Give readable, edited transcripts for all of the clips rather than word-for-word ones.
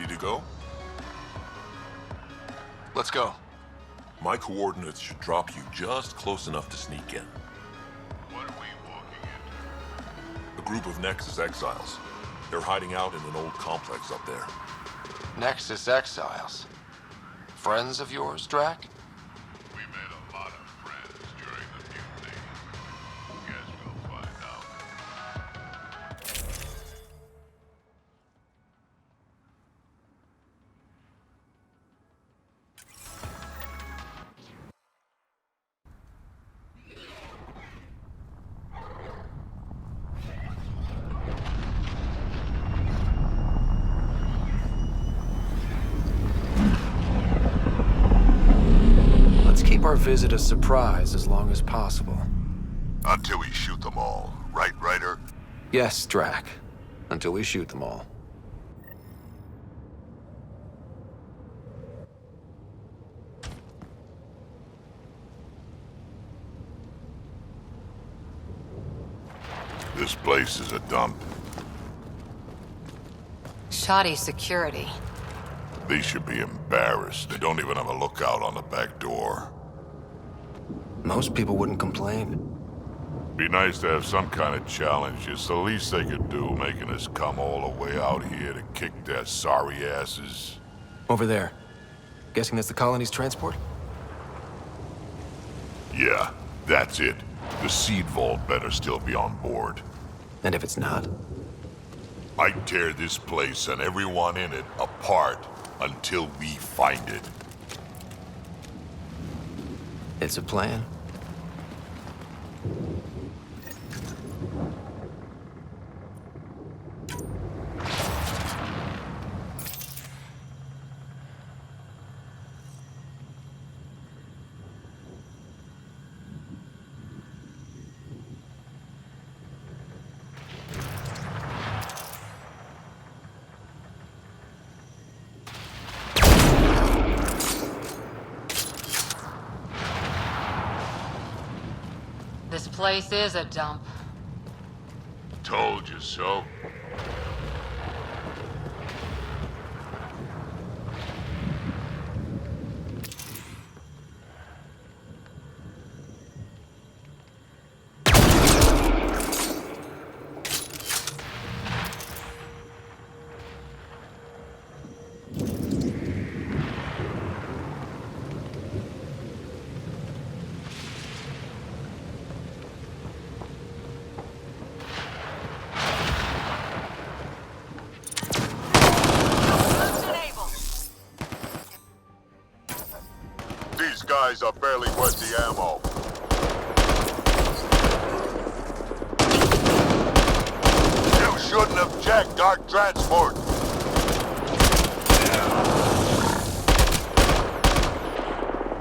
to go? Let's go. My coordinates should drop you just close enough to sneak in. What are we walking into? A group of Nexus exiles. They're hiding out in an old complex up there. Nexus exiles. Friends of yours, Drac? We made a lot of friends during the mutiny. Guess we'll find out. Keep our visit a surprise as long as possible. Until we shoot them all. Right, Ryder? Yes, Drac. Until we shoot them all. This place is a dump. Shoddy security. They should be embarrassed. They don't even have a lookout on the back door. Most people wouldn't complain. Be nice to have some kind of challenge. It's the least they could do, making us come all the way out here to kick their sorry asses. Over there. Guessing that's the colony's transport? Yeah, that's it. The seed vault better still be on board. And if it's not? I'd tear this place and everyone in it apart until we find it. It's a plan. This place is a dump. Told you so. These guys are barely worth the ammo. You shouldn't have jacked our transport.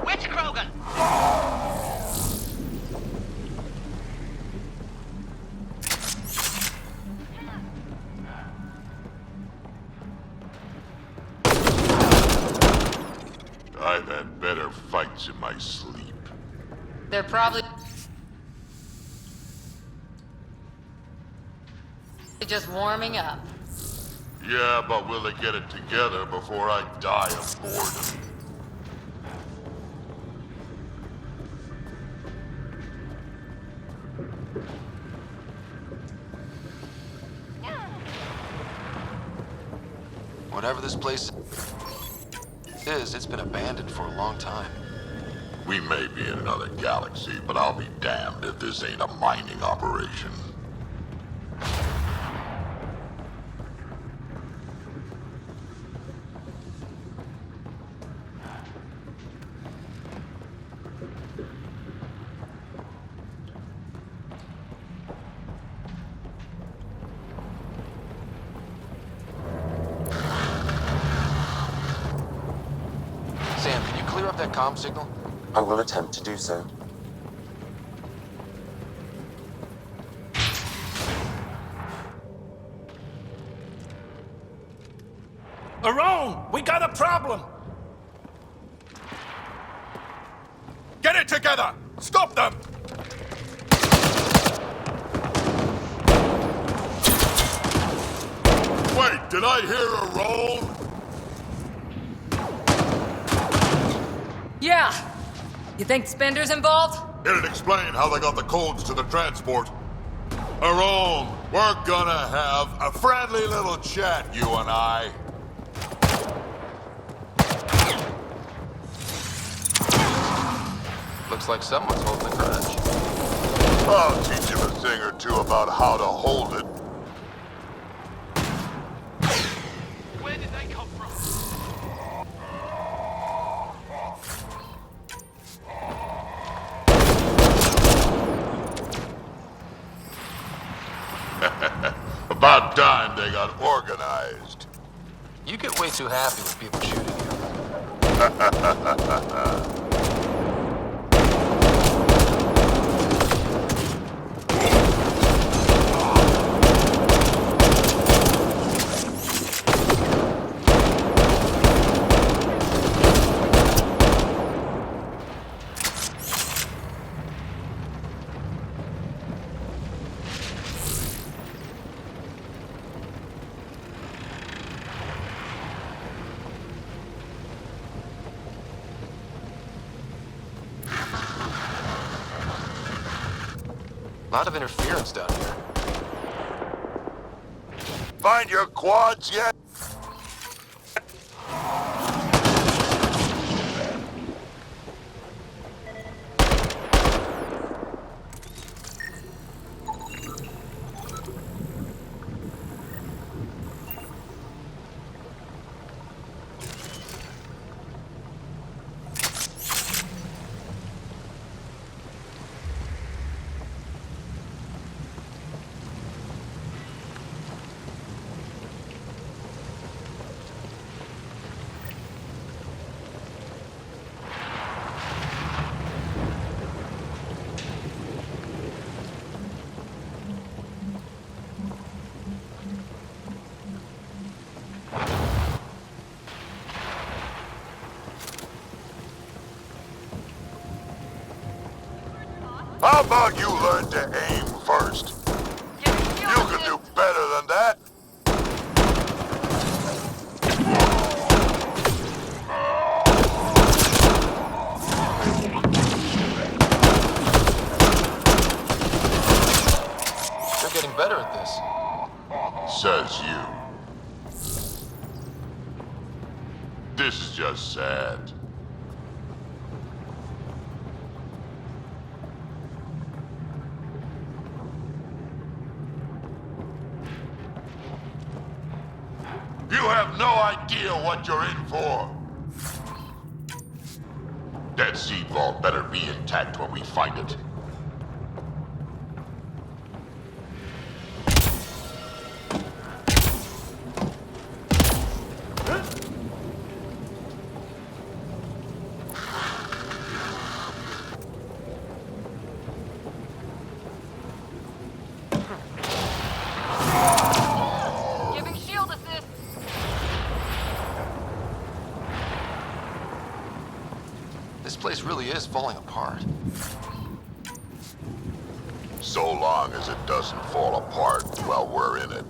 Which Krogan? I've had better fights in my sleep. They're probably just warming up. Yeah, but will they get it together before I die of boredom? Whatever this place is, it's been abandoned for a long time. We may be in another galaxy, but I'll be damned if this ain't a mining operation. Sam, can you clear up that comm signal? I will attempt to do so. Around! We got a problem! Get it together! Stop them! Wait, did I hear a roll? Yeah. You think Spender's involved? It'd explain how they got the codes to the transport. Aaron, we're gonna have a friendly little chat, you and I. Looks like someone's holding a grudge. I'll teach him a thing or two about how to hold it. Where did they come from? About time they got organized. You get way too happy with people shooting you. A lot of interference down here. Find your quads yet? How about you learn to aim first? You can do better than that. You're getting better at this. Says you. This is just sad. You have no idea what you're in for. That seed vault better be intact when we find it. Giving shield assist. This place really is falling apart. So long as it doesn't fall apart while we're in it.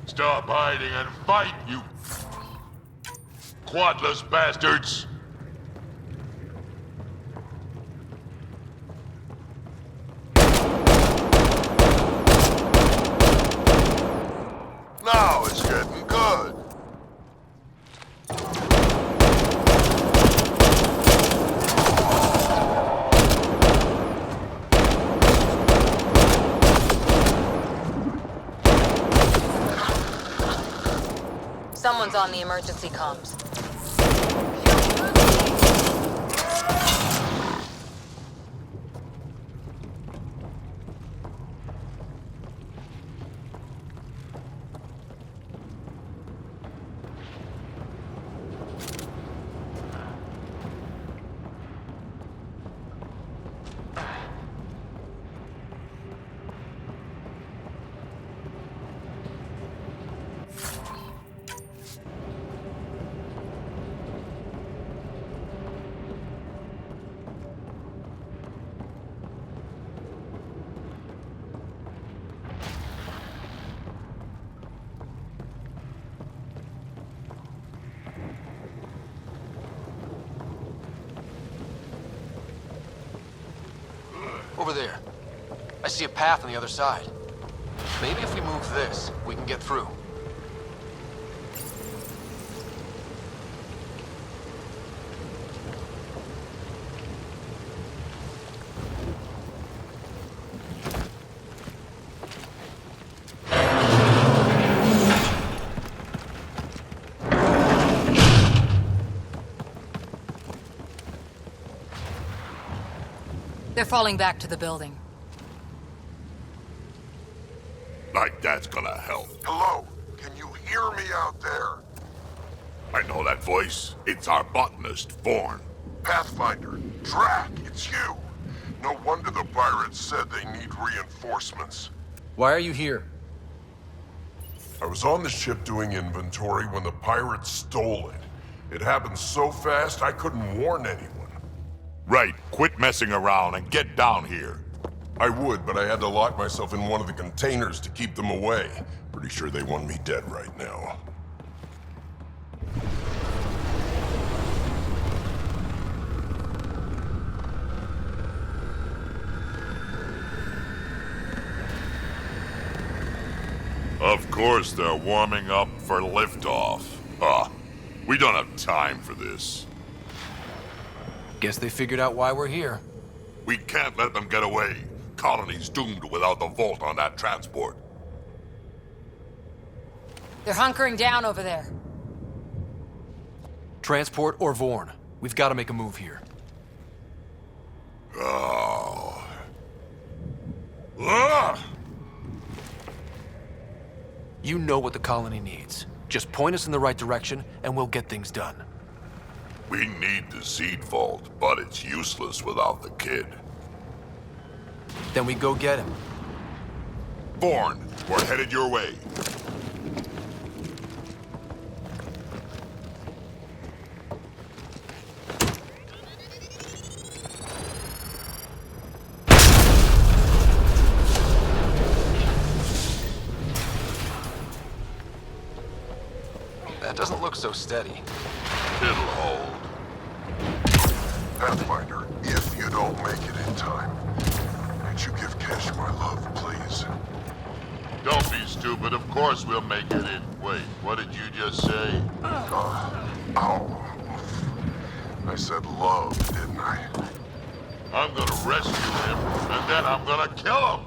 Stop hiding and fight, you quadless bastards! Now it's getting good. Someone's on the emergency comms. Over there. I see a path on the other side. Maybe if we move this, we can get through. They're falling back to the building. Like that's gonna help. Hello? Can you hear me out there? I know that voice. It's our botanist, Thorn. Pathfinder, Drac, it's you. No wonder the pirates said they need reinforcements. Why are you here? I was on the ship doing inventory when the pirates stole it. It happened so fast I couldn't warn anyone. Right, quit messing around and get down here. I would, but I had to lock myself in one of the containers to keep them away. Pretty sure they want me dead right now. Of course they're warming up for liftoff. We don't have time for this. Guess they figured out why we're here. We can't let them get away. Colony's doomed without the vault on that transport. They're hunkering down over there. Transport or Vorn. We've got to make a move here. Oh. Ugh! You know what the colony needs. Just point us in the right direction, and we'll get things done. We need the seed vault, but it's useless without the kid. Then we go get him. Born, we're headed your way. That doesn't look so steady. It'll hold. Pathfinder, if you don't make it in time, could you give Cash my love, please? Don't be stupid. Of course we'll make it in. Wait, what did you just say? Ow. I said love, didn't I? I'm gonna rescue him, and then I'm gonna kill him.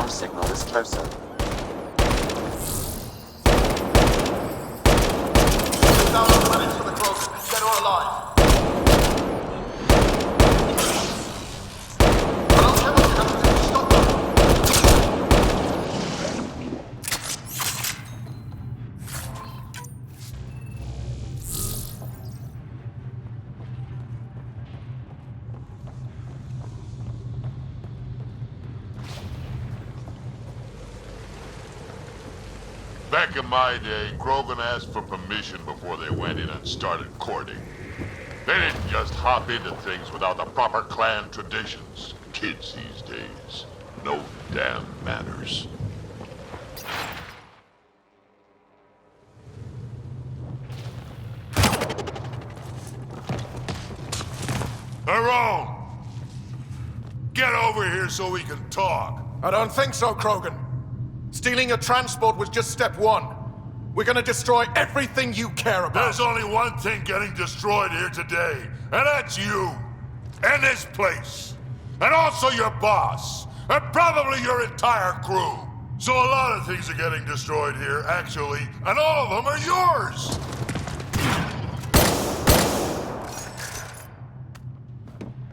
Signal is closer. Back in my day, Krogan asked for permission before they went in and started courting. They didn't just hop into things without the proper clan traditions. Kids these days, no damn manners. Tyrone! Get over here so we can talk. I don't think so, Krogan. Stealing a transport was just step one. We're gonna destroy everything you care about. There's only one thing getting destroyed here today, and that's you. And this place. And also your boss. And probably your entire crew. So a lot of things are getting destroyed here, actually, and all of them are yours!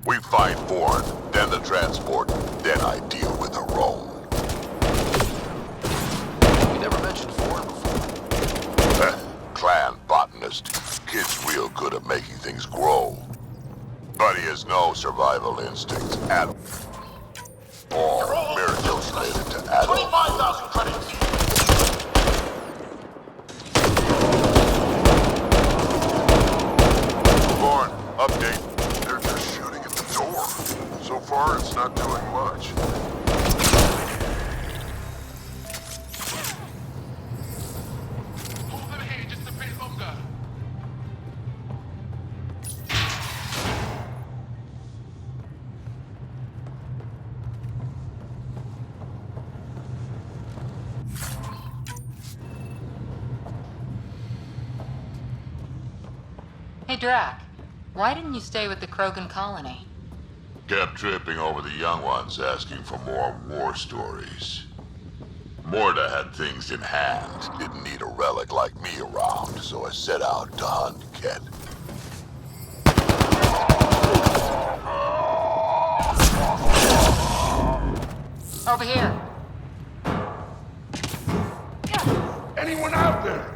We find Bourne, then the transport, then I deal with the Rome. We never mentioned Vorn before. Clan botanist. Kid's real good at making things grow. But he has no survival instincts at all. Or miracles related to adults. 25,000 credits! Bourne, update. They're just shooting at the door. So far, far, it's not doing much. Hold them here just a bit longer. Hey, Drac. Why didn't you stay with the Krogan colony? Kept tripping over the young ones asking for more war stories. Morta had things in hand, didn't need a relic like me around, so I set out to hunt Ket. Over here. Anyone out there?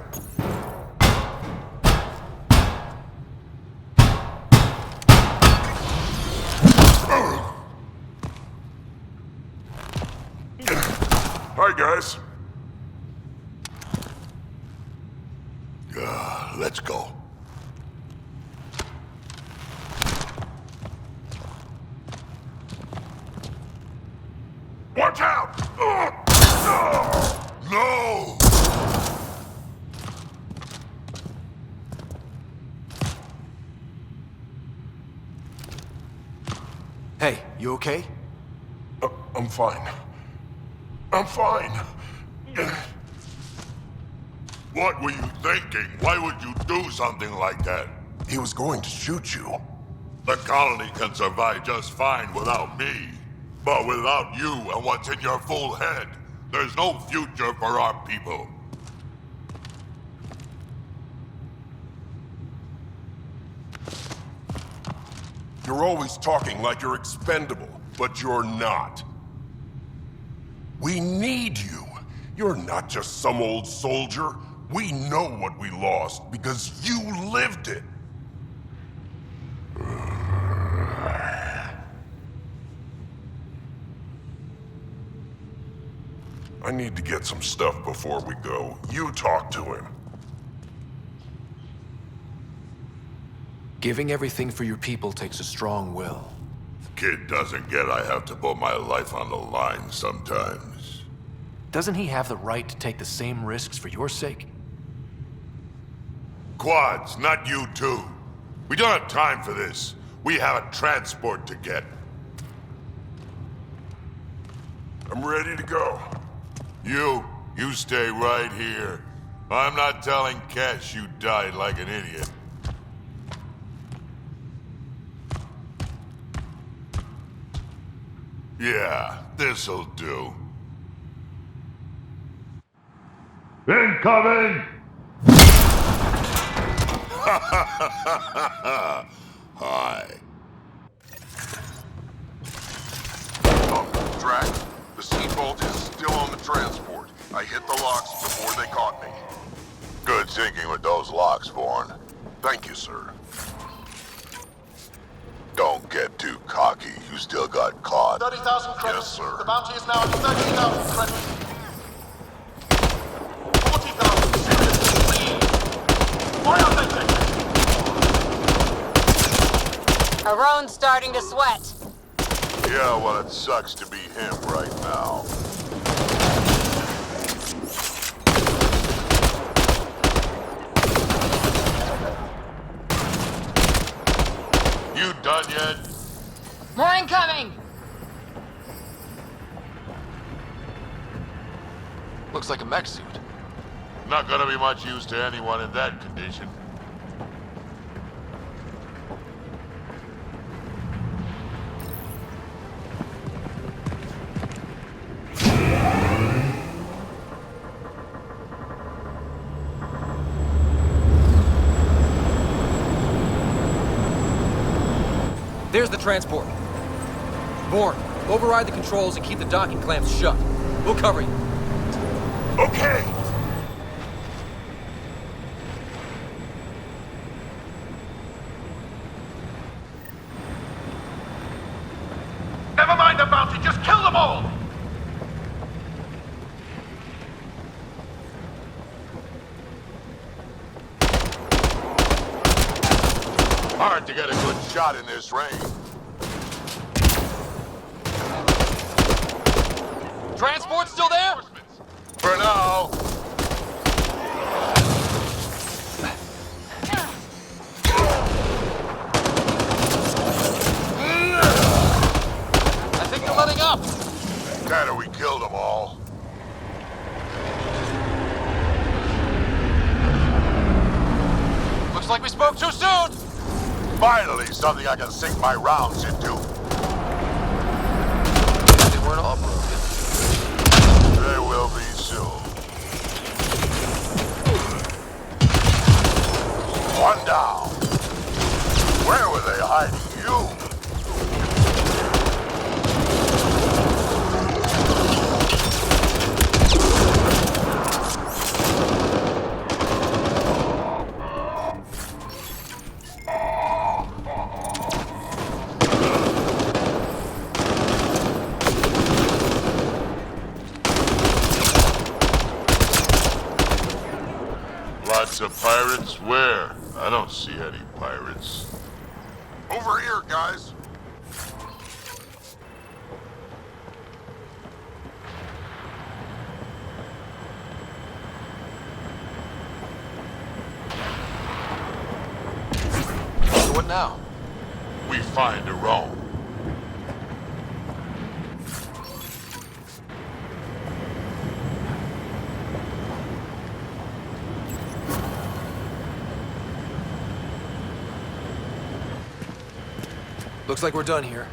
Hi, guys. Let's go. Watch out! No! Hey, you okay? I'm fine. I'm fine. What were you thinking? Why would you do something like that? He was going to shoot you. The colony can survive just fine without me. But without you and what's in your full head, there's no future for our people. You're always talking like you're expendable, but you're not. We need you. You're not just some old soldier. We know what we lost because you lived it. I need to get some stuff before we go. You talk to him. Giving everything for your people takes a strong will. Kid doesn't get I have to put my life on the line sometimes. Doesn't he have the right to take the same risks for your sake? Quads, not you two. We don't have time for this. We have a transport to get. I'm ready to go. You stay right here. I'm not telling Cash you died like an idiot. Yeah, this'll do. Incoming! Hi. Drac, the seatbolt is still on the transport. I hit the locks before they caught me. Good thinking with those locks, Vaughn. Thank you, sir. Don't get too cocky. You still got caught. 30,000 credits. Yes, sir. The bounty is now at 30,000 credits. 40,000. Please. Why aren't they taking? Aron's starting to sweat. Yeah, well, it sucks to be him right now. You done yet? More incoming! Looks like a mech suit. Not gonna be much use to anyone in that condition. There's the transport. Bourne, override the controls and keep the docking clamps shut. We'll cover you. Okay! Never mind the bounty, just kill them all! Hard to get a good shot in this rain. Transport still there? For now. I think they're letting up. Better we killed them all. Looks like we spoke too soon. Finally, something I can sink my rounds into. They weren't all broken. They will be soon. One down. Where were they hiding you? Lots of pirates? Where? I don't see any pirates. Over here, guys. So what now? We find a Rome. Looks like we're done here.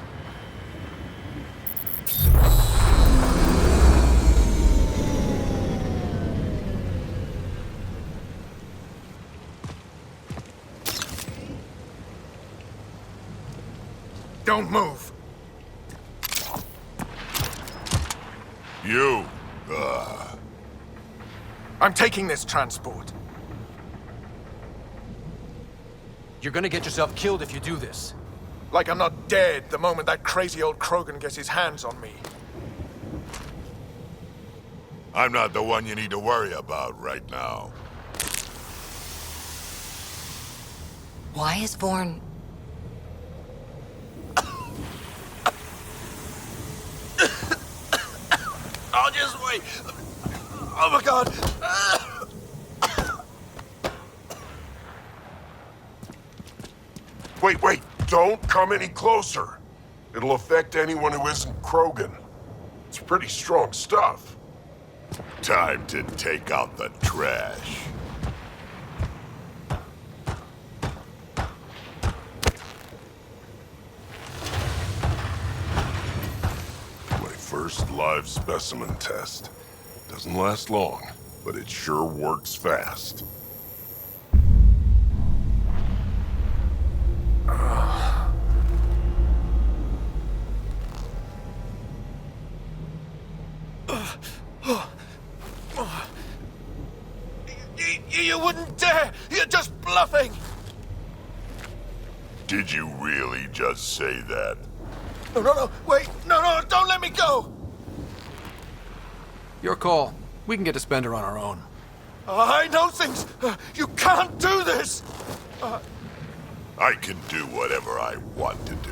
Don't move. You. I'm taking this transport. You're gonna get yourself killed if you do this. Like I'm not dead the moment that crazy old Krogan gets his hands on me. I'm not the one you need to worry about right now. Why is Vorn... I'll just wait. Oh my god. Wait. Don't come any closer. It'll affect anyone who isn't Krogan. It's pretty strong stuff. Time to take out the trash. My first live specimen test. Doesn't last long, but it sure works fast. You wouldn't dare! You're just bluffing! Did you really just say that? No, wait! No, don't let me go! Your call. We can get to Spender on our own. I know things! You can't do this! I can do whatever I want to do.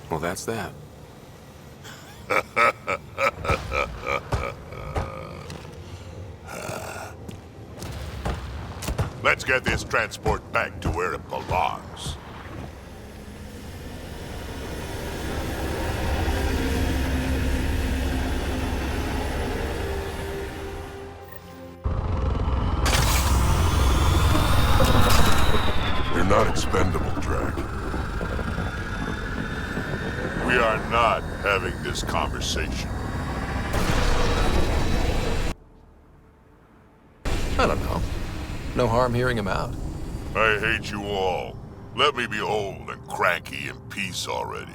Well, that's that. Let's get this transport back to where it belongs. You're not expendable, Drac. We are not having this conversation. I don't know. No harm hearing him out. I hate you all. Let me be old and cranky in peace already.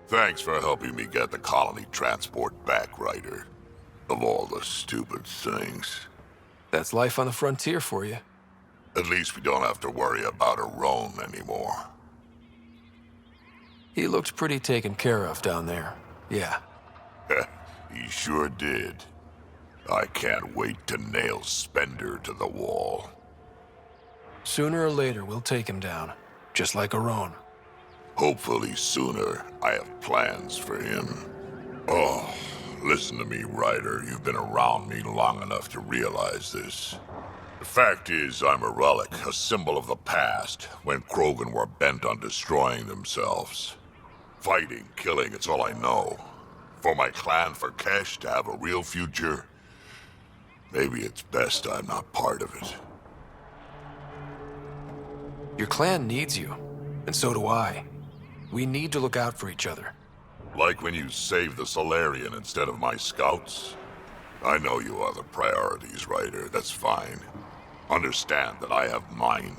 Thanks for helping me get the colony transport back, Ryder. Of all the stupid things. That's life on the frontier for you. At least we don't have to worry about a Roan anymore. He looked pretty taken care of down there. Yeah. He sure did. I can't wait to nail Spender to the wall. Sooner or later, we'll take him down. Just like our own. Hopefully sooner. I have plans for him. Oh, listen to me, Ryder. You've been around me long enough to realize this. The fact is, I'm a relic, a symbol of the past, when Krogan were bent on destroying themselves. Fighting, killing, it's all I know. For my clan, for Kesh to have a real future, maybe it's best I'm not part of it. Your clan needs you, and so do I. We need to look out for each other. Like when you saved the Solarian instead of my scouts? I know you have other priorities, Ryder, that's fine. Understand that I have mine.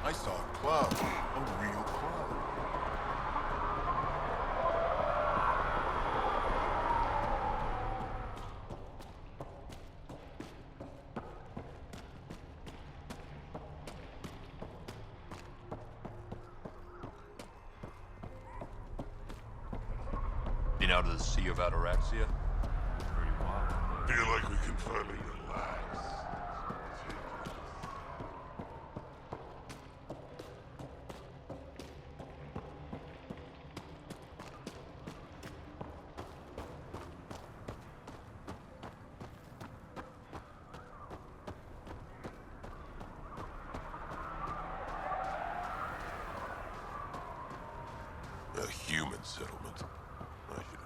I saw a cloud. A real cloud. Been out of the Sea of Ataraxia? Pretty wild. Feel like we can finally relax. A human settlement. I should...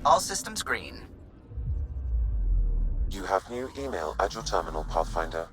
All systems green. You have new email at your terminal, Pathfinder.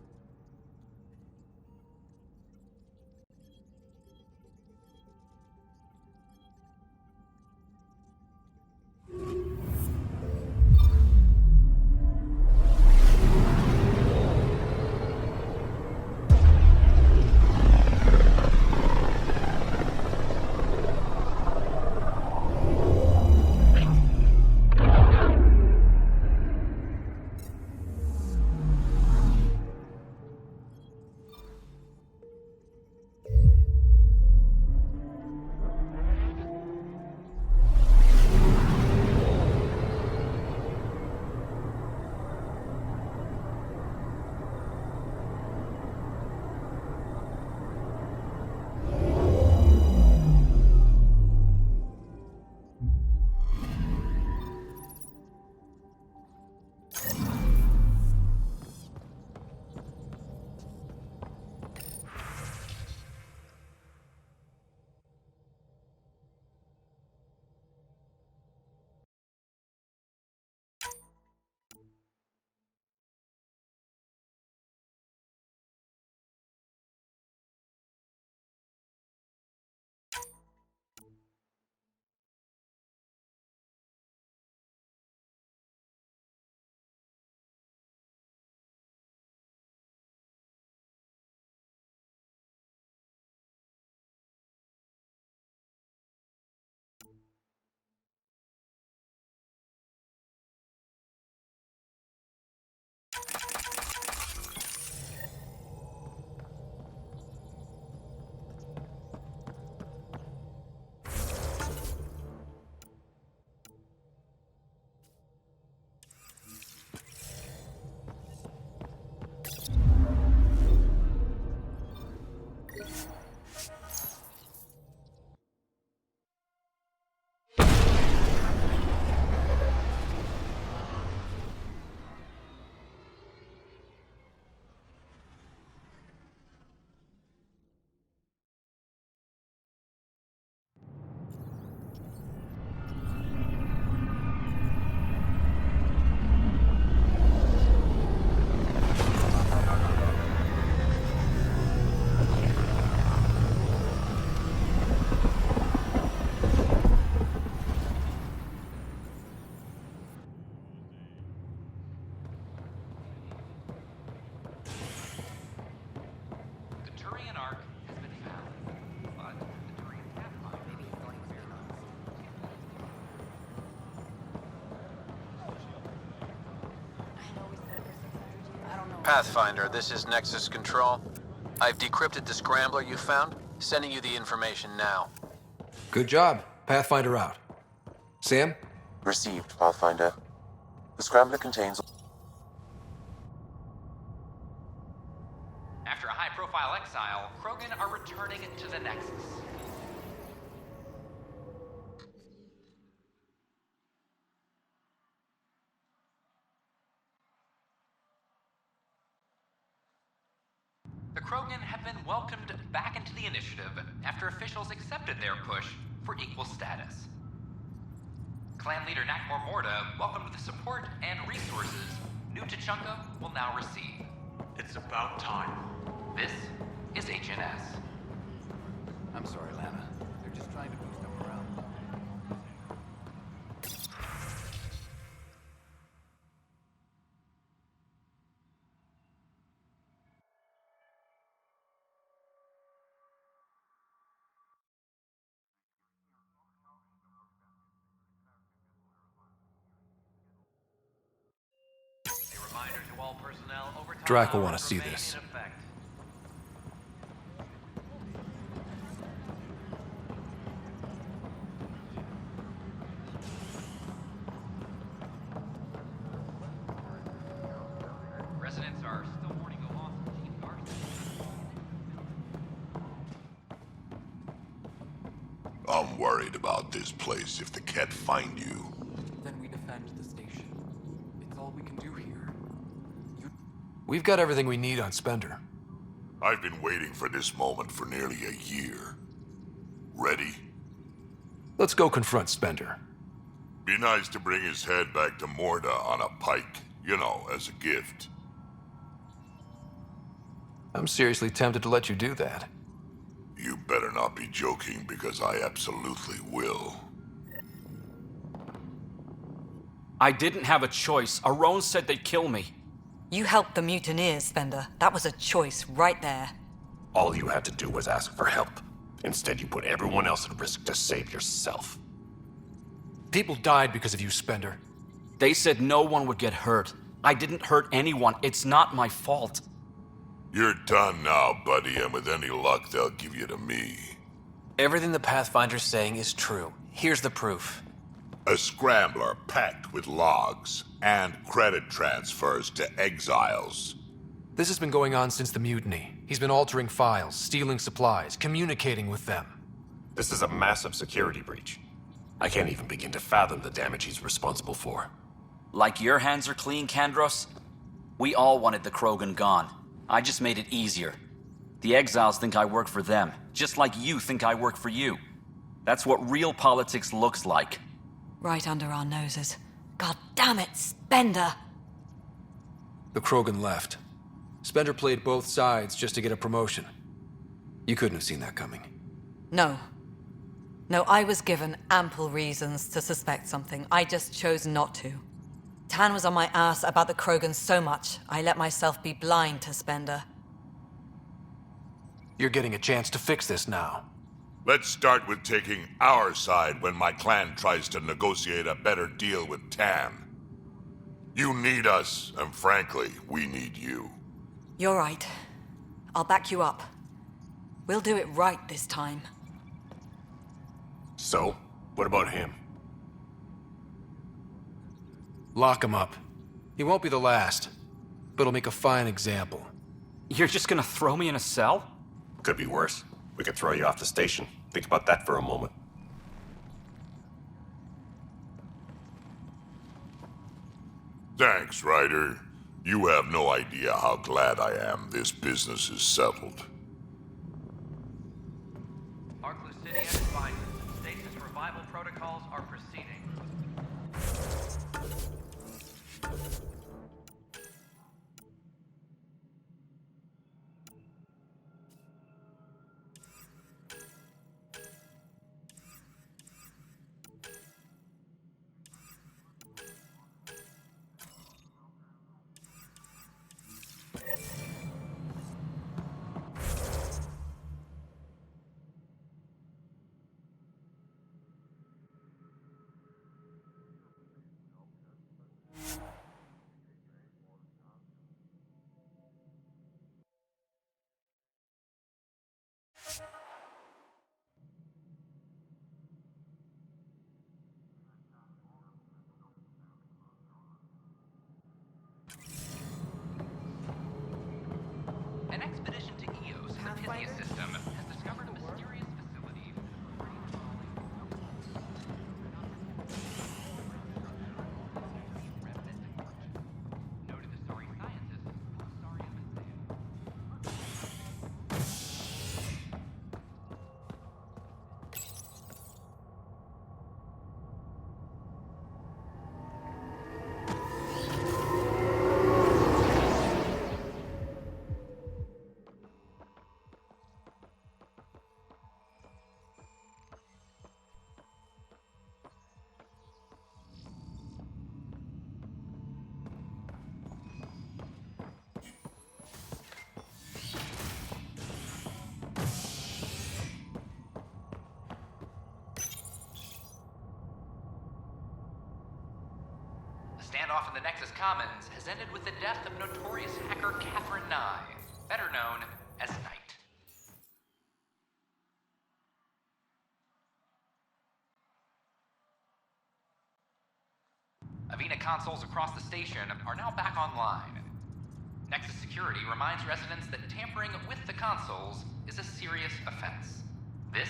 Pathfinder, this is Nexus Control. I've decrypted the scrambler you found. Sending you the information now. Good job. Pathfinder out. Sam? Received, Pathfinder. The scrambler contains... After a high-profile exile, Krogan are returning to the Nexus. The Krogan have been welcomed back into the initiative after officials accepted their push for equal status. Clan leader Nakmor Morda welcomed the support and resources New Tachanka will now receive. It's about time. This is HNS. I'm sorry, Lana. They're just trying to boost up morale. A reminder to all personnel, overtime Drac will want hours to see remain this. in effect. Residents are still mourning the loss of Chief Garson. I'm worried about this place if they can't find you. Then we defend the station. It's all we can do here. We've got everything we need on Spender. I've been waiting for this moment for nearly a year. Ready? Let's go confront Spender. Be nice to bring his head back to Morda on a pike, you know, as a gift. I'm seriously tempted to let you do that. You better not be joking, because I absolutely will. I didn't have a choice. Aron said they'd kill me. You helped the mutineers, Spender. That was a choice right there. All you had to do was ask for help. Instead, you put everyone else at risk to save yourself. People died because of you, Spender. They said no one would get hurt. I didn't hurt anyone. It's not my fault. You're done now, buddy, and with any luck, they'll give you to me. Everything the Pathfinder's saying is true. Here's the proof. A scrambler packed with logs and credit transfers to exiles. This has been going on since the mutiny. He's been altering files, stealing supplies, communicating with them. This is a massive security breach. I can't even begin to fathom the damage he's responsible for. Like your hands are clean, Kandros? We all wanted the Krogan gone. I just made it easier. The exiles think I work for them, just like you think I work for you. That's what real politics looks like. Right under our noses. God damn it, Spender! The Krogan left. Spender played both sides just to get a promotion. You couldn't have seen that coming. No. No, I was given ample reasons to suspect something. I just chose not to. Tan was on my ass about the Krogan so much, I let myself be blind to Spender. You're getting a chance to fix this now. Let's start with taking our side when my clan tries to negotiate a better deal with Tan. You need us, and frankly, we need you. You're right. I'll back you up. We'll do it right this time. So, what about him? Lock him up. He won't be the last, but he'll make a fine example. You're just gonna throw me in a cell? Could be worse. We could throw you off the station. Think about that for a moment. Thanks, Ryder. You have no idea how glad I am this business is settled. Ark Lucidia advises stasis revival protocols are proceeding. standoff in the Nexus Commons has ended with the death of notorious hacker Catherine Nye, better known as Knight. Avena consoles across the station are now back online. Nexus Security reminds residents that tampering with the consoles is a serious offense. This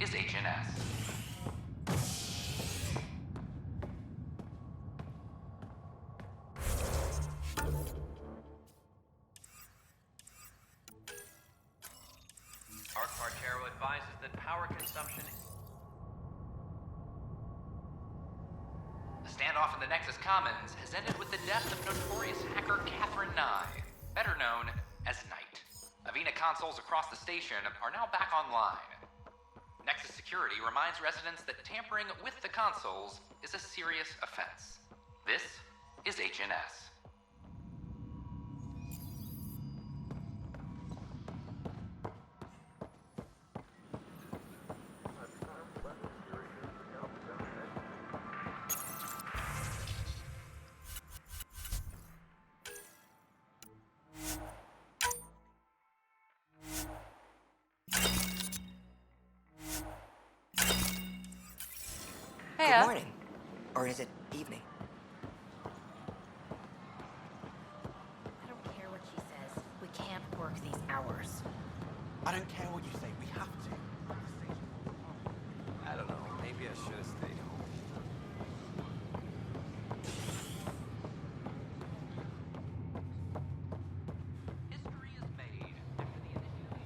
is HNS. Arc Parchero advises that power consumption... The standoff in the Nexus Commons has ended with the death of notorious hacker Catherine Nye, better known as Knight. Avena consoles across the station are now back online. Nexus Security reminds residents that tampering with the consoles is a serious offense. This is HNS. Good morning. Or is it evening? I don't care what she says. We can't work these hours. I don't care what you say. We have to. I don't know. Maybe I should have stayed home. History is made after the initiative.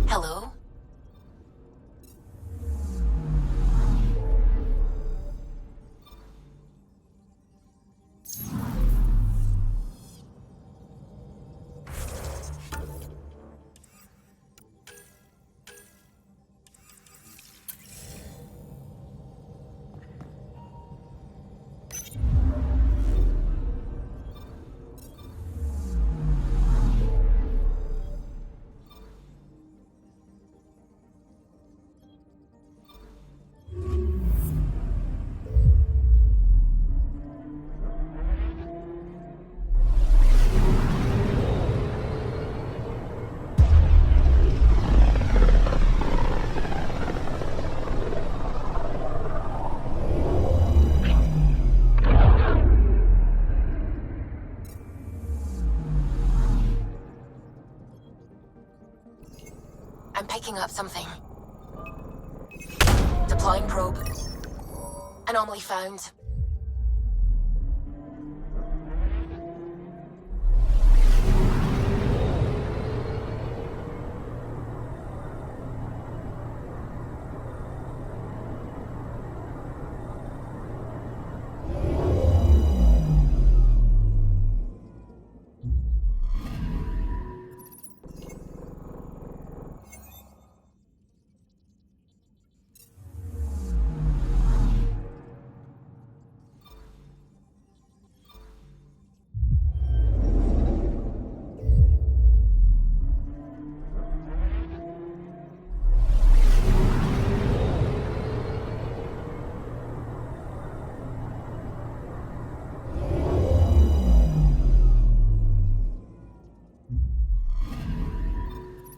Hello? I'm picking up something. Deploying probe. Anomaly found.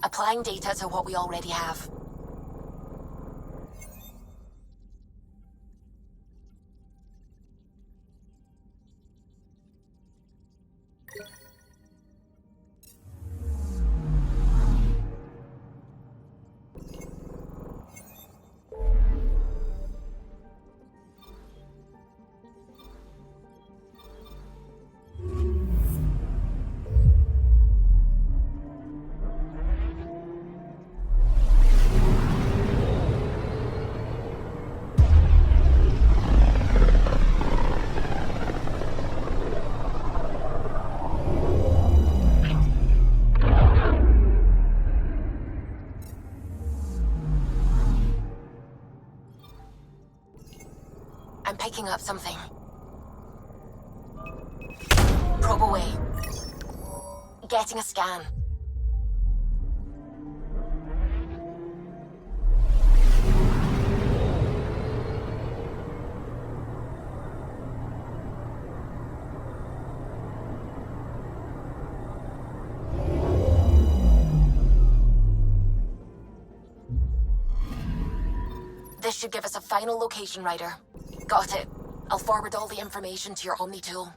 Applying data to what we already have. picking up something. Probe away. Getting a scan. This should give us a final location, Ryder. Got it. I'll forward all the information to your Omni tool.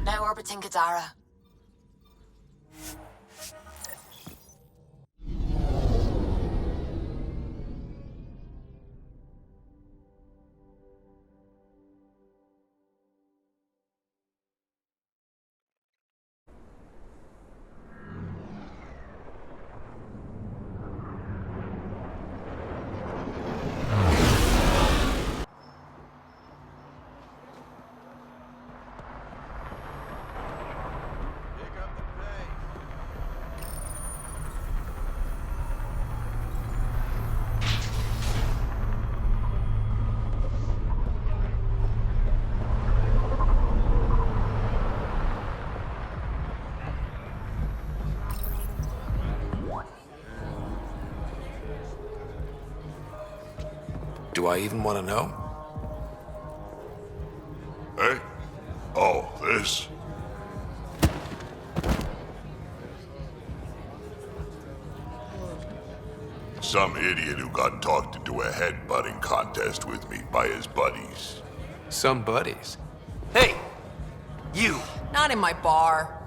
Now orbiting Gadara. Do I even want to know? Hey? Oh, this? Some idiot who got talked into a headbutting contest with me by his buddies. Some buddies? Hey! You! Not in my bar.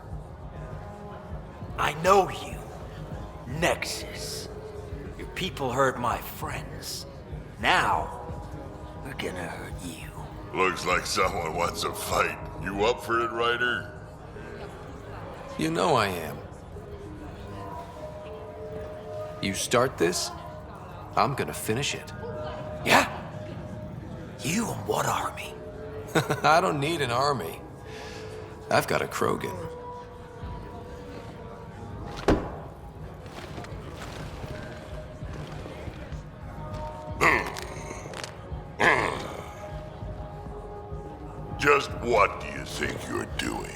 I know you. Nexus. Your people hurt my friends. Now, we're gonna hurt you. Looks like someone wants a fight. You up for it, Ryder? You know I am. You start this, I'm gonna finish it. Yeah? You and what army? I don't need an army. I've got a Krogan. Just what do you think you're doing?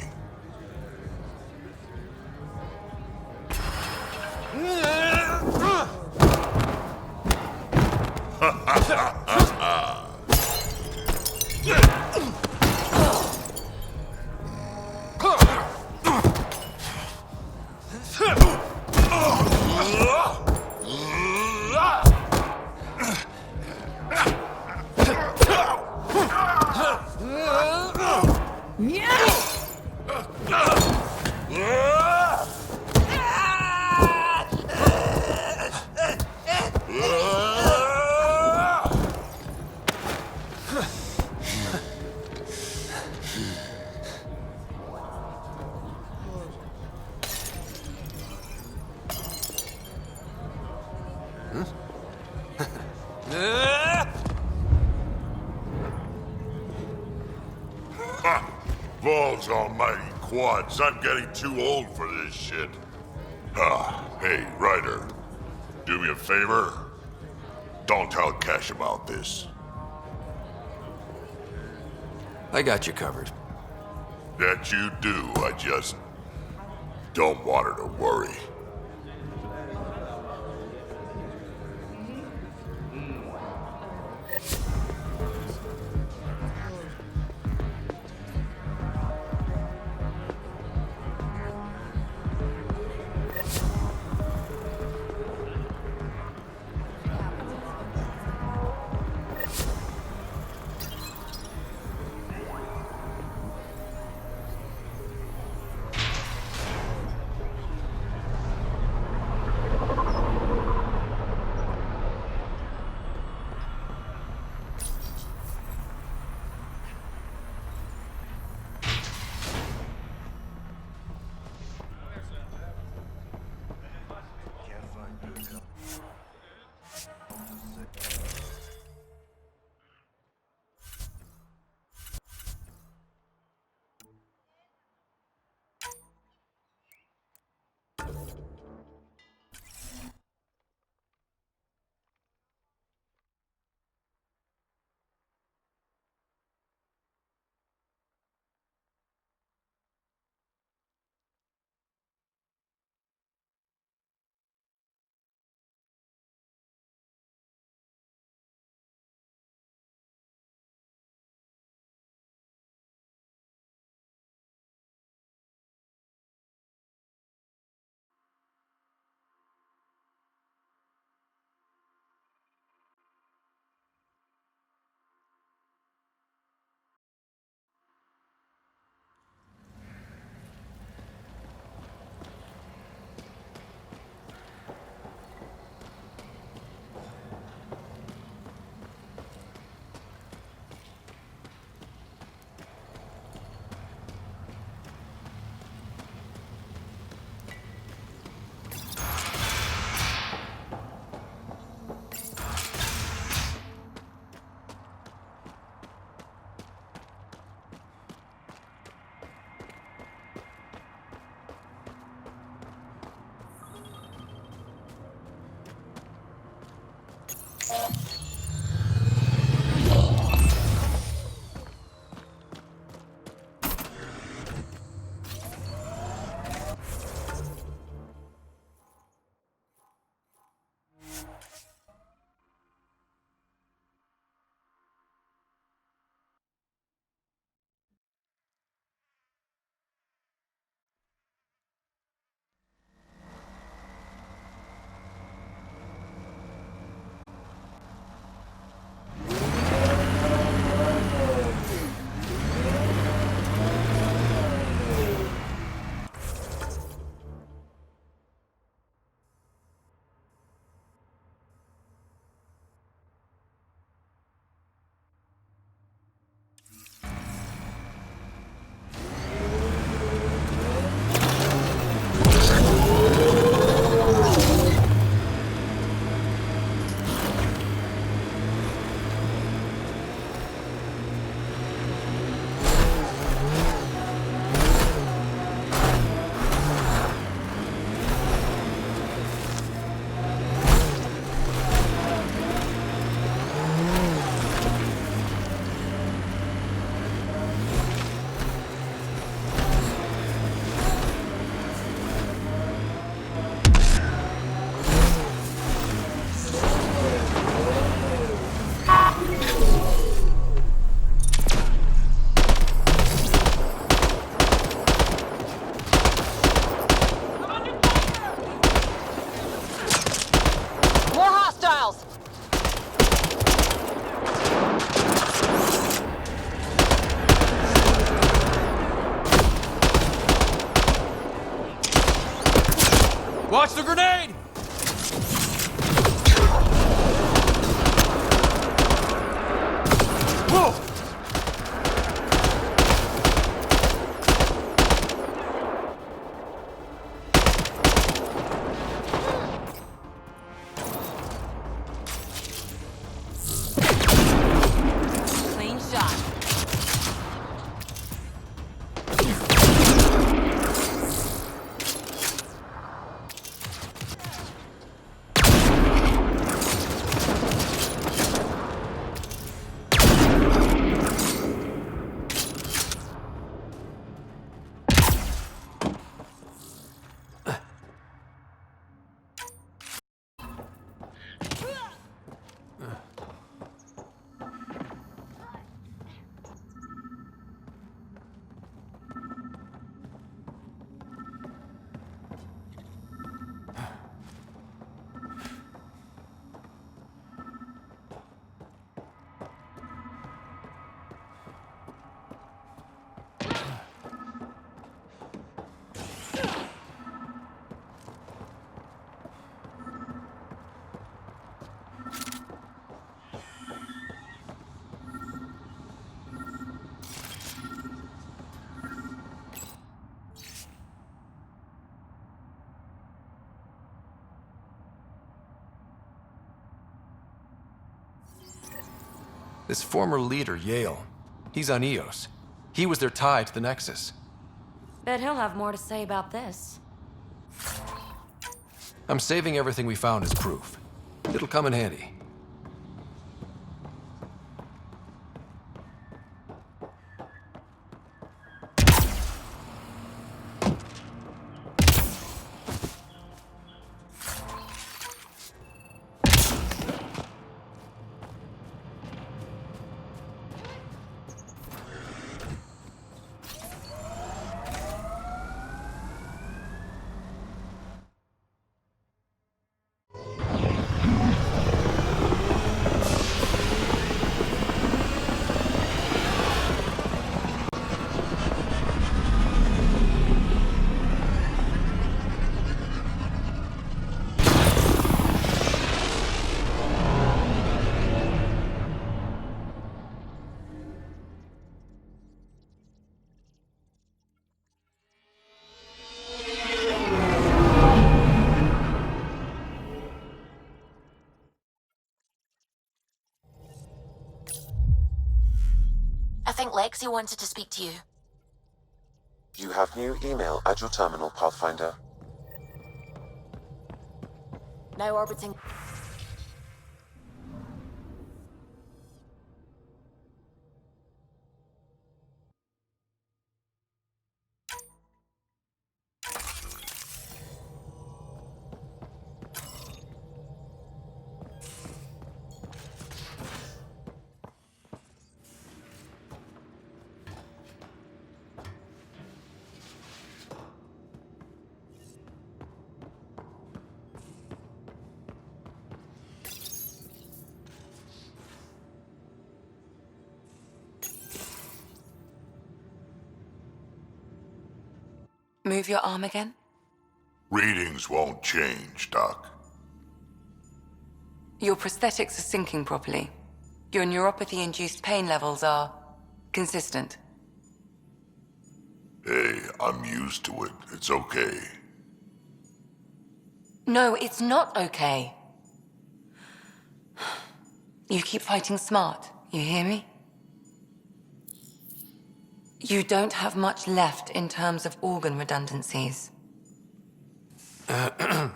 Balls almighty quads, I'm getting too old for this shit. Hey, Ryder. Do me a favor. Don't tell Cash about this. I got you covered. That you do, I just don't want her to worry. Watch the grenade! Whoa! Clean shot. This former leader, Yale, he's on Eos. He was their tie to the Nexus. Bet he'll have more to say about this. I'm saving everything we found as proof. It'll come in handy. I think Lexi wanted to speak to you. You have new email at your terminal, Pathfinder. Now orbiting. Move your arm again? Readings won't change, Doc. Your prosthetics are syncing properly. Your neuropathy-induced pain levels are consistent. Hey, I'm used to it. It's okay. No, it's not okay. You keep fighting smart, you hear me? You don't have much left in terms of organ redundancies. Nah,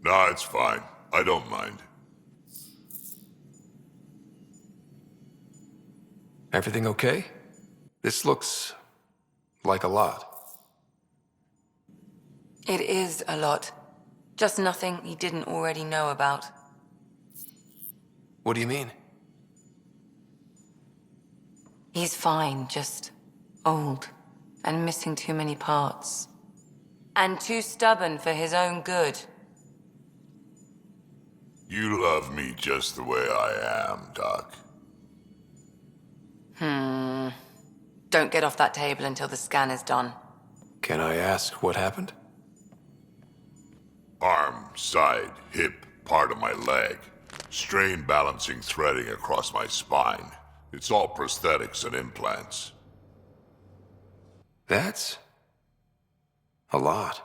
it's fine. I don't mind. Everything okay? This looks like a lot. It is a lot. Just nothing he didn't already know about. What do you mean? He's fine, just old and missing too many parts. And too stubborn for his own good. You love me just the way I am, Doc. Don't get off that table until the scan is done. Can I ask what happened? Arm, side, hip, part of my leg. Strain balancing threading across my spine. It's all prosthetics and implants. That's a lot.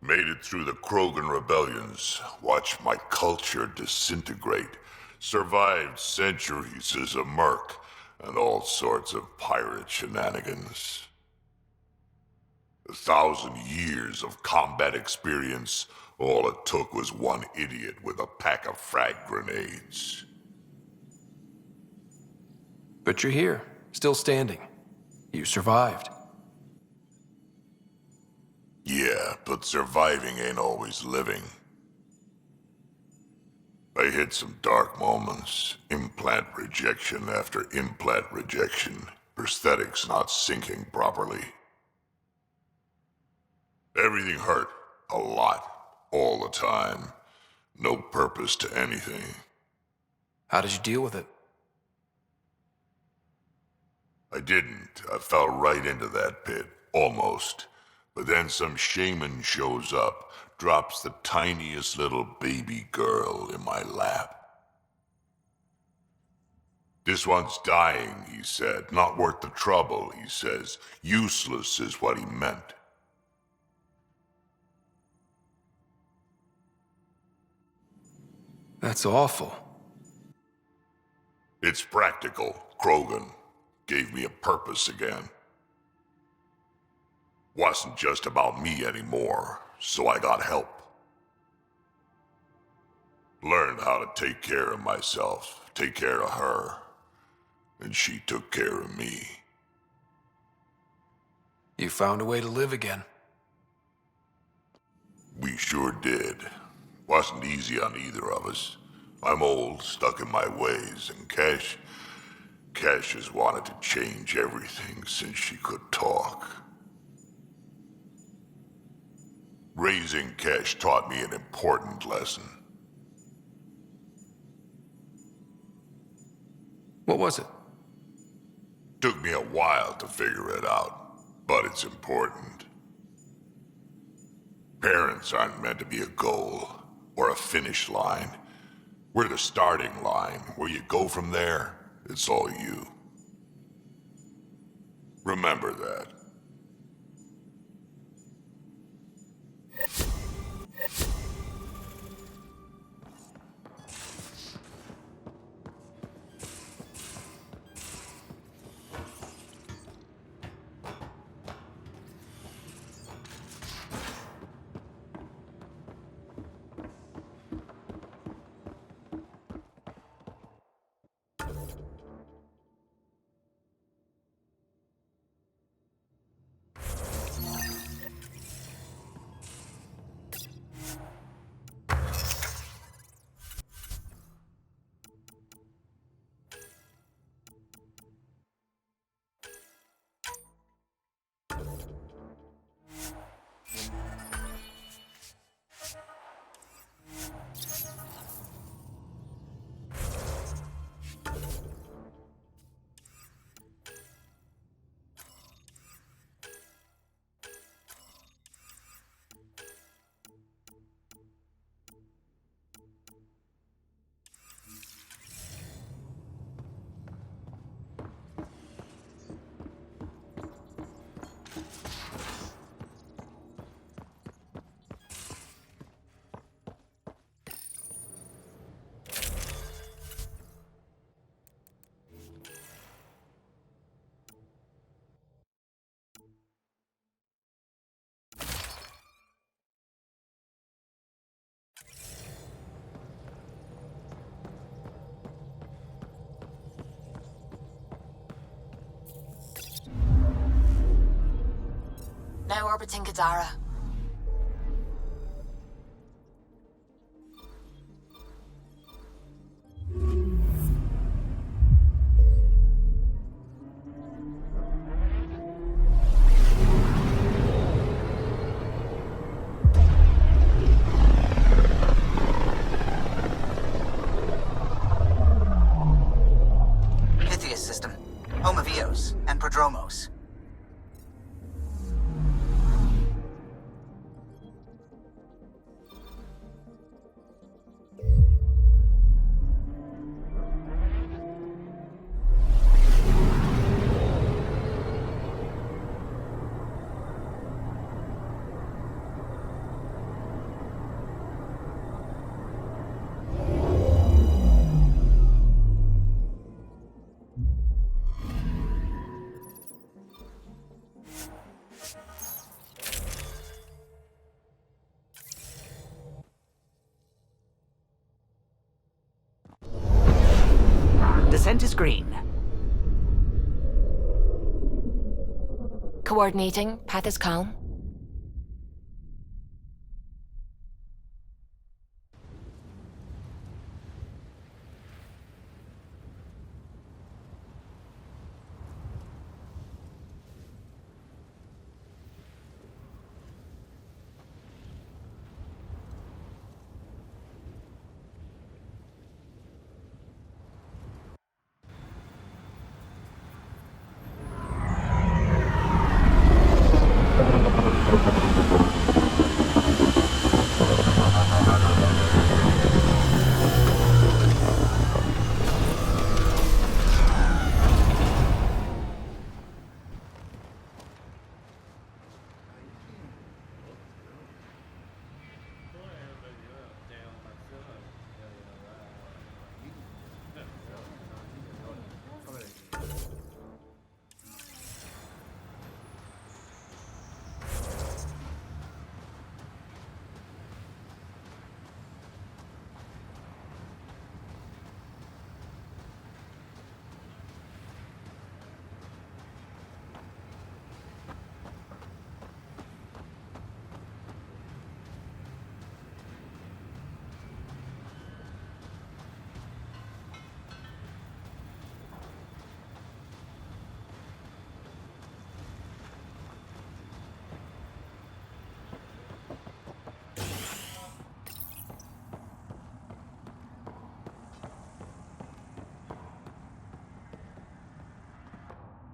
Made it through the Krogan rebellions. Watched my culture disintegrate. Survived centuries as a merc and all sorts of pirate shenanigans. 1,000 years of combat experience. All it took was one idiot with a pack of frag grenades. But you're here, still standing. You survived. Yeah, but surviving ain't always living. I hit some dark moments. Implant rejection after implant rejection. Prosthetics not syncing properly. Everything hurt. A lot. All the time. No purpose to anything. How did you deal with it? I didn't. I fell right into that pit. Almost. But then some shaman shows up, drops the tiniest little baby girl in my lap. This one's dying, he said. Not worth the trouble, he says. Useless is what he meant. That's awful. It's practical. Krogan gave me a purpose again. Wasn't just about me anymore, so I got help. Learned how to take care of myself, take care of her, and she took care of me. You found a way to live again. We sure did. Wasn't easy on either of us. I'm old, stuck in my ways, and Cash has wanted to change everything since she could talk. Raising Cash taught me an important lesson. What was it? Took me a while to figure it out, but it's important. Parents aren't meant to be a goal or a finish line. We're the starting line. Where you go from there, it's all you. Remember that. Now orbiting Gadara. Pythias system, home of Eos and Prodromos. Ascent is green. Coordinating. Path is calm.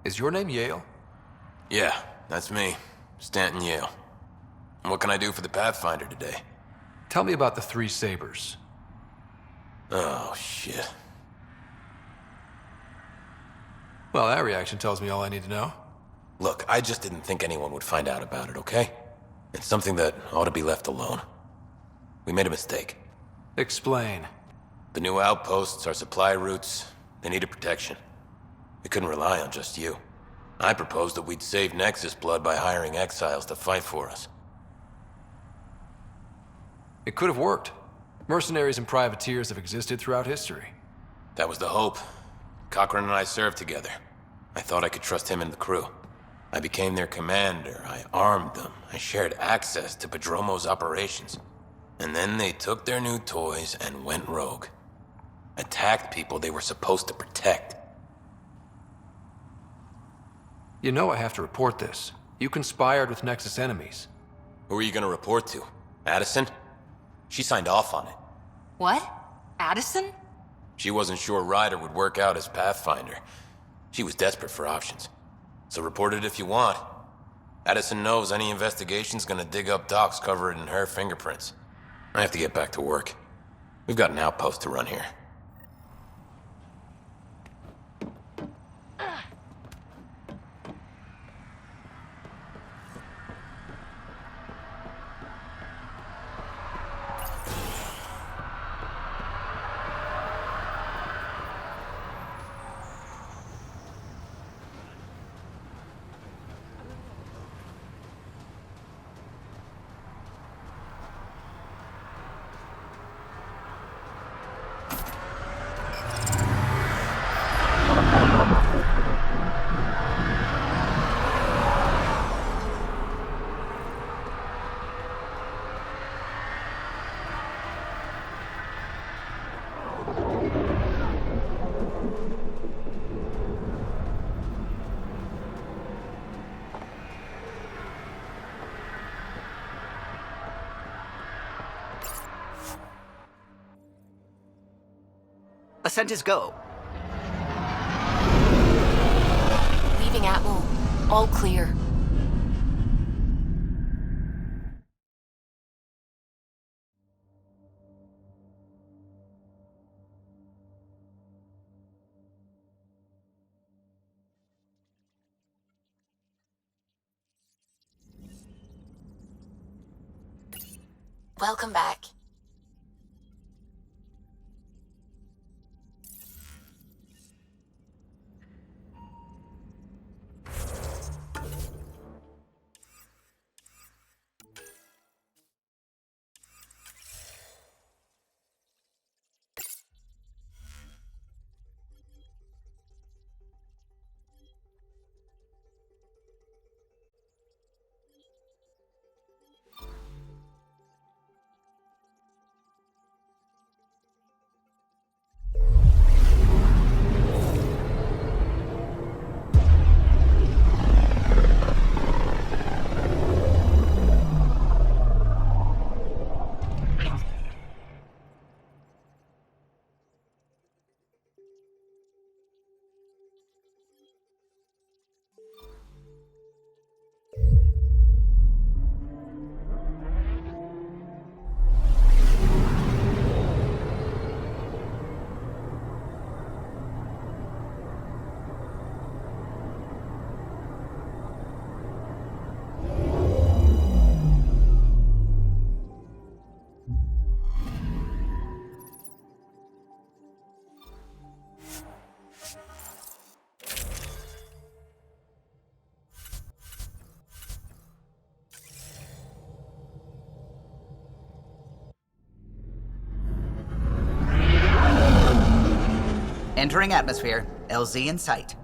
Is your name Yale? Yeah, that's me. Stanton Yale. What can I do for the Pathfinder today? Tell me about the three sabers. Oh, shit. Well, that reaction tells me all I need to know. Look, I just didn't think anyone would find out about it, okay? It's something that ought to be left alone. We made a mistake. Explain. The new outposts, our supply routes, they needed protection. We couldn't rely on just you. I proposed that we'd save Nexus blood by hiring exiles to fight for us. It could have worked. Mercenaries and privateers have existed throughout history. That was the hope. Cochran and I served together. I thought I could trust him and the crew. I became their commander, I armed them, I shared access to Padromo's operations. And then they took their new toys and went rogue. Attacked people they were supposed to protect. You know I have to report this. You conspired with Nexus enemies. Who are you gonna report to? Addison? She signed off on it. What? Addison? She wasn't sure Ryder would work out as Pathfinder. She was desperate for options. So report it if you want. Addison knows any investigation's gonna dig up docs covered in her fingerprints. I have to get back to work. We've got an outpost to run here. Ascent is go. Leaving Atmo. All clear. Welcome back. Entering atmosphere. LZ in sight.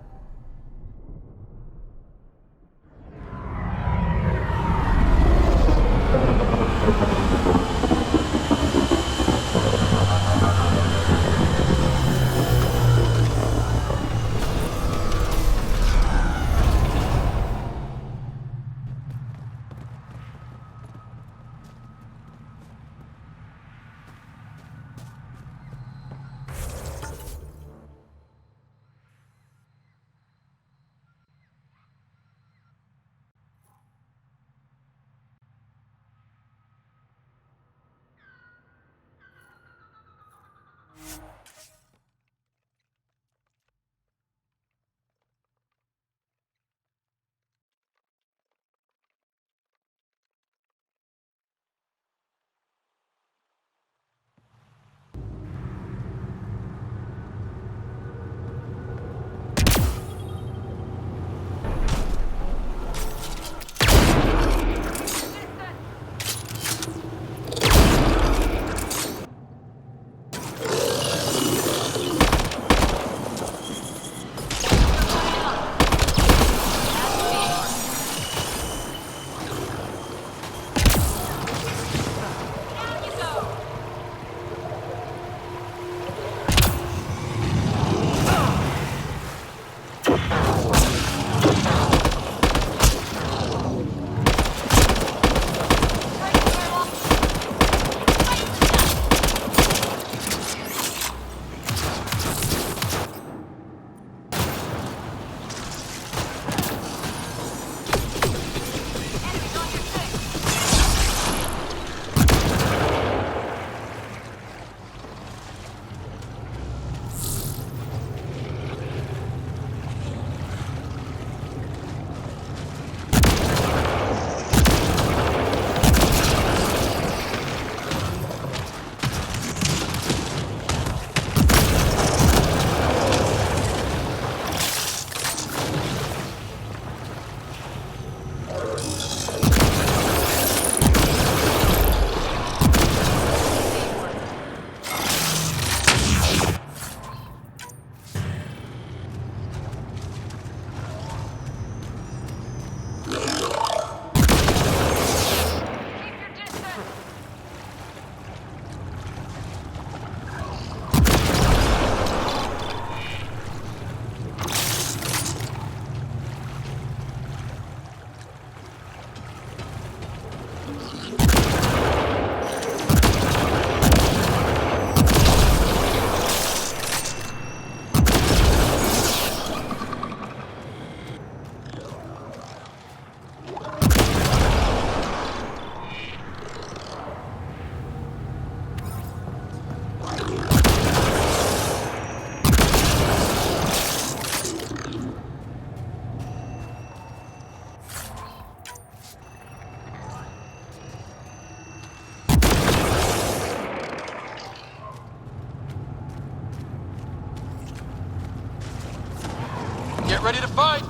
Get ready to fight!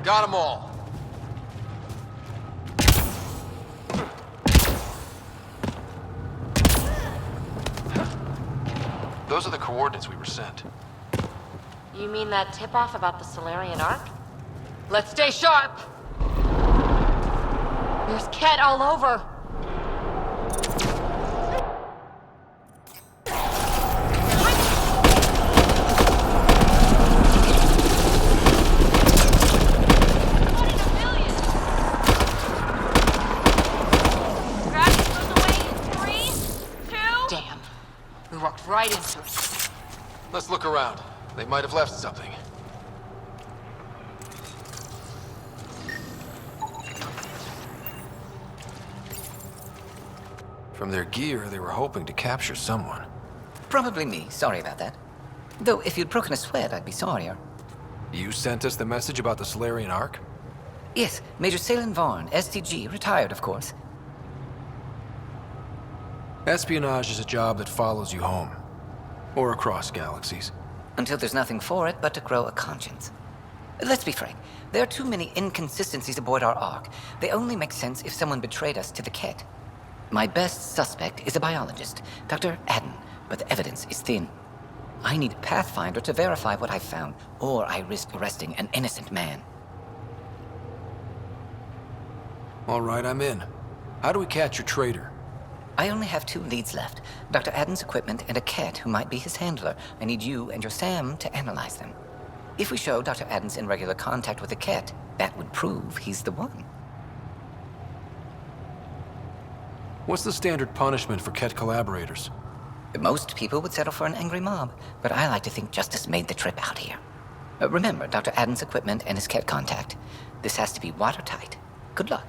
Got them all. Those are the coordinates we were sent. You mean that tip-off about the Solarian Ark? Let's stay sharp! There's Ket all over! Right into it. Let's look around. They might have left something. From their gear, they were hoping to capture someone. Probably me. Sorry about that. Though, if you'd broken a sweat, I'd be sorrier. You sent us the message about the Solarian Ark? Yes, Major Salin Vaughn, STG, retired, of course. Espionage is a job that follows you home. Or across galaxies. Until there's nothing for it but to grow a conscience. Let's be frank. There are too many inconsistencies aboard our Ark. They only make sense if someone betrayed us to the Ket. My best suspect is a biologist, Dr. Adden, but the evidence is thin. I need a Pathfinder to verify what I've found, or I risk arresting an innocent man. All right, I'm in. How do we catch your traitor? I only have 2 leads left. Dr. Adden's equipment and a cat who might be his handler. I need you and your Sam to analyze them. If we show Dr. Adden's in regular contact with the cat, that would prove he's the one. What's the standard punishment for Ket collaborators? Most people would settle for an angry mob, but I like to think justice made the trip out here. Remember Dr. Adden's equipment and his cat contact. This has to be watertight. Good luck.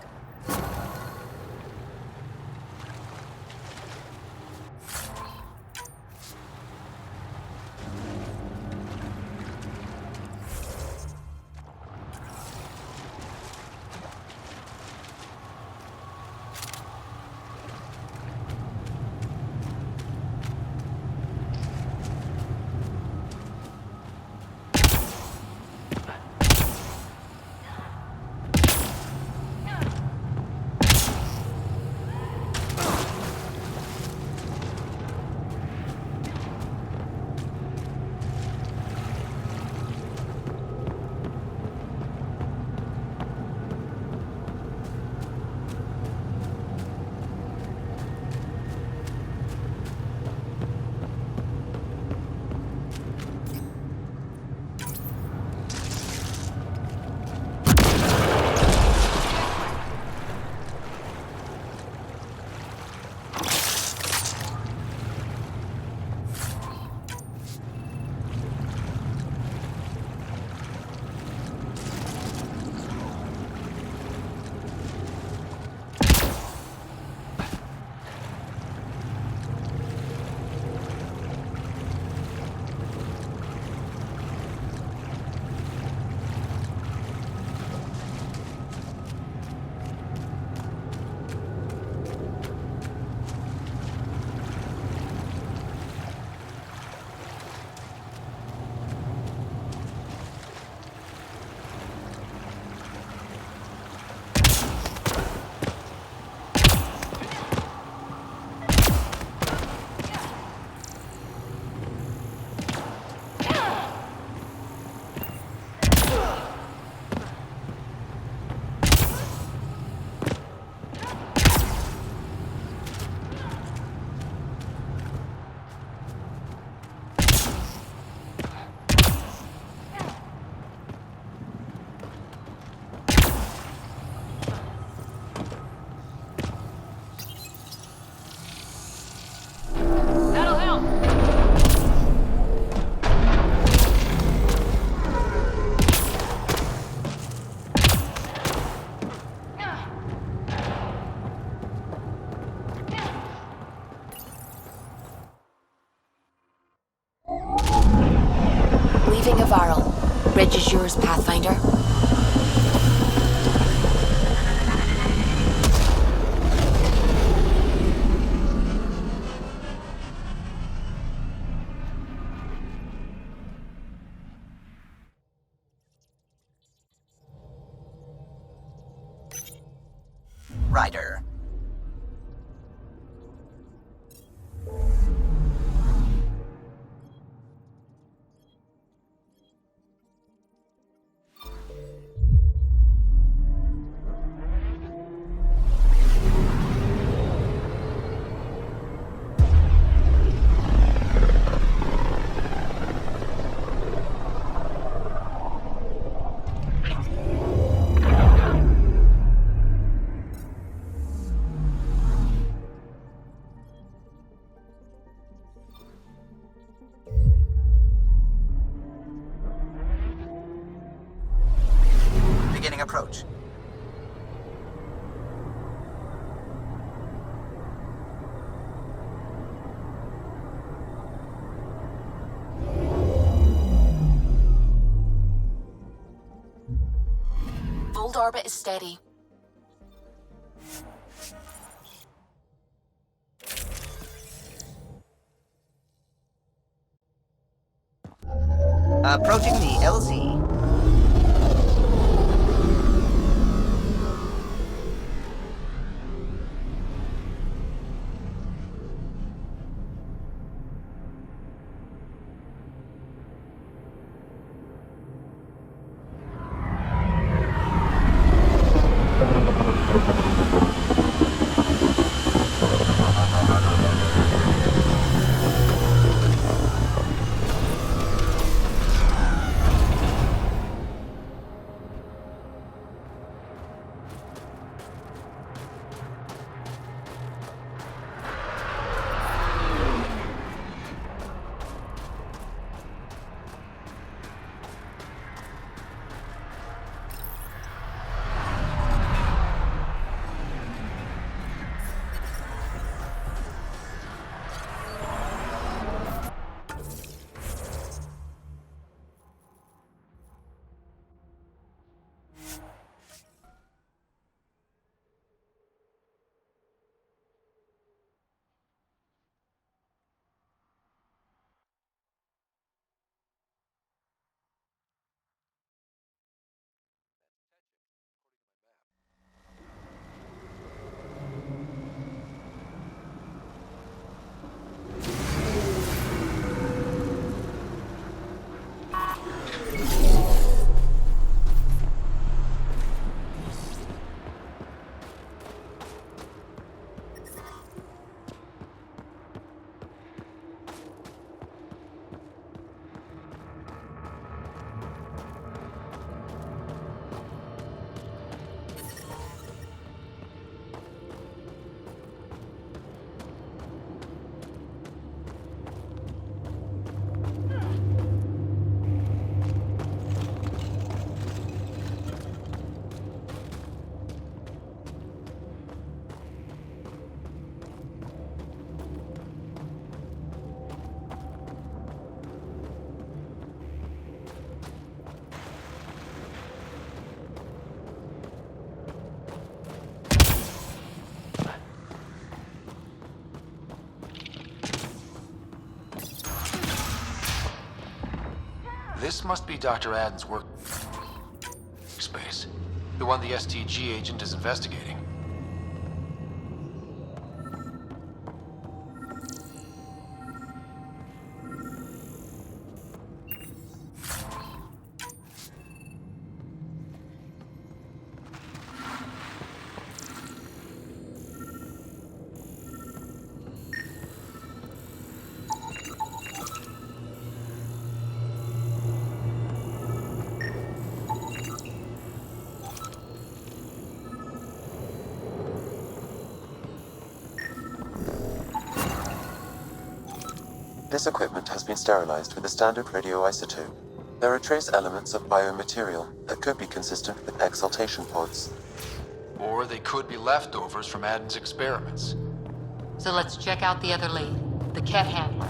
Reg is yours, Pathfinder. Ryder. Beginning approach. Fold orbit is steady. Approaching the LZ. This must be Dr. Adden's work space. The one the STG agent is investigating. This equipment has been sterilized with a standard radioisotope. There are trace elements of biomaterial that could be consistent with exaltation pods. Or they could be leftovers from Adden's experiments. So let's check out the other lead, the Ket handler.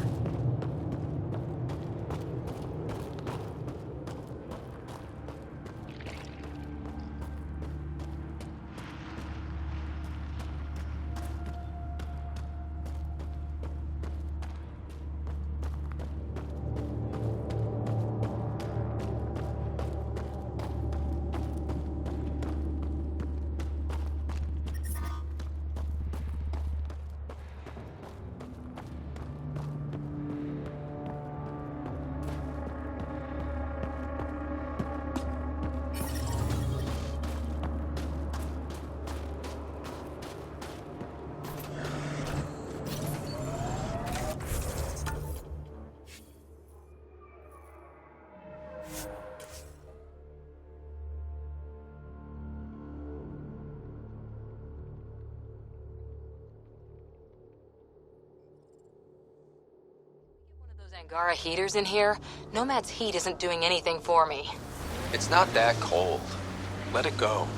Angara heaters in here? Nomad's heat isn't doing anything for me. It's not that cold. Let it go.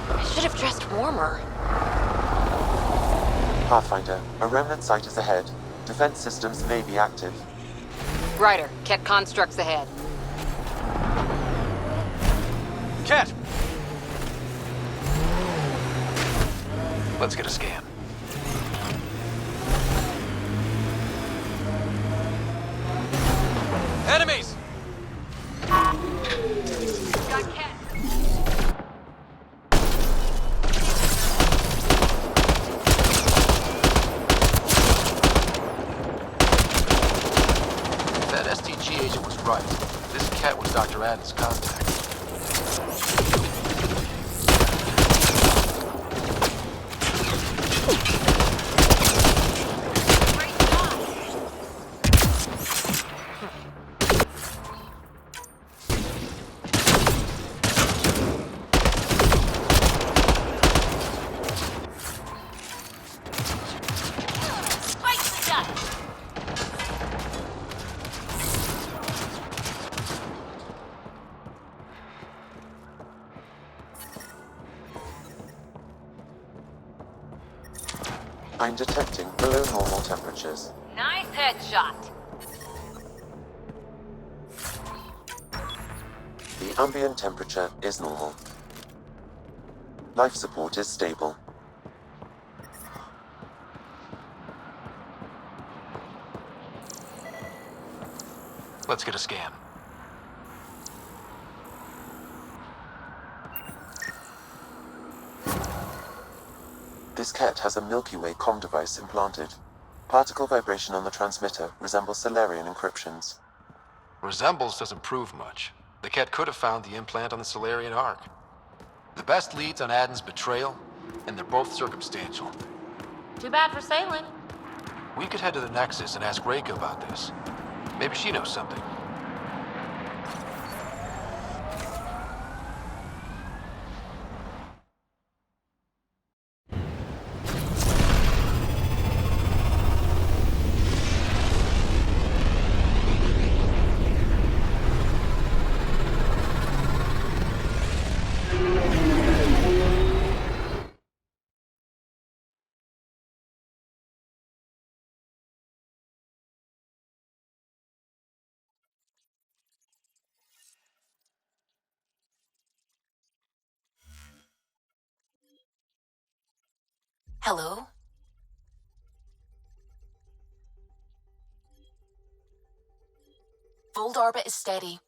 I should have dressed warmer. Pathfinder, a remnant site is ahead. Defense systems may be active. Ryder, Ket constructs ahead. Ket! Let's get a scan. Enemies! Got Ket. If that STG agent was right, this Ket was Dr. Adden's contact. I'm detecting below normal temperatures. Nice headshot. The ambient temperature is normal. Life support is stable. Let's get a scan. This Ket has a Milky Way comm device implanted. Particle vibration on the transmitter resembles Solarian encryptions. Resembles doesn't prove much. The Ket could have found the implant on the Solarian Ark. The best leads on Adden's betrayal, and they're both circumstantial. Too bad for sailing. We could head to the Nexus and ask Reika about this. Maybe she knows something. Hello? Fold orbit is steady.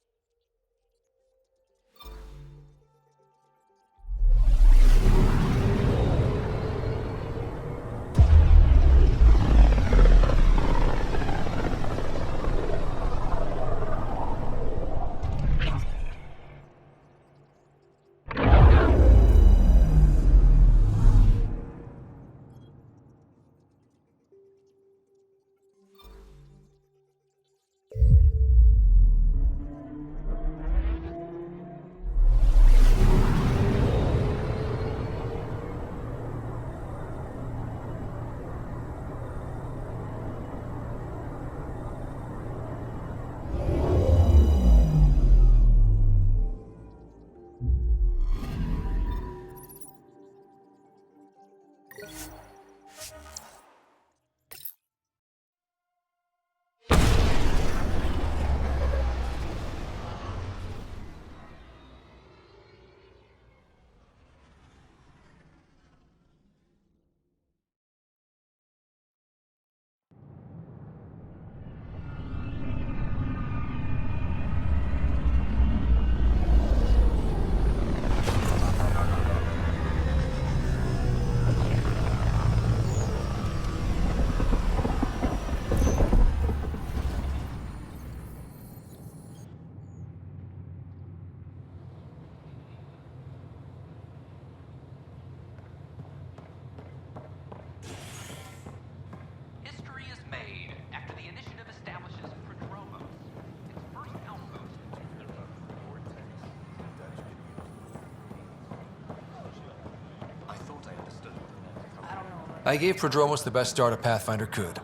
I gave Prodromos the best start a Pathfinder could.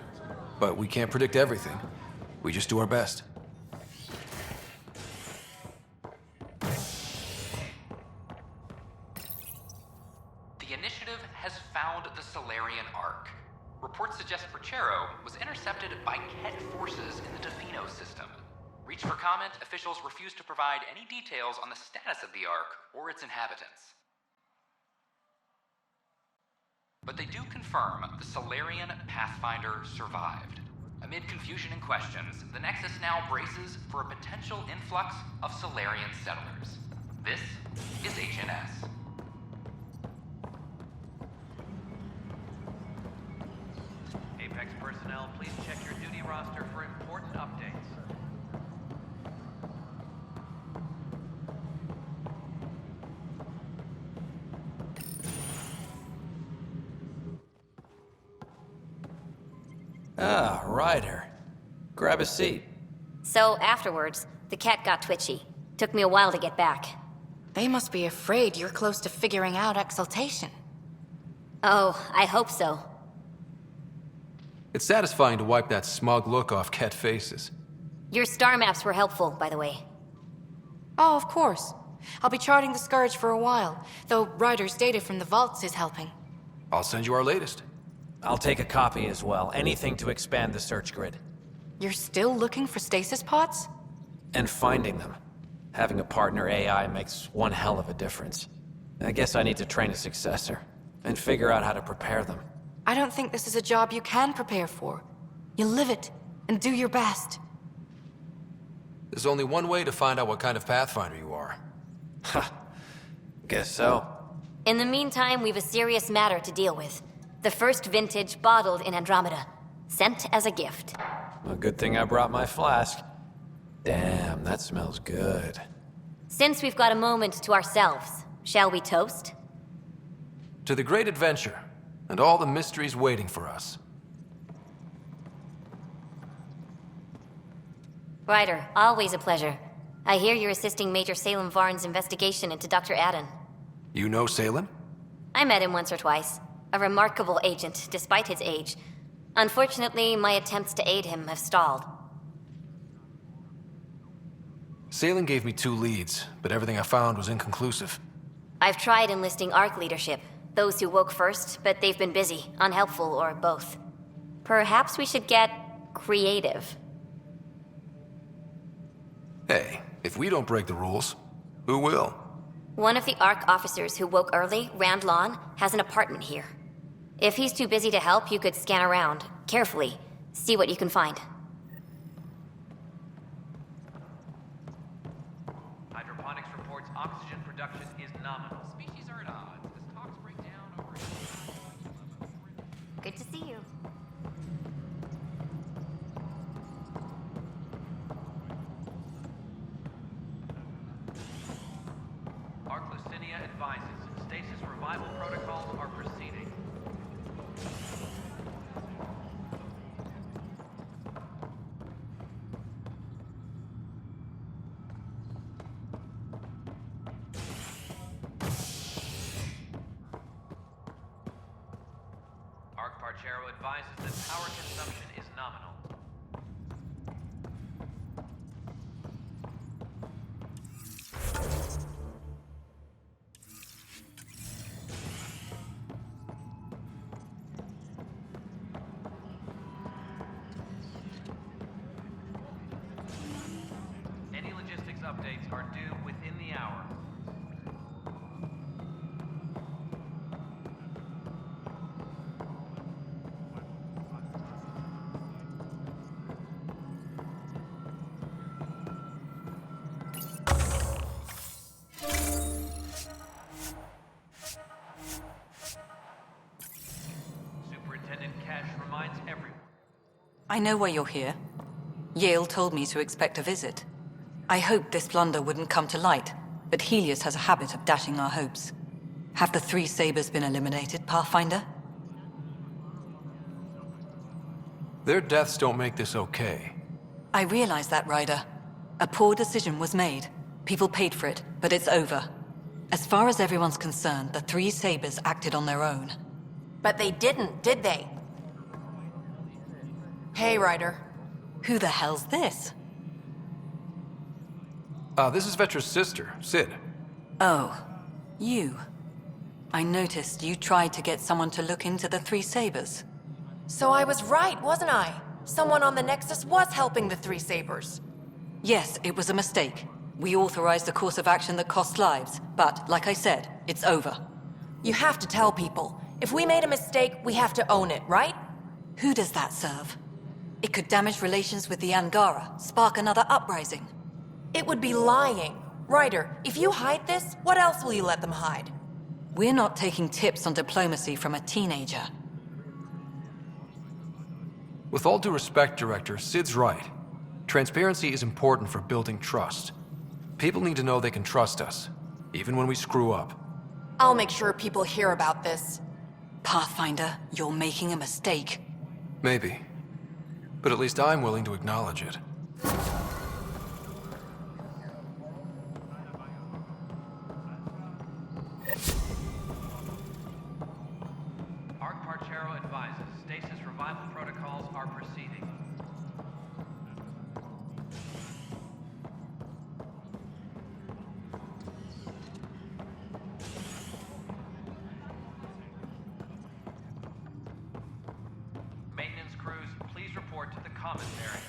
But we can't predict everything. We just do our best. The initiative has found the Solarian Ark. Reports suggest Perchero was intercepted by Ket forces in the Defino system. Reach for comment, officials refuse to provide any details on the status of the Ark or its inhabitants. But they do confirm the Solarian Pathfinder survived. Amid confusion and questions, the Nexus now braces for a potential influx of Solarian settlers. This is HNS. Apex personnel, please check your duty roster for important updates. Ah, Ryder. Grab a seat. So afterwards, the cat got twitchy. Took me a while to get back. They must be afraid you're close to figuring out exaltation. Oh, I hope so. It's satisfying to wipe that smug look off Ket faces. Your star maps were helpful, by the way. Oh, of course. I'll be charting the Scourge for a while, though Ryder's data from the vaults is helping. I'll send you our latest. I'll take a copy as well. Anything to expand the search grid. You're still looking for stasis pods? And finding them. Having a partner AI makes one hell of a difference. I guess I need to train a successor, and figure out how to prepare them. I don't think this is a job you can prepare for. You live it, and do your best. There's only one way to find out what kind of Pathfinder you are. Ha. Guess so. In the meantime, we've a serious matter to deal with. The first vintage bottled in Andromeda. Sent as a gift. A good thing I brought my flask. Damn, that smells good. Since we've got a moment to ourselves, shall we toast? To the great adventure, and all the mysteries waiting for us. Ryder, always a pleasure. I hear you're assisting Major Salem Varn's investigation into Dr. Adden. You know Salem? I met him once or twice. A remarkable agent, despite his age. Unfortunately, my attempts to aid him have stalled. Salem gave me 2 leads, but everything I found was inconclusive. I've tried enlisting ARC leadership. Those who woke first, but they've been busy, unhelpful, or both. Perhaps we should get creative. Hey, if we don't break the rules, who will? One of the ARC officers who woke early, Rand Lawn, has an apartment here. If he's too busy to help, you could scan around, carefully, see what you can find. Hydroponics reports oxygen production is nominal. Species are at odds as talks break down over... Good to see you. Arc Lucinia advises stasis revival protocols are proceeding. Arc Parchero advises that power consumption is nominal. Any logistics updates are due within the hour. Superintendent Cash reminds everyone. I know why you're here. Yale told me to expect a visit. I hoped this blunder wouldn't come to light, but Helios has a habit of dashing our hopes. Have the 3 Sabers been eliminated, Pathfinder? Their deaths don't make this okay. I realize that, Ryder. A poor decision was made. People paid for it, but it's over. As far as everyone's concerned, the 3 Sabers acted on their own. But they didn't, did they? Hey, Ryder. Who the hell's this? This is Vetra's sister, Sid. Oh, you. I noticed you tried to get someone to look into the Three Sabers. So I was right, wasn't I? Someone on the Nexus was helping the Three Sabers. Yes, it was a mistake. We authorized a course of action that cost lives, but, like I said, it's over. You have to tell people. If we made a mistake, we have to own it, right? Who does that serve? It could damage relations with the Angara, spark another uprising. It would be lying. Ryder, if you hide this, what else will you let them hide? We're not taking tips on diplomacy from a teenager. With all due respect, Director, Sid's right. Transparency is important for building trust. People need to know they can trust us, even when we screw up. I'll make sure people hear about this. Pathfinder, you're making a mistake. Maybe. But at least I'm willing to acknowledge it. Arc Parchero advises stasis revival protocols are proceeding. Maintenance crews, please report to the commissary.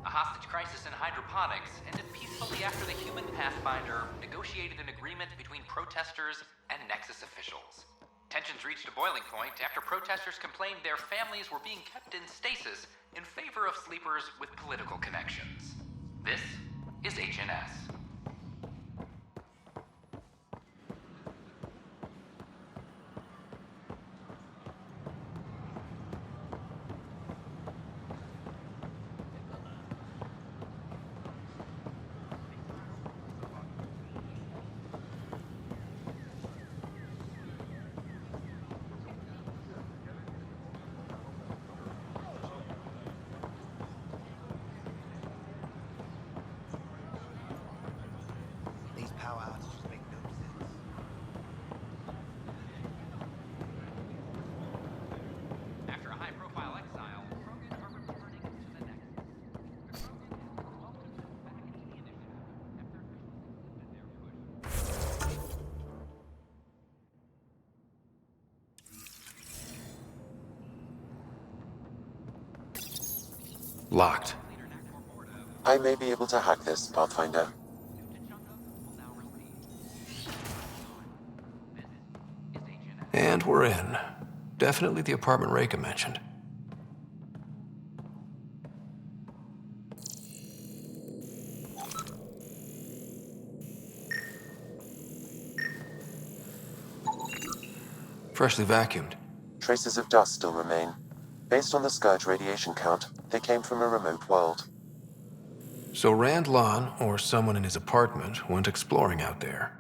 A hostage crisis in hydroponics ended peacefully after the human Pathfinder negotiated an agreement between protesters and Nexus officials. Tensions reached a boiling point after protesters complained their families were being kept in stasis in favor of sleepers with political connections. This is HNS. These power outages make no sense. After a high-profile exile, Krogan are returning to the Nexus. Locked. I may be able to hack this, Pathfinder. And we're in. Definitely the apartment Reika mentioned. Freshly vacuumed. Traces of dust still remain. Based on the Scourge radiation count, they came from a remote world. So Rand Lon, or someone in his apartment, went exploring out there.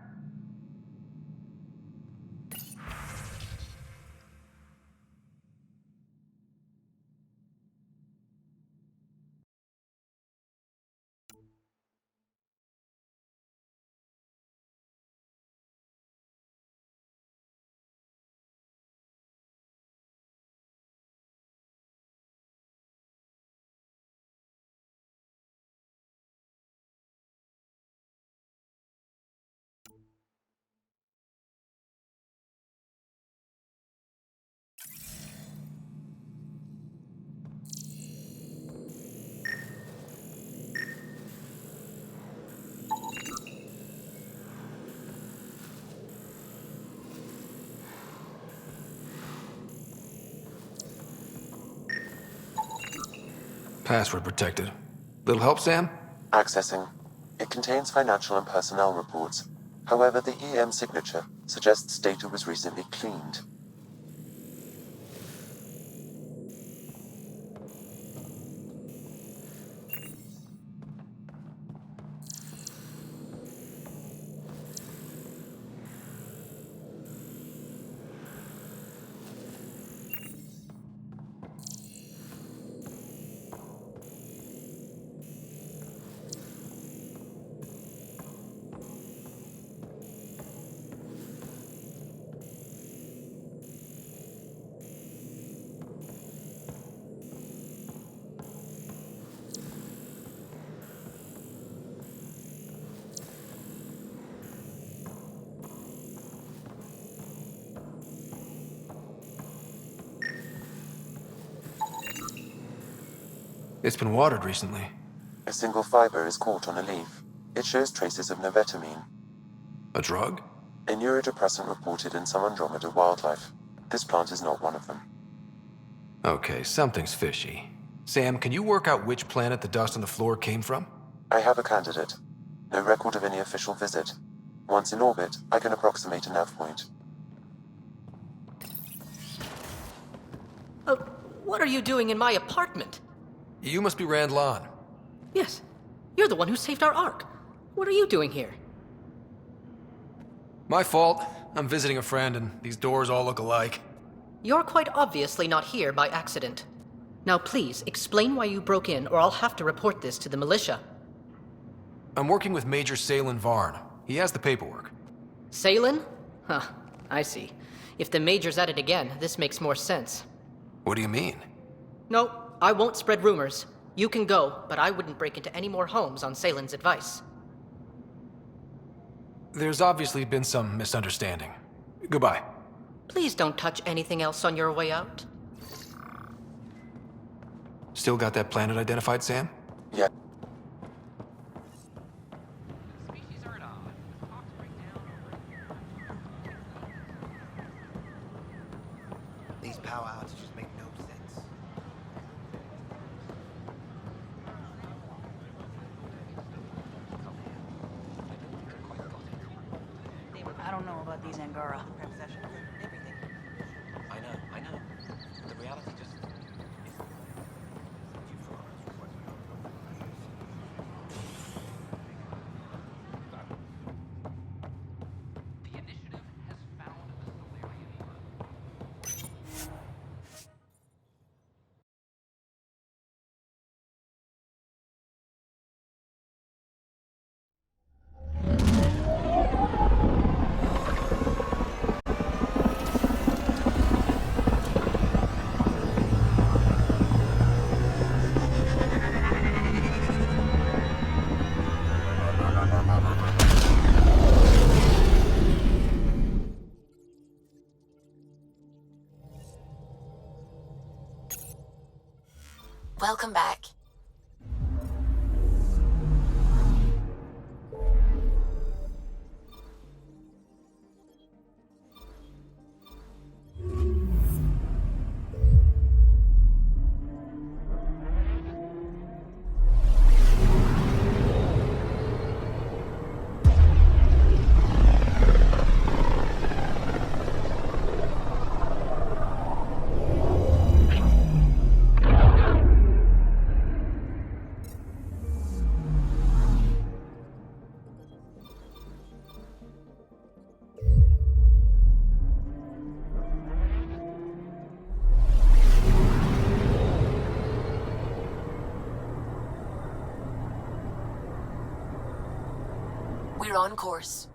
Password protected. Little help, Sam? Accessing. It contains financial and personnel reports. However, the EM signature suggests data was recently cleaned. It's been watered recently. A single fiber is caught on a leaf. It shows traces of novetamine, A drug? a neurodepressant reported in some Andromeda wildlife. This plant is not one of them. Okay, something's fishy. Sam, can you work out which planet the dust on the floor came from? I have a candidate. No record of any official visit. Once in orbit, I can approximate a nav point. What are you doing in my apartment? You must be Rand Lon. Yes. You're the one who saved our Ark. What are you doing here? My fault. I'm visiting a friend, and these doors all look alike. You're quite obviously not here by accident. Now please, explain why you broke in, or I'll have to report this to the militia. I'm working with Major Salen Varn. He has the paperwork. Salen? Huh, I see. If the Major's at it again, this makes more sense. What do you mean? No, I won't spread rumors. You can go, but I wouldn't break into any more homes on Salen's advice. There's obviously been some misunderstanding. Goodbye. Please don't touch anything else on your way out. Still got that planet identified, Sam? Yeah. These power outages make no sense. I don't know about these Angara. Perhaps that should everything. I know. The reality just... The initiative has found the Solarian Ark. Welcome back. We're on course.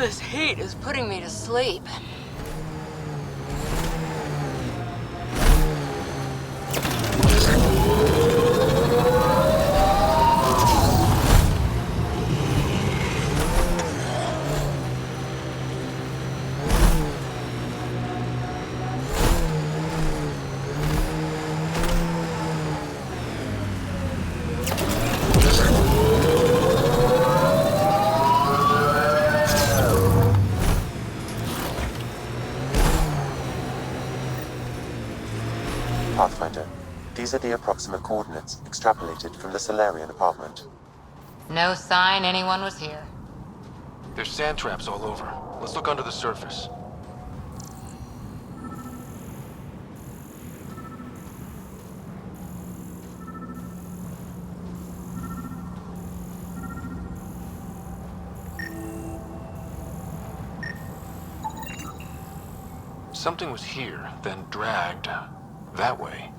This heat is putting me to sleep. Pathfinder, these are the approximate coordinates extrapolated from the Solarian apartment. No sign anyone was here. There's sand traps all over. Let's look under the surface. Something was here, then dragged that way.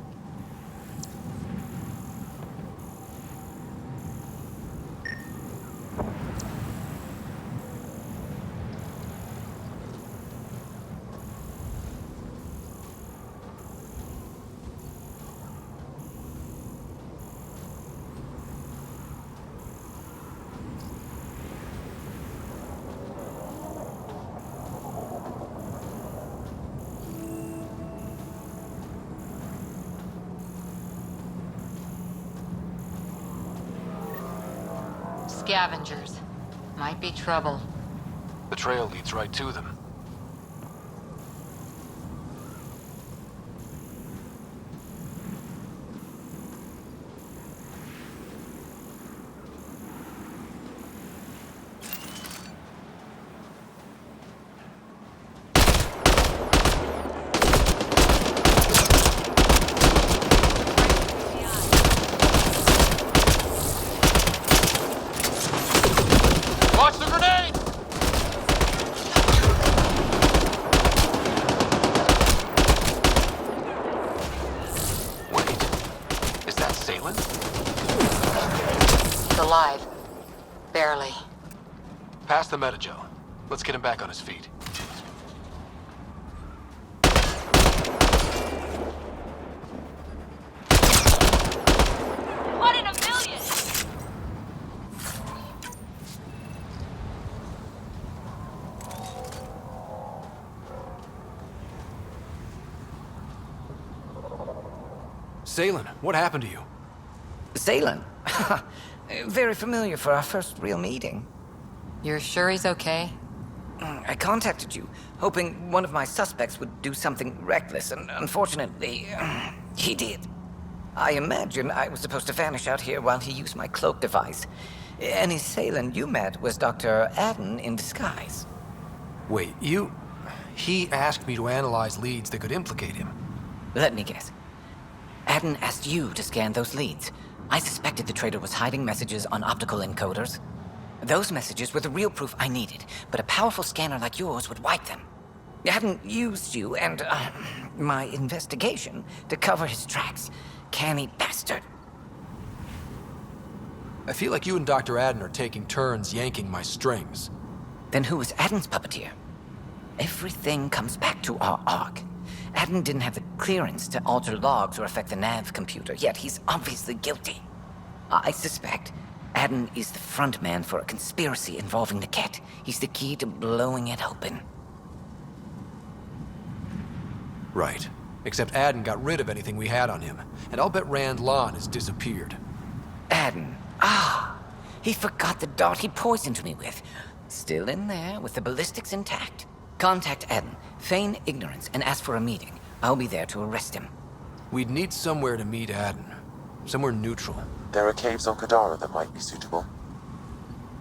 Scavengers. Might be trouble. The trail leads right to them. Watch the grenade! Wait, is that Salen? He's alive. Barely. Pass the Metagel. Let's get him back on his feet. One in a million! Salen, what happened to you? Salen? Very familiar for our first real meeting. You're sure he's okay? I contacted you, hoping one of my suspects would do something reckless, and unfortunately, he did. I imagine I was supposed to vanish out here while he used my cloak device. Any Salen you met was Dr. Adden in disguise. Wait, he asked me to analyze leads that could implicate him. Let me guess. Adden asked you to scan those leads. I suspected the traitor was hiding messages on optical encoders. Those messages were the real proof I needed, but a powerful scanner like yours would wipe them. Adden used you and my investigation to cover his tracks. Canny bastard. I feel like you and Dr. Adden are taking turns yanking my strings. Then who was Adden's puppeteer? Everything comes back to our arc. Adden didn't have the clearance to alter logs or affect the nav computer, yet he's obviously guilty. I suspect Adden is the front man for a conspiracy involving the Ket. He's the key to blowing it open. Right. Except Adden got rid of anything we had on him, and I'll bet Rand Lon has disappeared. Adden. He forgot the dart he poisoned me with. Still in there, with the ballistics intact. Contact Adden, feign ignorance, and ask for a meeting. I'll be there to arrest him. We'd need somewhere to meet Adden. Somewhere neutral. There are caves on Kadara that might be suitable.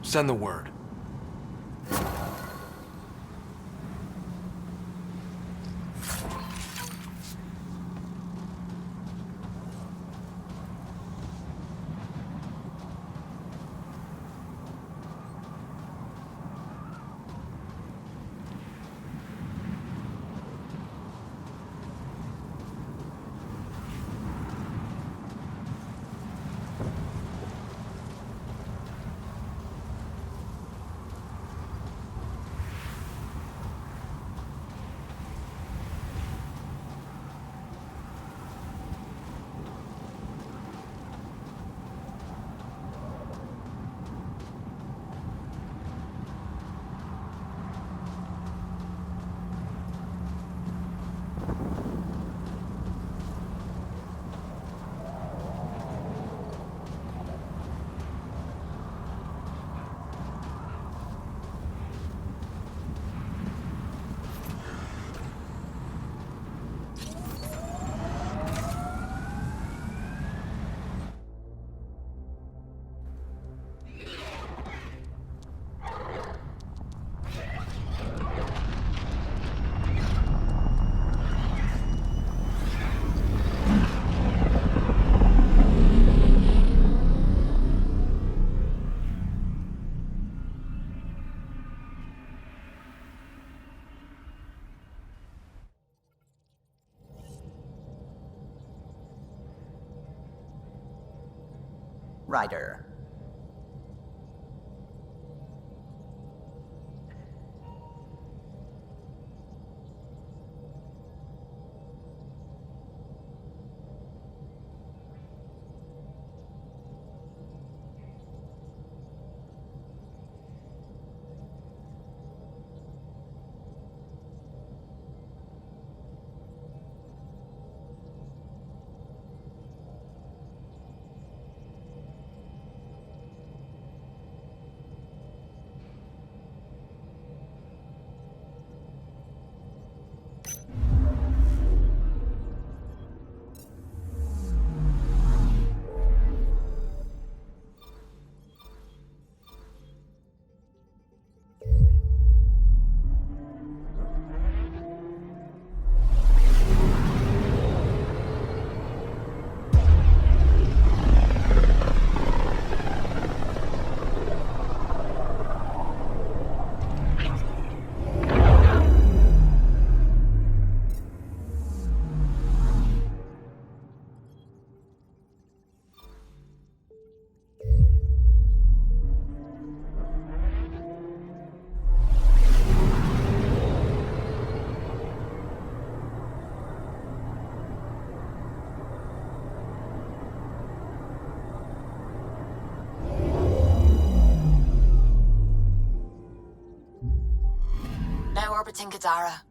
Send the word. Ryder. Now orbiting Gadara.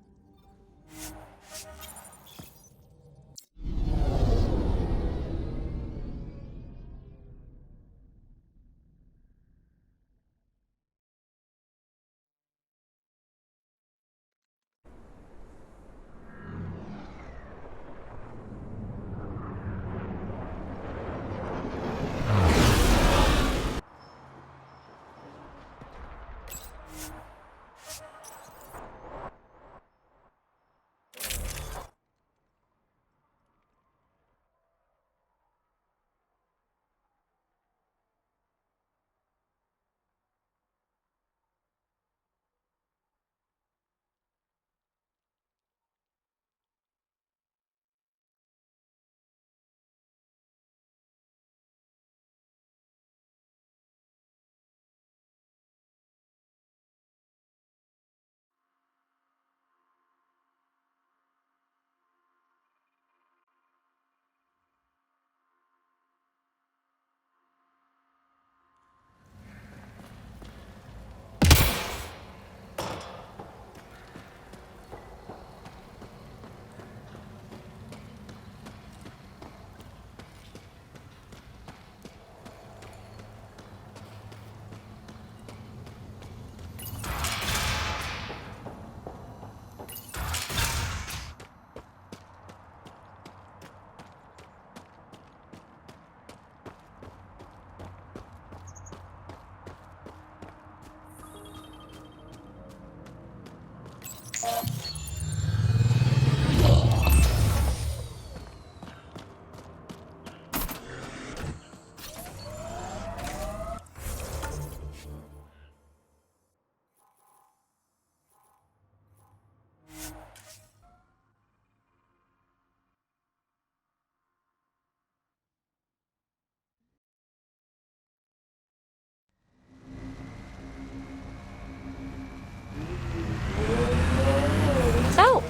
So,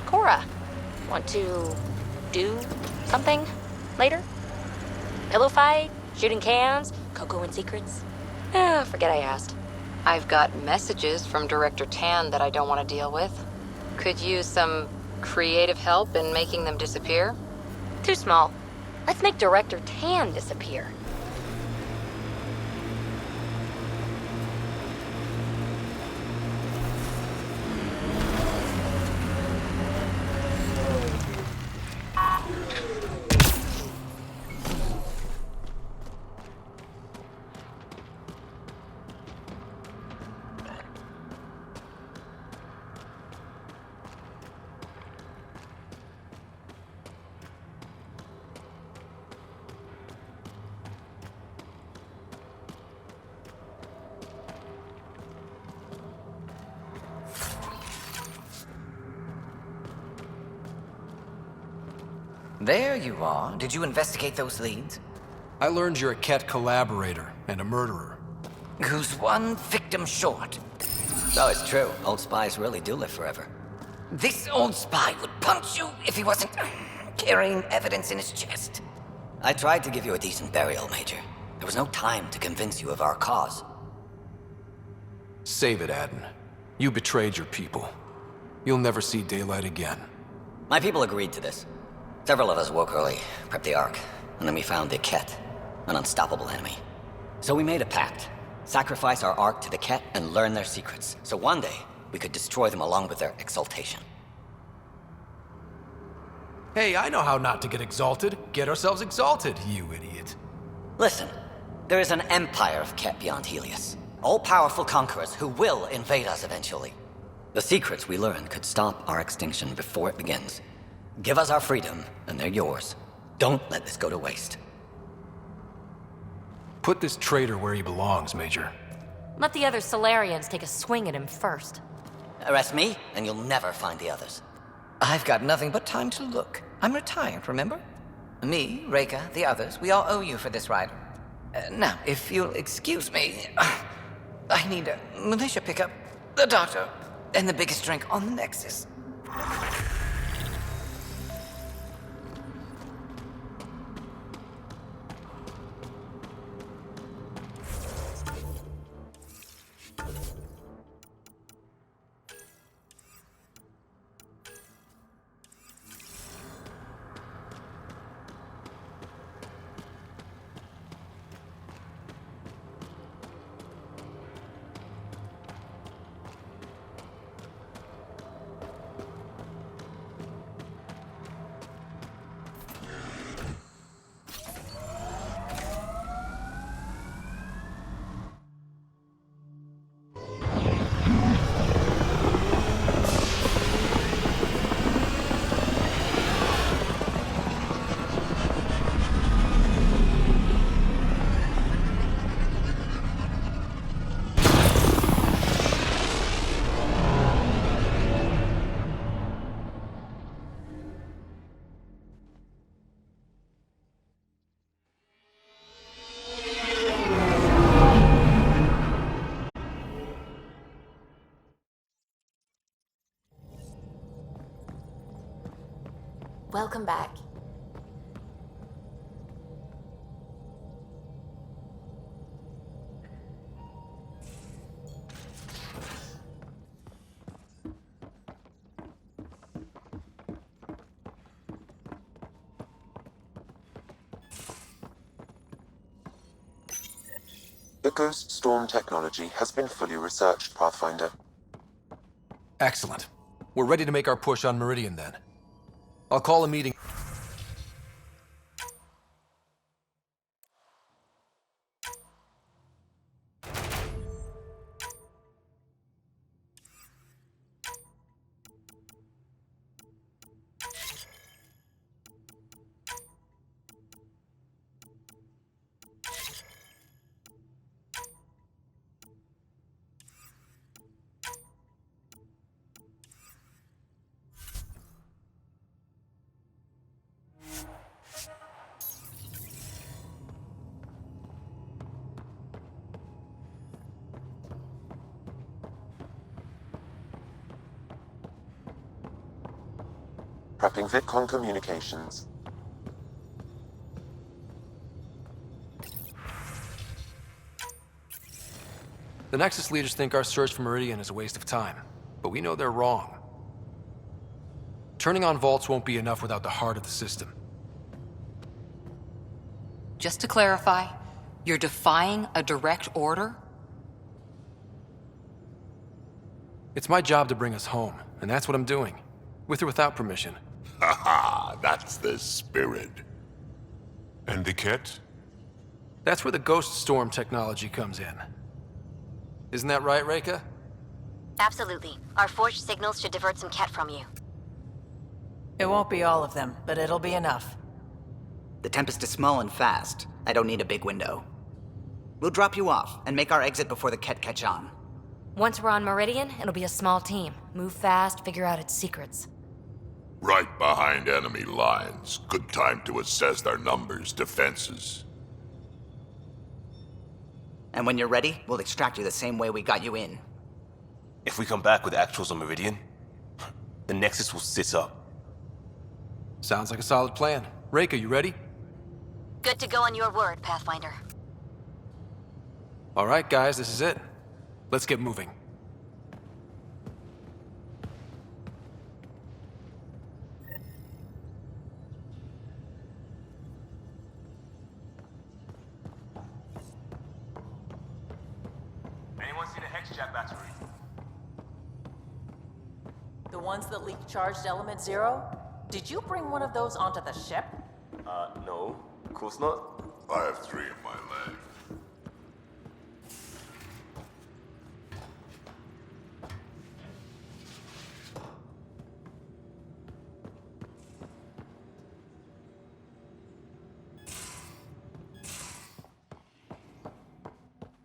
Cora, want to do something later? Pillow fight? Shooting cans? Cocoa and secrets? Forget I asked. I've got messages from Director Tan that I don't want to deal with. Could use some creative help in making them disappear. Too small. Let's make Director Tan disappear. There you are. Did you investigate those leads? I learned you're a Ket collaborator and a murderer. Who's one victim short? Oh, it's true. Old spies really do live forever. This old spy would punch you if he wasn't carrying evidence in his chest. I tried to give you a decent burial, Major. There was no time to convince you of our cause. Save it, Aden. You betrayed your people. You'll never see daylight again. My people agreed to this. Several of us woke early, prepped the Ark, and then we found the Ket, an unstoppable enemy. So we made a pact. Sacrifice our Ark to the Ket and learn their secrets, so one day we could destroy them along with their exaltation. Hey, I know how not to get exalted. Get ourselves exalted, you idiot. Listen, there is an empire of Ket beyond Helios. All-powerful conquerors who will invade us eventually. The secrets we learn could stop our extinction before it begins. Give us our freedom, and they're yours. Don't let this go to waste. Put this traitor where he belongs, Major. Let the other Solarians take a swing at him first. Arrest me, and you'll never find the others. I've got nothing but time to look. I'm retired, remember? Me, Reika, the others, we all owe you for this ride. Now, if you'll excuse me, I need a militia pickup, the doctor, and the biggest drink on the Nexus. Welcome back. The Ghost Storm technology has been fully researched, Pathfinder. Excellent. We're ready to make our push on Meridian then. I'll call a meeting. Prepping VidCon communications. The Nexus leaders think our search for Meridian is a waste of time, but we know they're wrong. Turning on vaults won't be enough without the heart of the system. Just to clarify, you're defying a direct order? It's my job to bring us home, and that's what I'm doing. With or without permission. Haha, that's the spirit. And the kit? That's where the Ghost Storm technology comes in. Isn't that right, Reika? Absolutely. Our forged signals should divert some Ket from you. It won't be all of them, but it'll be enough. The Tempest is small and fast. I don't need a big window. We'll drop you off and make our exit before the Ket catch on. Once we're on Meridian, it'll be a small team. Move fast, figure out its secrets. Right behind enemy lines. Good time to assess their numbers, defenses. And when you're ready, we'll extract you the same way we got you in. If we come back with actuals on Meridian, the Nexus will sit up. Sounds like a solid plan. Reika, you ready? Good to go on your word, Pathfinder. All right, guys, this is it. Let's get moving. Anyone seen a Hexjack battery? The ones that leak charged element zero? Did you bring one of those onto the ship? No. Of course not. I have 3 in my leg.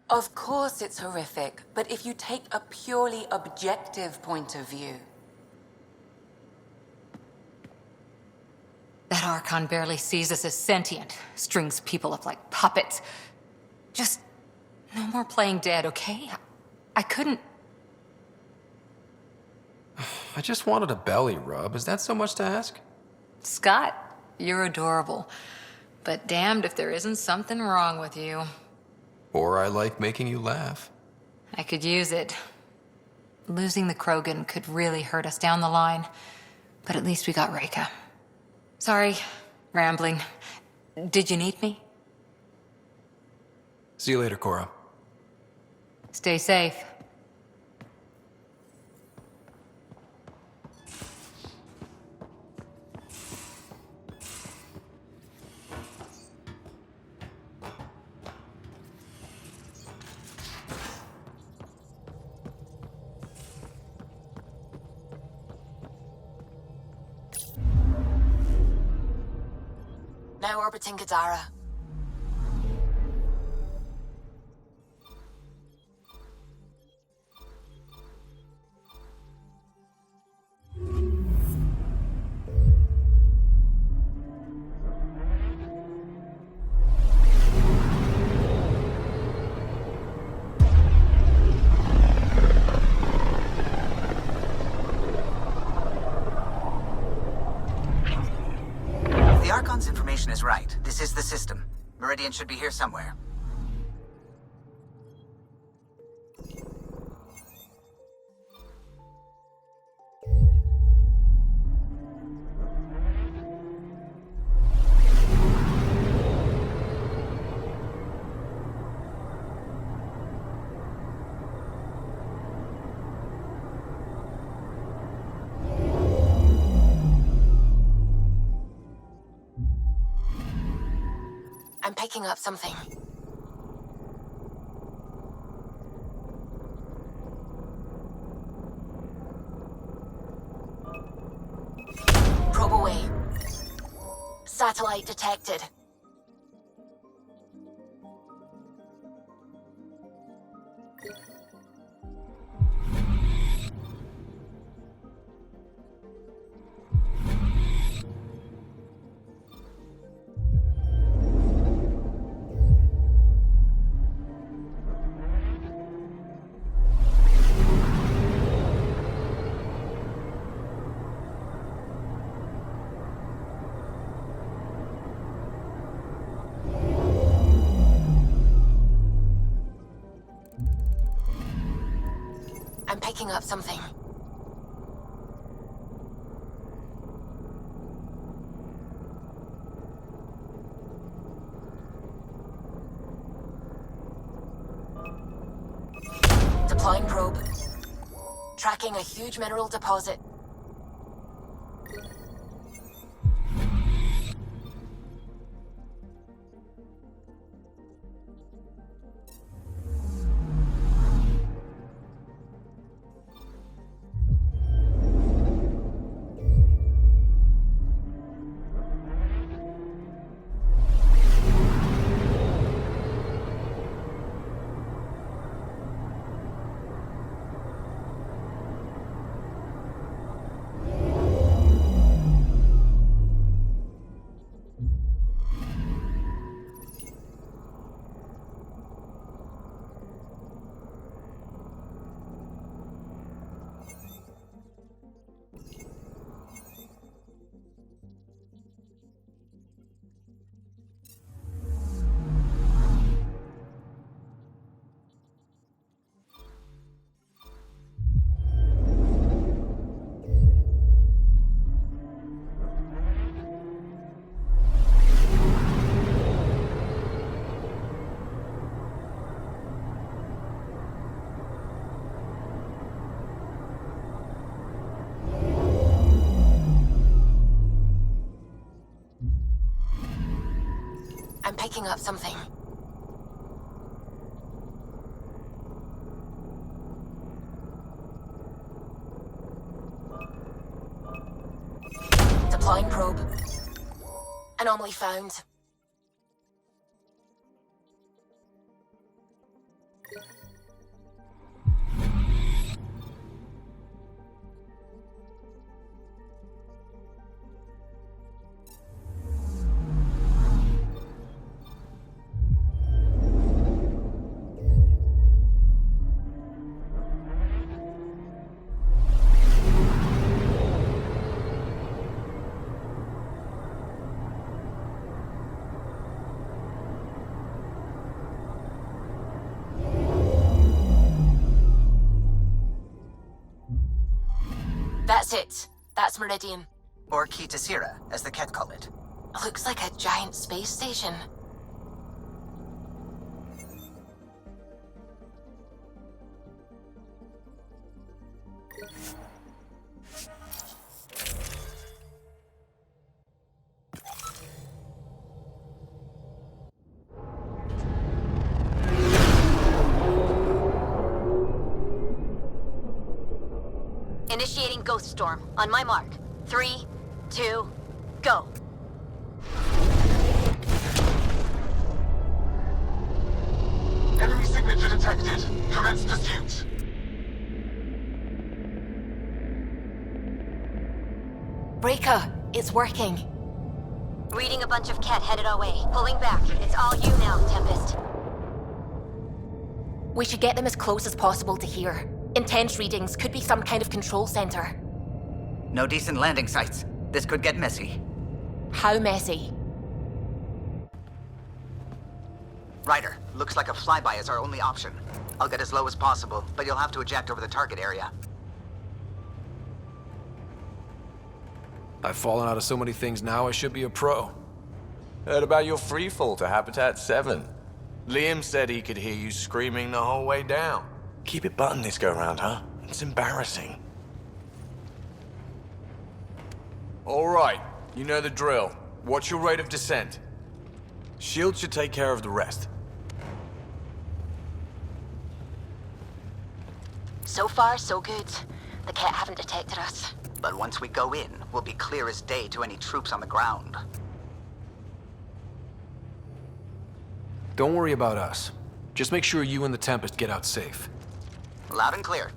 Of course it's horrific, but if you take a purely objective point of view... That Archon barely sees us as sentient, strings people up like puppets. Just no more playing dead, okay? I couldn't... I just wanted a belly rub. Is that so much to ask? Scott, you're adorable. But damned if there isn't something wrong with you. Or I like making you laugh. I could use it. Losing the Krogan could really hurt us down the line. But at least we got Reika. Sorry, rambling. Did you need me? See you later, Cora. Stay safe. Now orbiting Gadara. The Archon's information is right. This is the system. Meridian should be here somewhere. I'm picking up something. Probe away. Satellite detected. I'm picking up something. Deploying probe. Tracking a huge mineral deposit. picking up something. Deploying probe. Anomaly found. That's it. That's Meridian. Or Key to Sierra, as the Ket call it. Looks like a giant space station. Initiating Ghost Storm. On my mark. 3, 2, go. Enemy signature detected. Commence pursuit. Breaker, it's working. Reading a bunch of Ket headed our way. Pulling back. It's all you now, Tempest. We should get them as close as possible to here. Intense readings could be some kind of control center. No decent landing sites. This could get messy. How messy? Ryder, looks like a flyby is our only option. I'll get as low as possible, but you'll have to eject over the target area. I've fallen out of so many things now, I should be a pro. Heard about your freefall to Habitat 7. Liam said he could hear you screaming the whole way down. Keep it buttoned this go-round, huh? It's embarrassing. All right, you know the drill. What's your rate of descent? Shield should take care of the rest. So far, so good. The Ket haven't detected us. But once we go in, we'll be clear as day to any troops on the ground. Don't worry about us. Just make sure you and the Tempest get out safe. Loud and clear.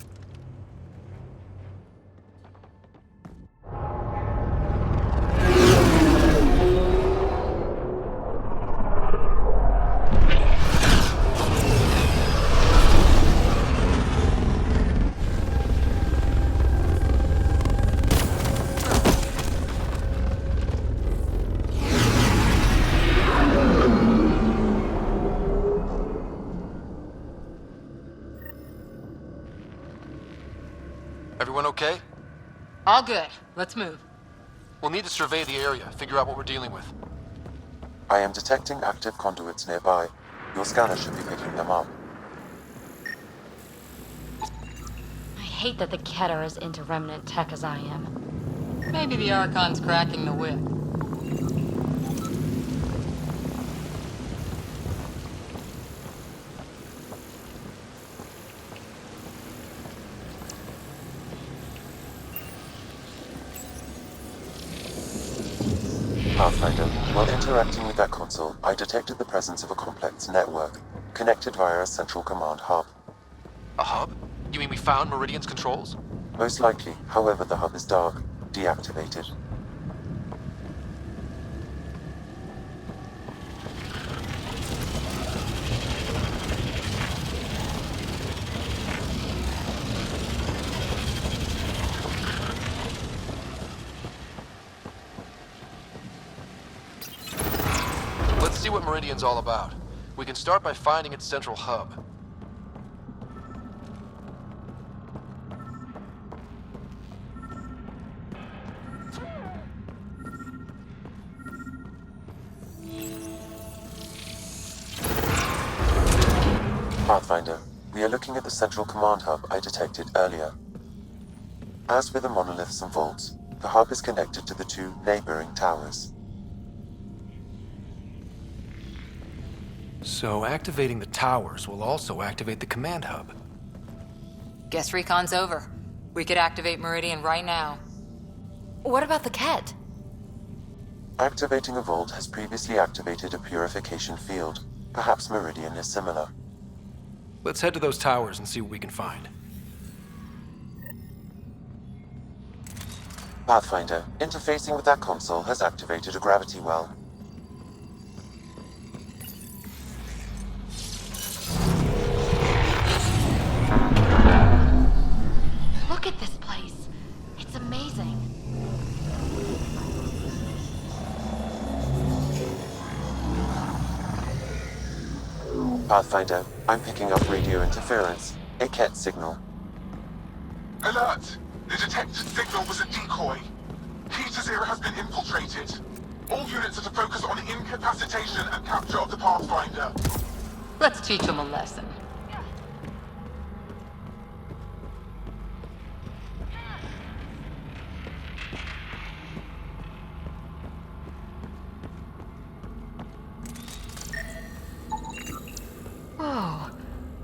Everyone okay? All good. Let's move. We'll need to survey the area, figure out what we're dealing with. I am detecting active conduits nearby. Your scanner should be picking them up. I hate that the Ket are as into remnant tech as I am. Maybe the Archon's cracking the whip. Pathfinder, while interacting with that console, I detected the presence of a complex network, connected via a central command hub. A hub? You mean we found Meridian's controls? Most likely, however, the hub is dark, deactivated. Let's see what Meridian's all about. We can start by finding its central hub. Pathfinder, we are looking at the central command hub I detected earlier. As with the monoliths and vaults, the hub is connected to the two neighboring towers. So activating the towers will also activate the command hub. Guess recon's over. We could activate Meridian right now. What about the Ket? Activating a vault has previously activated a purification field. Perhaps Meridian is similar. Let's head to those towers and see what we can find. Pathfinder, interfacing with that console has activated a gravity well. Look at this place. It's amazing. Pathfinder, I'm picking up radio interference. A Ket signal. Alert! The detected signal was a decoy. Key to Zero has been infiltrated. All units are to focus on incapacitation and capture of the Pathfinder. Let's teach them a lesson. Whoa.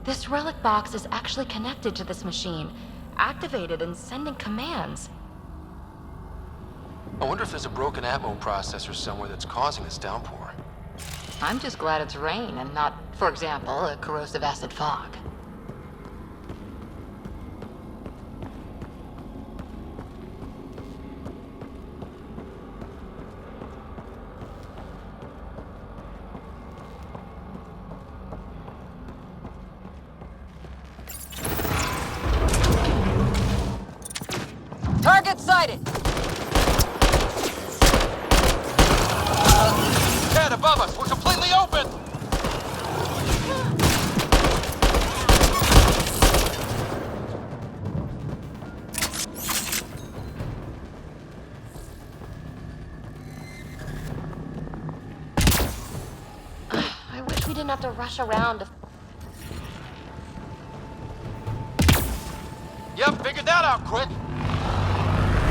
This relic box is actually connected to this machine, activated and sending commands. I wonder if there's a broken atmo processor somewhere that's causing this downpour. I'm just glad it's rain and not, for example, a corrosive acid fog. Target sighted! Ted, above us! We're completely open! I wish we didn't have to rush around to... Yep, figured that out quick!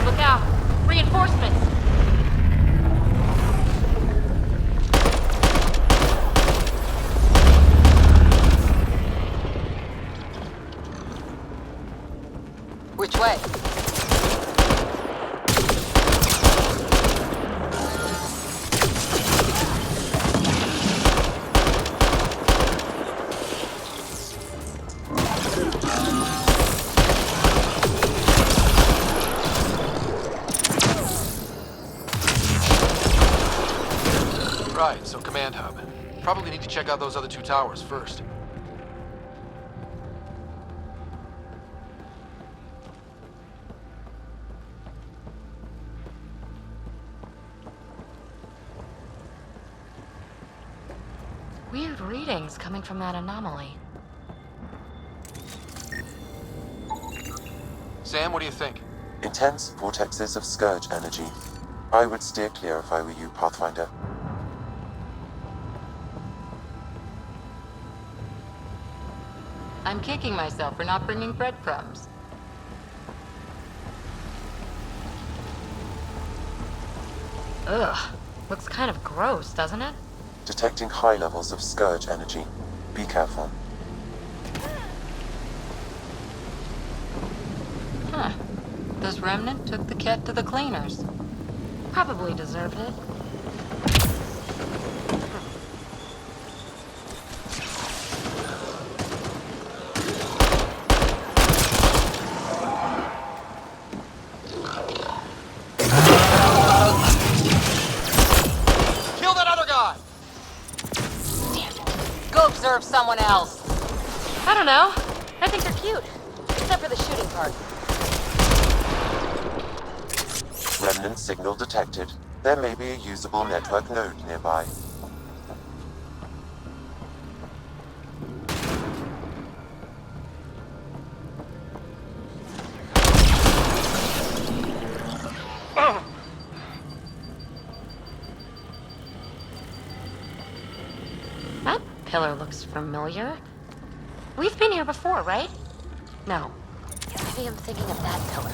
Look out! Reinforcements! Which way? Right, so command hub. Probably need to check out those other two towers first. Weird readings coming from that anomaly. Sam, what do you think? Intense vortexes of scourge energy. I would steer clear if I were you, Pathfinder. I'm kicking myself for not bringing breadcrumbs. Ugh. Looks kind of gross, doesn't it? Detecting high levels of scourge energy. Be careful. Huh. This remnant took the Ket to the cleaners. Probably deserved it. Kill that other guy! Go observe someone else. I don't know. I think they're cute. Except for the shooting part. Remnant signal detected. There may be a usable network node nearby. That pillar looks familiar. We've been here before, right? No. Maybe I'm thinking of that pillar.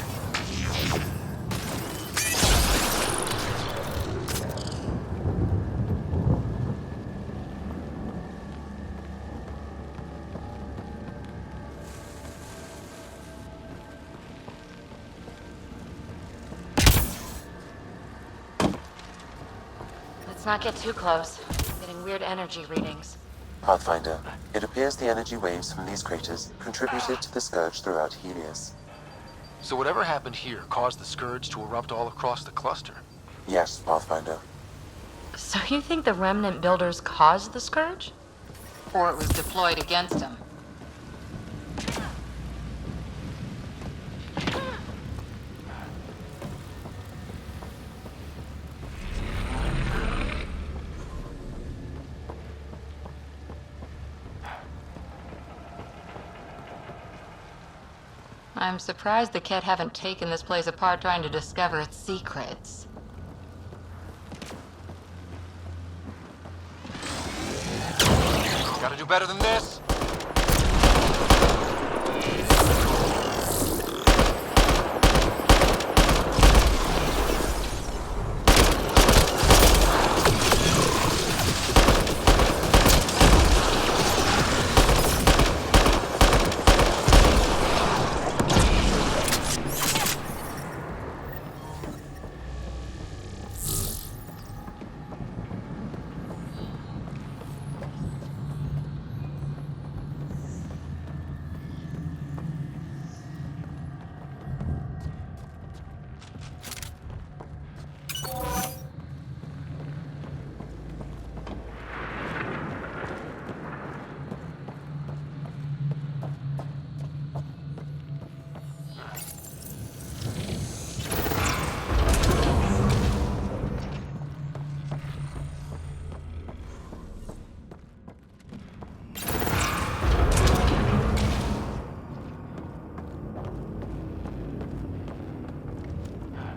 Let's not get too close. I'm getting weird energy readings. Pathfinder, it appears the energy waves from these craters contributed to the scourge throughout Helios. So whatever happened here caused the Scourge to erupt all across the cluster? Yes, Pathfinder. So you think the remnant builders caused the Scourge? Or it was deployed against him. I'm surprised the Ket haven't taken this place apart trying to discover its secrets. Gotta do better than this.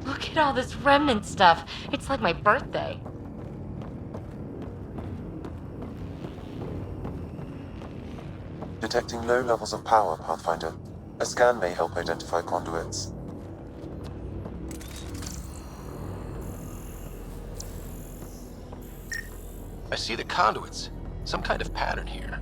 Look at all this remnant stuff. It's like my birthday. Detecting low levels of power, Pathfinder. A scan may help identify conduits. I see the conduits. Some kind of pattern here.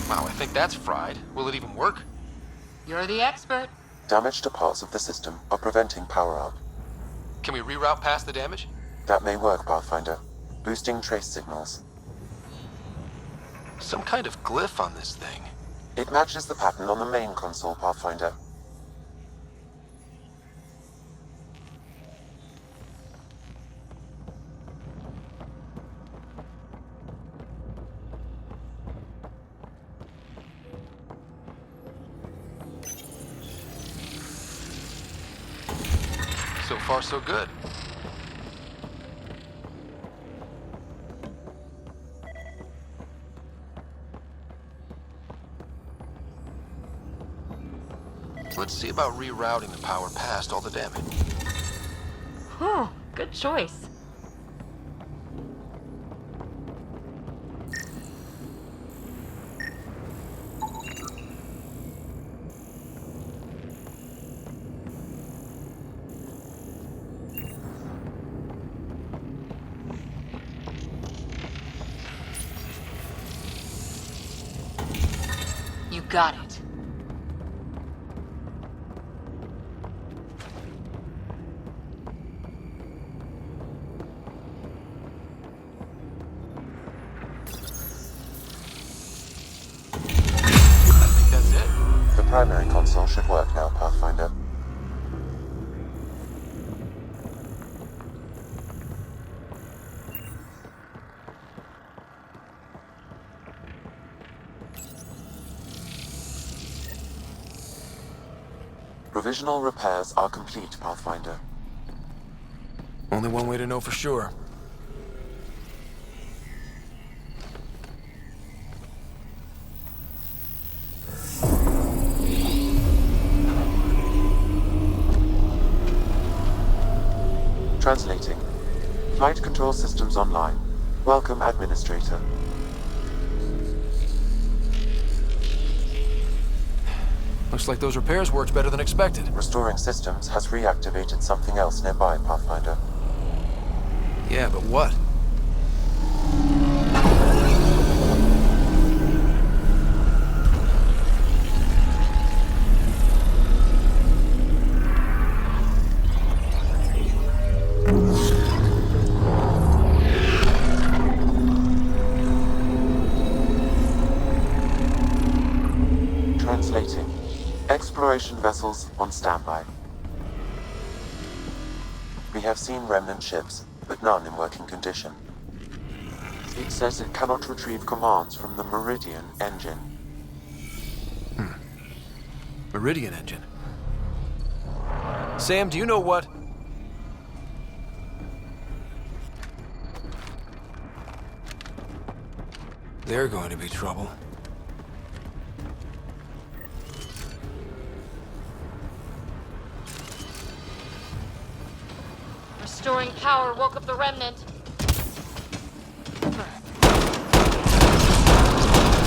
Wow, I think that's fried. Will it even work? You're the expert. Damage to parts of the system are preventing power-up. Can we reroute past the damage? That may work, Pathfinder. Boosting trace signals. Some kind of glyph on this thing. It matches the pattern on the main console, Pathfinder. So far, so good. Let's see about rerouting the power past all the damage. Whew, good choice. You got it. I think that's it. The primary console should work now, Pathfinder. Provisional repairs are complete, Pathfinder. Only one way to know for sure. Translating. Flight control systems online. Welcome, Administrator. Looks like those repairs worked better than expected. Restoring systems has reactivated something else nearby, Pathfinder. Yeah, but what? Translating. Exploration vessels on standby. We have seen remnant ships, but none in working condition. It says it cannot retrieve commands from the Meridian engine. Meridian engine. Sam, do you know what? They're going to be trouble. Restoring power woke up the remnant.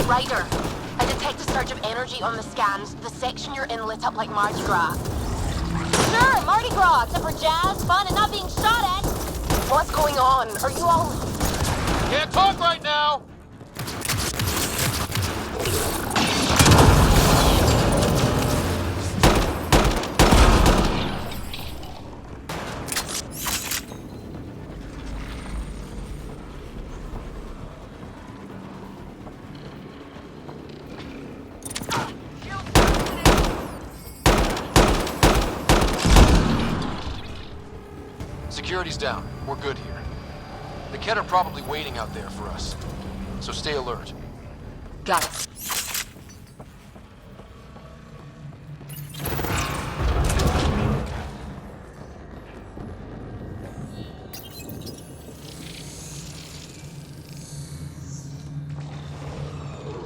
Ryder, I detect a surge of energy on the scans. The section you're in lit up like Mardi Gras. Sure, Mardi Gras, except for jazz, fun, and not being shot at. What's going on? Are you all... Can't talk right now! Security's down. We're good here. The Kett are probably waiting out there for us. So stay alert. Got it.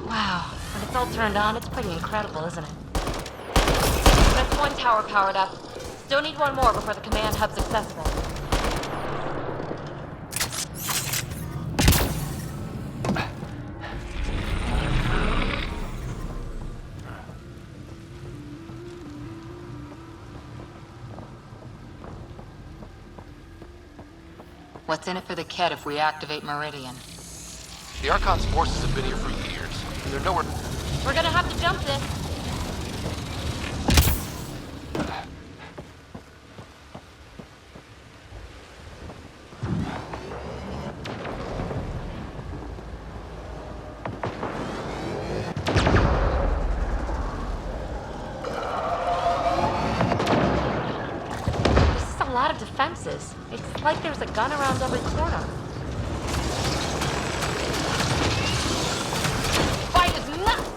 Wow, when it's all turned on, it's pretty incredible, isn't it? That's one tower powered up. Still need one more before the command hub's accessible. What's in it for the Kett if we activate Meridian? The Archon's forces have been here for years, and they're nowhere... We're gonna have to jump this. This is a lot of defenses. It's like there's a gun around every corner. Fight is nuts!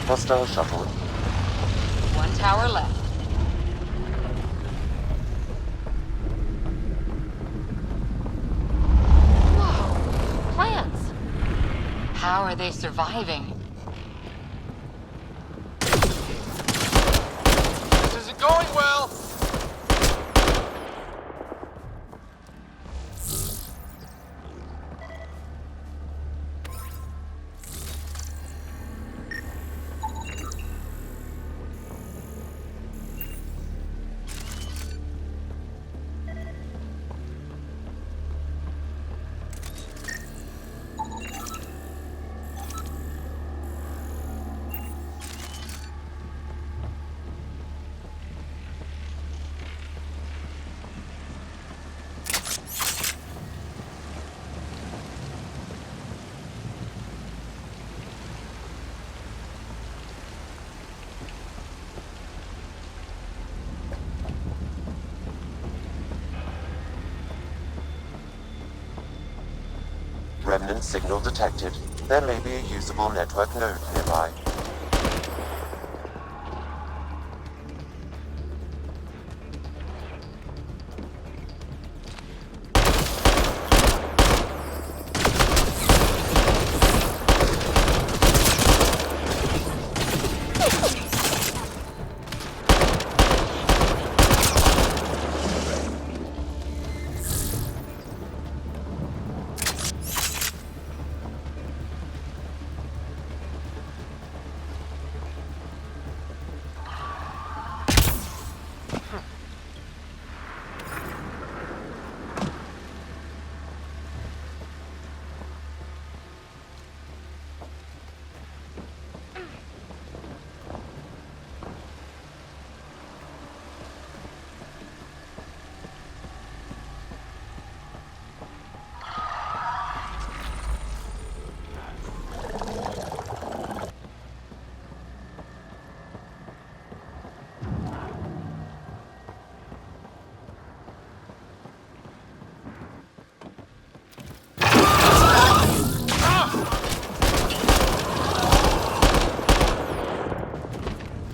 Hostile shuttle. One tower left. Whoa! Plants! How are they surviving? This isn't going well! remnant signal detected. There may be a usable network node nearby.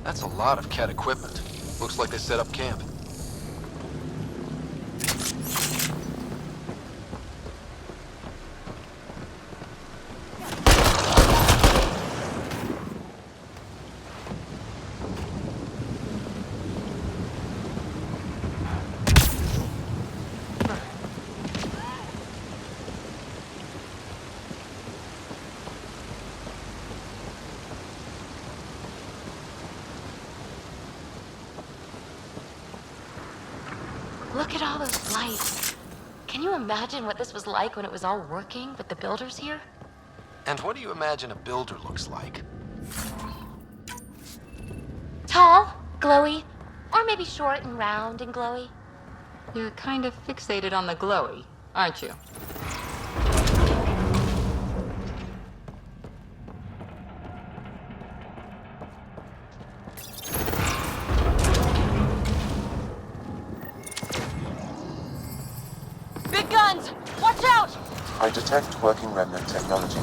That's a lot of Cat equipment. Looks like they set up camp. Look at all those lights. Can you imagine what this was like when it was all working with the builders here? And what do you imagine a builder looks like? Tall, glowy, or maybe short and round and glowy. You're kind of fixated on the glowy, aren't you? Big guns! Watch out! I detect working remnant technology.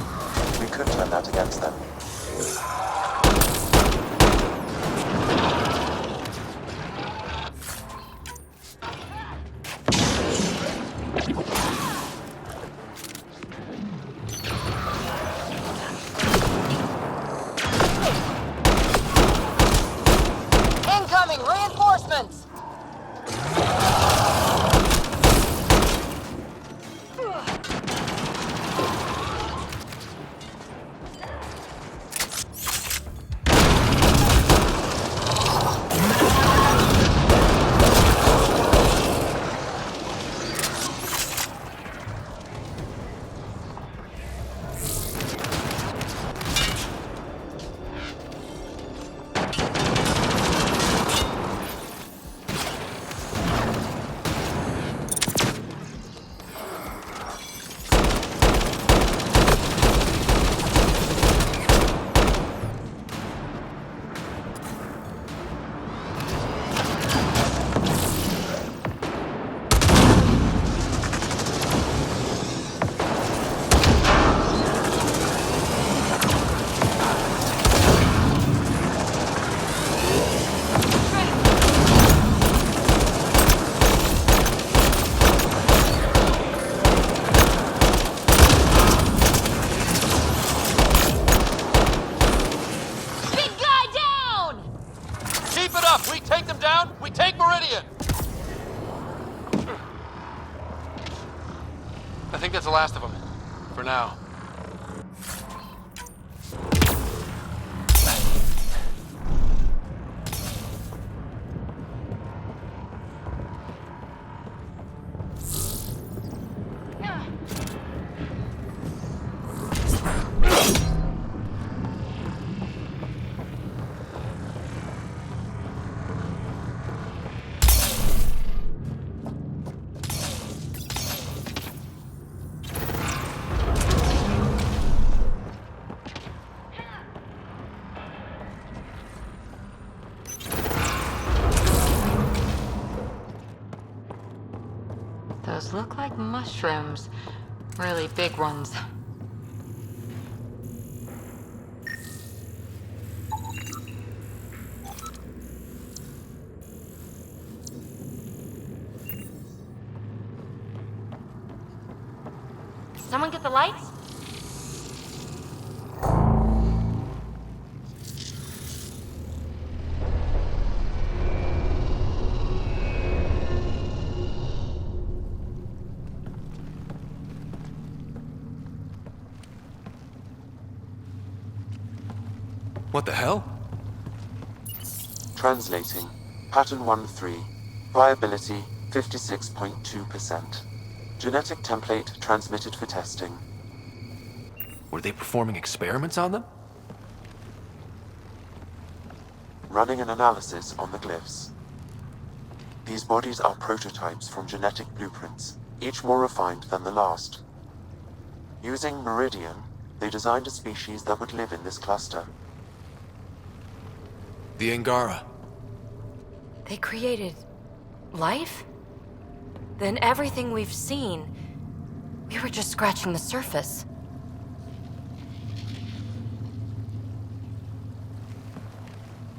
We could turn that against them. Incoming reinforcements! I think that's the last of them. For now. Those look like mushrooms. Really big ones. Someone get the lights? What the hell? Translating. Pattern 1-3. Viability 56.2%. Genetic template transmitted for testing. Were they performing experiments on them? Running an analysis on the glyphs. These bodies are prototypes from genetic blueprints, each more refined than the last. Using Meridian, they designed a species that would live in this cluster. The Angara. They created life? Then everything we've seen, we were just scratching the surface.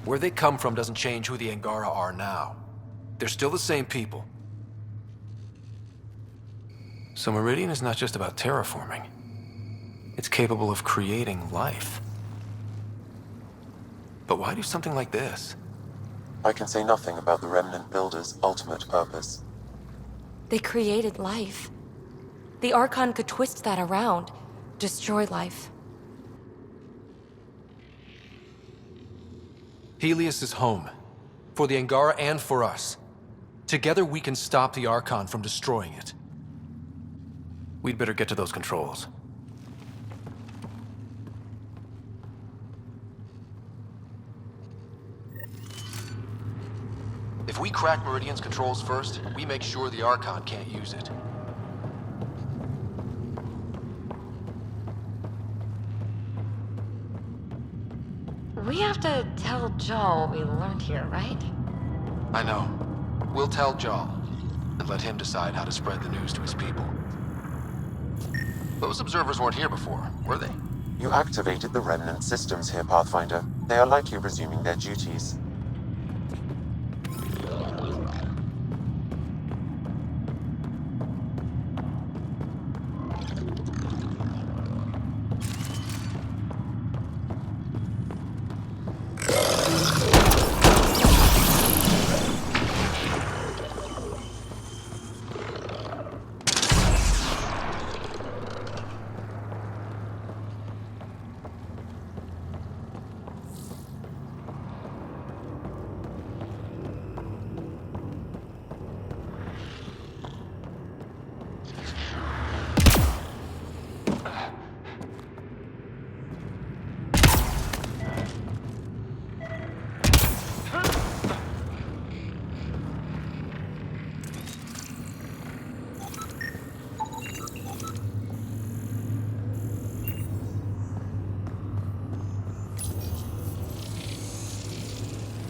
Where they come from doesn't change who the Angara are now. They're still the same people. So Meridian is not just about terraforming. It's capable of creating life. But why do something like this? I can say nothing about the Remnant Builders' ultimate purpose. They created life. The Archon could twist that around, destroy life. Helios is home. For the Angara and for us. Together we can stop the Archon from destroying it. We'd better get to those controls. If we crack Meridian's controls first, we make sure the Archon can't use it. We have to tell Joel what we learned here, right? I know. We'll tell Jaw, and let him decide how to spread the news to his people. Those observers weren't here before, were they? You activated the Remnant systems here, Pathfinder. They are likely resuming their duties.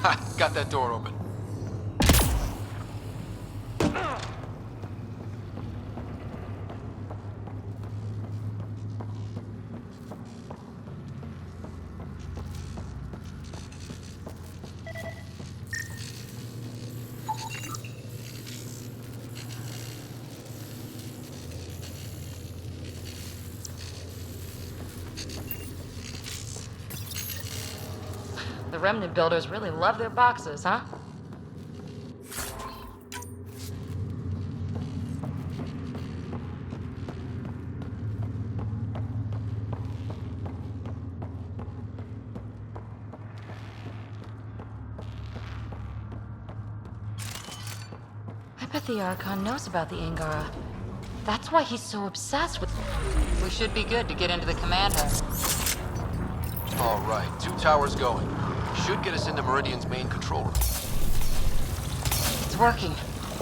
Ha! Got that door open. The Remnant Builders really love their boxes, huh? I bet the Archon knows about the Angara. That's why he's so obsessed with... We should be good to get into the command hub. All right, 2 towers going. Should get us into Meridian's main control room. It's working.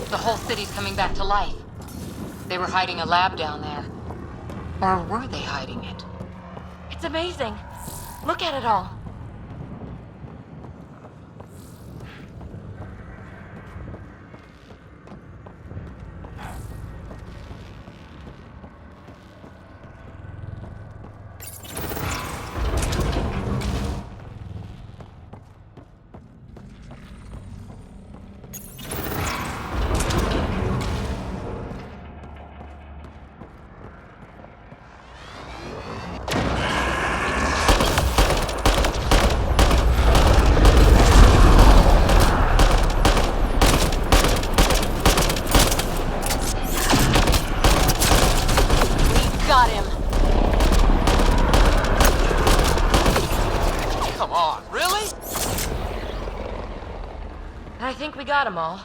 The whole city's coming back to life. They were hiding a lab down there. Or were they hiding it? It's amazing. Look at it all. I think we got them all.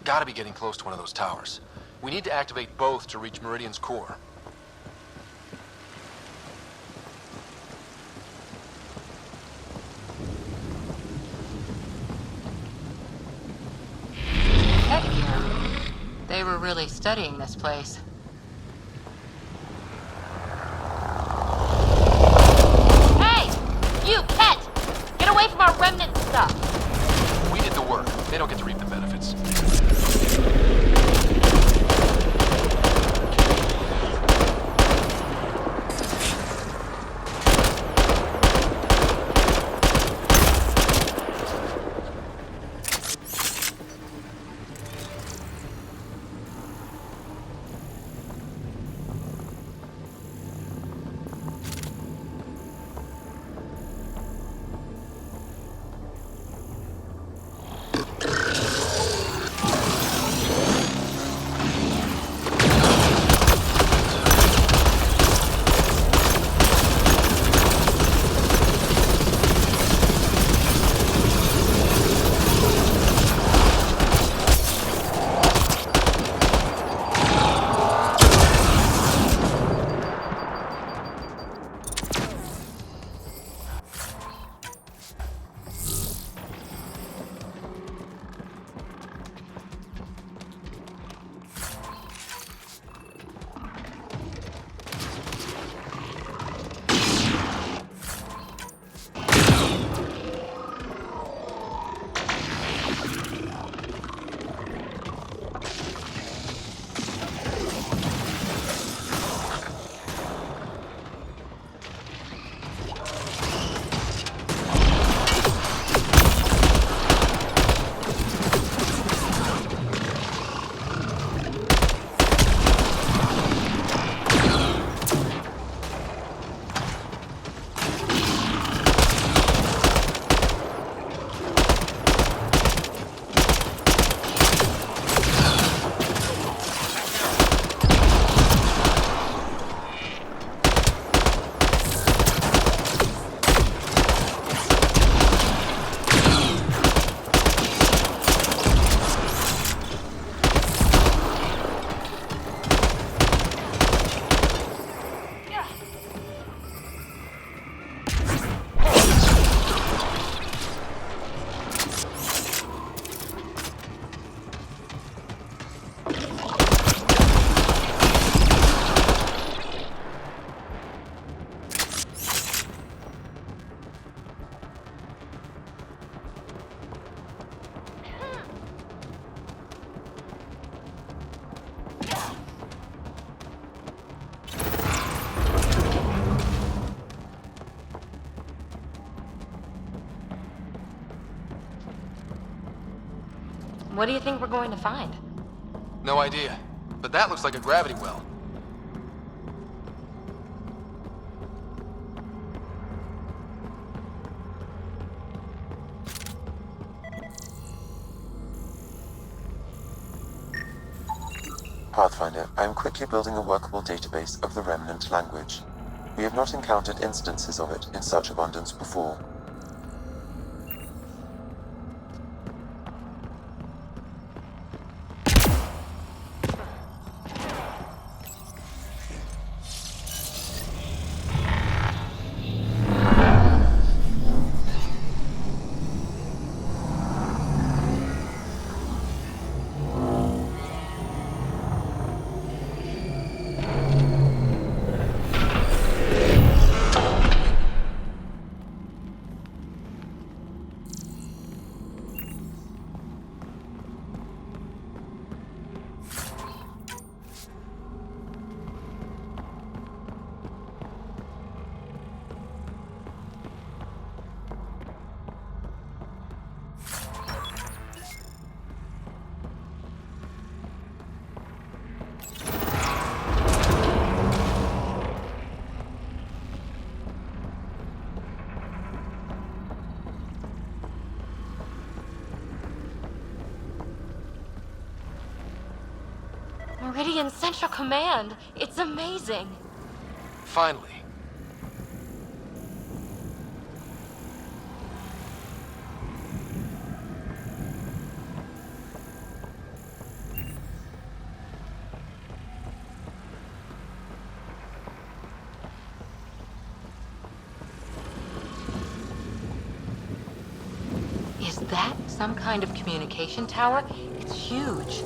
Gotta be getting close to one of those towers. We need to activate both to reach Meridian's core. Heck yeah. They were really studying this place. Hey! You, Ket! Get away from our remnant stuff! We did the work. They don't get to reap the benefits. What do you think we're going to find? No idea. But that looks like a gravity well. Pathfinder, I am quickly building a workable database of the Remnant language. We have not encountered instances of it in such abundance before. Meridian Central Command. It's amazing. Finally. Is that some kind of communication tower? It's huge.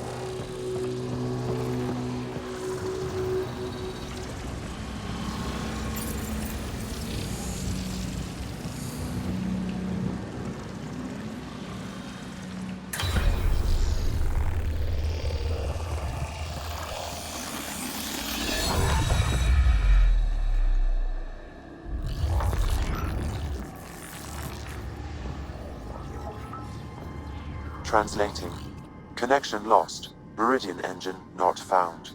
Translating. Connection lost. Meridian engine not found.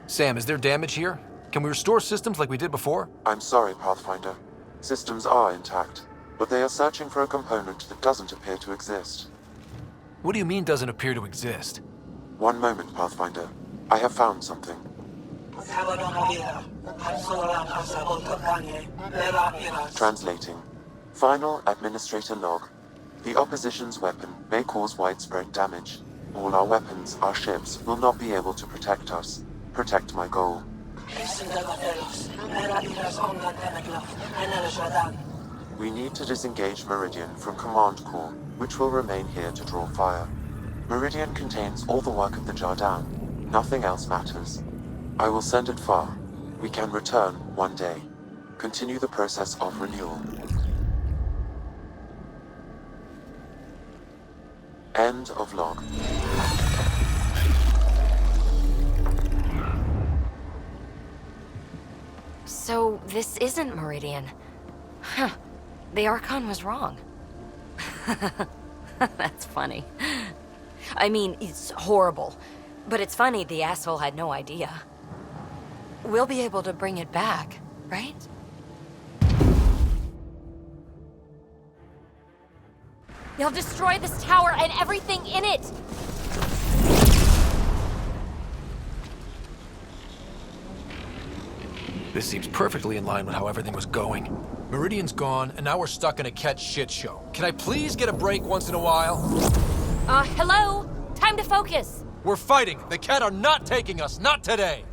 Sam, is there damage here? Can we restore systems like we did before? I'm sorry, Pathfinder. Systems are intact, but they are searching for a component that doesn't appear to exist. What do you mean doesn't appear to exist? One moment, Pathfinder. I have found something. Translating. Final Administrator log. The opposition's weapon may cause widespread damage. All our weapons, our ships, will not be able to protect us. Protect my goal. We need to disengage Meridian from Command Core, which will remain here to draw fire. Meridian contains all the work of the Jardan. Nothing else matters. I will send it far. We can return one day. Continue the process of renewal. End of log. So, this isn't Meridian. Huh. The Archon was wrong. That's funny. I mean, it's horrible. But it's funny the asshole had no idea. We'll be able to bring it back, right? You'll destroy this tower and everything in it! This seems perfectly in line with how everything was going. Meridian's gone, and now we're stuck in a Ket shit show. Can I please get a break once in a while? Hello? Time to focus! We're fighting! The Ket are not taking us, not today!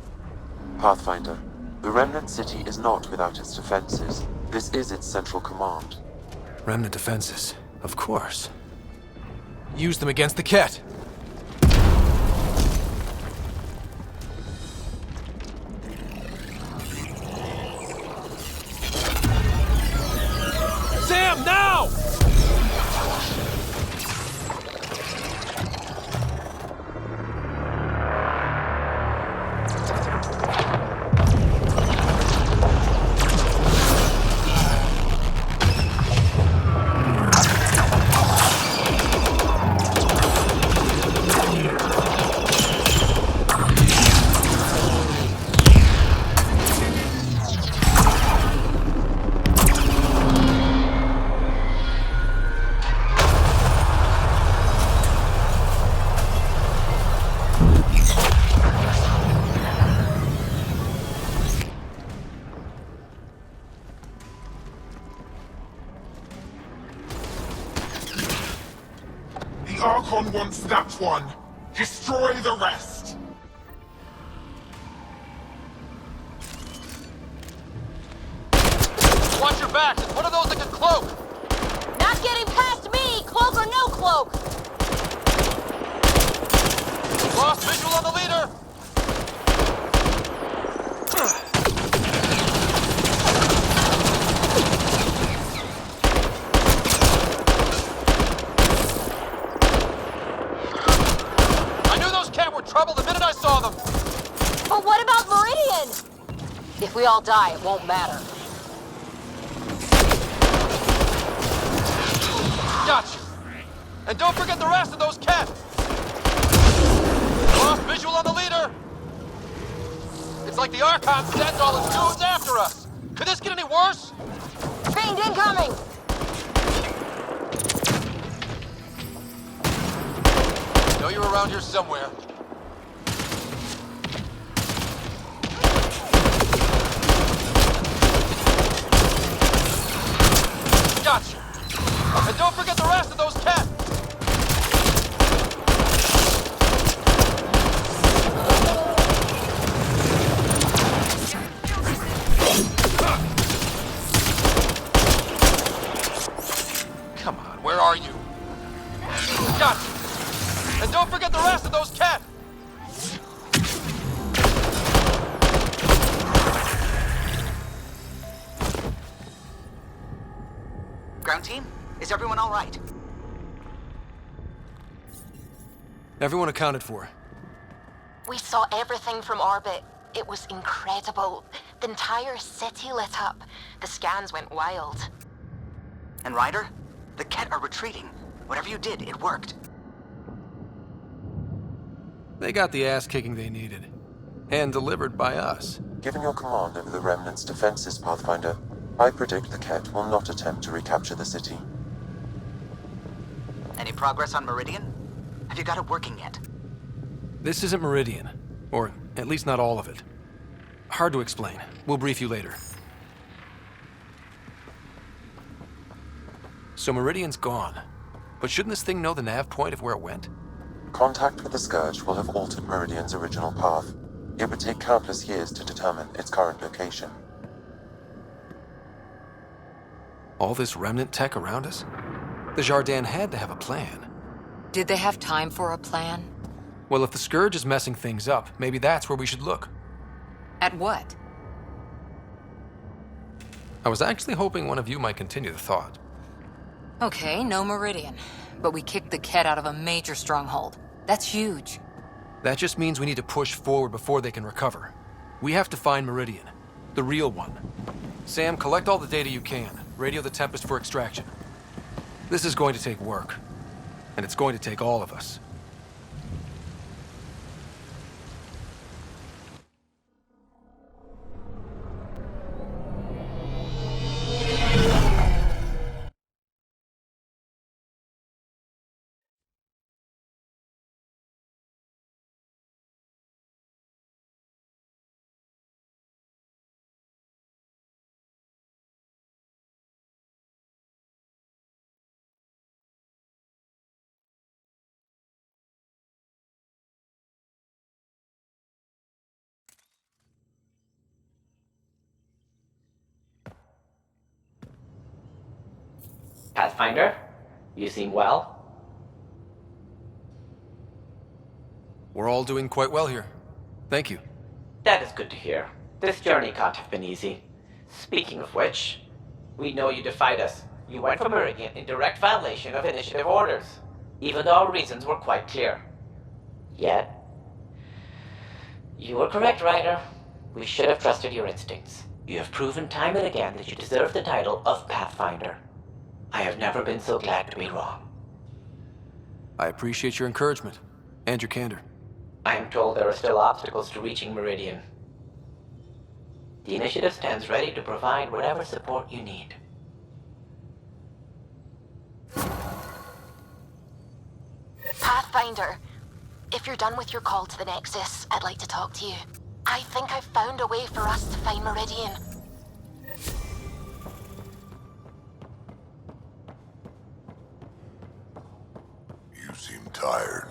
Pathfinder, the Remnant City is not without its defenses. This is its central command. Remnant defenses, of course. Use them against the Ket. Sam, now! The Archon wants that one. Destroy the rest. Watch your backs! It's one of those that can cloak! Not getting past me! Cloak or no cloak! Lost visual on the leader! I knew those Ket were trouble the minute I saw them! But what about Meridian? If we all die, it won't matter. Gotcha! And don't forget the rest of those Ket! Lost visual on the leader! It's like the Archon sends all its goons after us! Could this get any worse? Fiend incoming! know you're around here somewhere. Gotcha! And don't forget the rest of those cats! Come on, where are you? Gotcha! And don't forget the rest of those cats! Ground team, is everyone all right? Everyone accounted for. We saw everything from orbit. It was incredible. The entire city lit up. The scans went wild. And Ryder? The Ket are retreating. Whatever you did, it worked. They got the ass kicking they needed. And delivered by us. Given your command over the Remnant's defenses, Pathfinder, I predict the Ket will not attempt to recapture the city. Any progress on Meridian? Have you got it working yet? This isn't Meridian. Or at least not all of it. Hard to explain. We'll brief you later. So Meridian's gone. But shouldn't this thing know the nav point of where it went? Contact with the Scourge will have altered Meridian's original path. It would take countless years to determine its current location. All this remnant tech around us? The Jardin had to have a plan. Did they have time for a plan? Well, if the Scourge is messing things up, maybe that's where we should look. At what? I was actually hoping one of you might continue the thought. Okay, no Meridian. But we kicked the Ket out of a major stronghold. That's huge. That just means we need to push forward before they can recover. We have to find Meridian. The real one. Sam, collect all the data you can. Radio the Tempest for extraction. This is going to take work. And it's going to take all of us. Pathfinder, you seem well. We're all doing quite well here. Thank you. That is good to hear. This journey can't have been easy. Speaking of which, we know you defied us. You went for Meridian in direct violation of initiative orders, even though our reasons were quite clear. Yet, you were correct, Ryder. We should have trusted your instincts. You have proven time and again that you deserve the title of Pathfinder. I have never been so glad to be wrong. I appreciate your encouragement and your candor. I am told there are still obstacles to reaching Meridian. The initiative stands ready to provide whatever support you need. Pathfinder, if you're done with your call to the Nexus, I'd like to talk to you. I think I've found a way for us to find Meridian. You seem tired.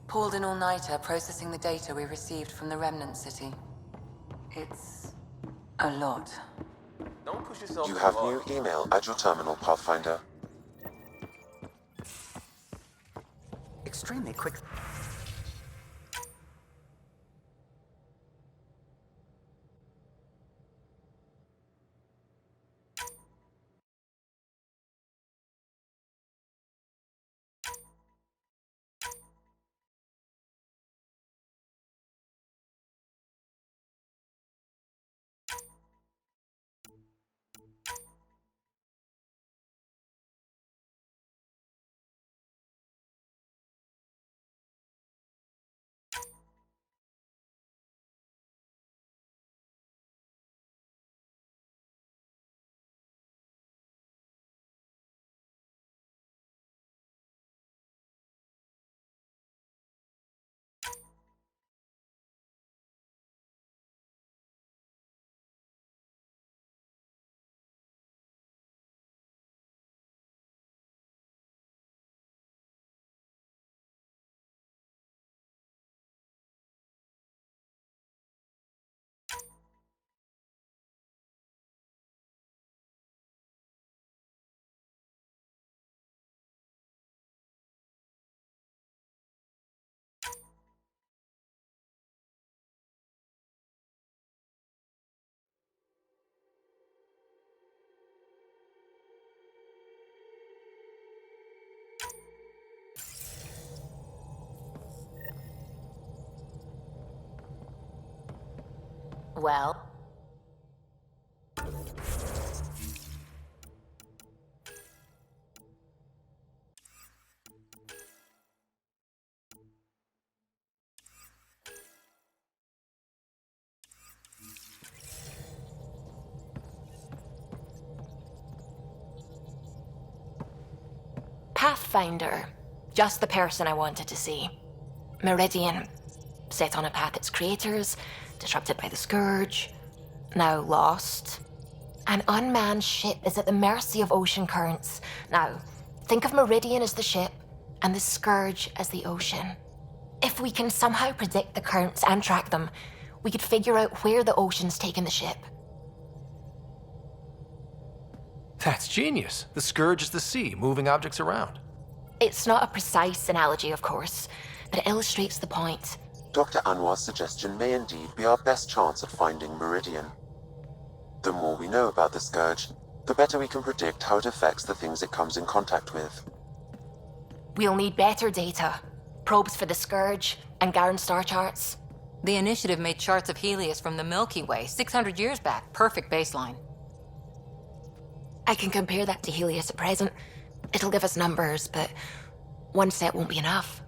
Pulled an all-nighter processing the data we received from the Remnant City. It's a lot. You have new email at your terminal, Pathfinder. Extremely quick. Well? Pathfinder. Just the person I wanted to see. Meridian. Set on a path its creators, disrupted by the Scourge, now lost. An unmanned ship is at the mercy of ocean currents. Now, think of Meridian as the ship, and the Scourge as the ocean. If we can somehow predict the currents and track them, we could figure out where the ocean's taken the ship. That's genius. The Scourge is the sea, moving objects around. It's not a precise analogy, of course, but it illustrates the point. Dr. Anwar's suggestion may indeed be our best chance at finding Meridian. The more we know about the Scourge, the better we can predict how it affects the things it comes in contact with. We'll need better data. Probes for the Scourge, and Garen star charts. The Initiative made charts of Helios from the Milky Way 600 years back. Perfect baseline. I can compare that to Helios at present. It'll give us numbers, but one set won't be enough.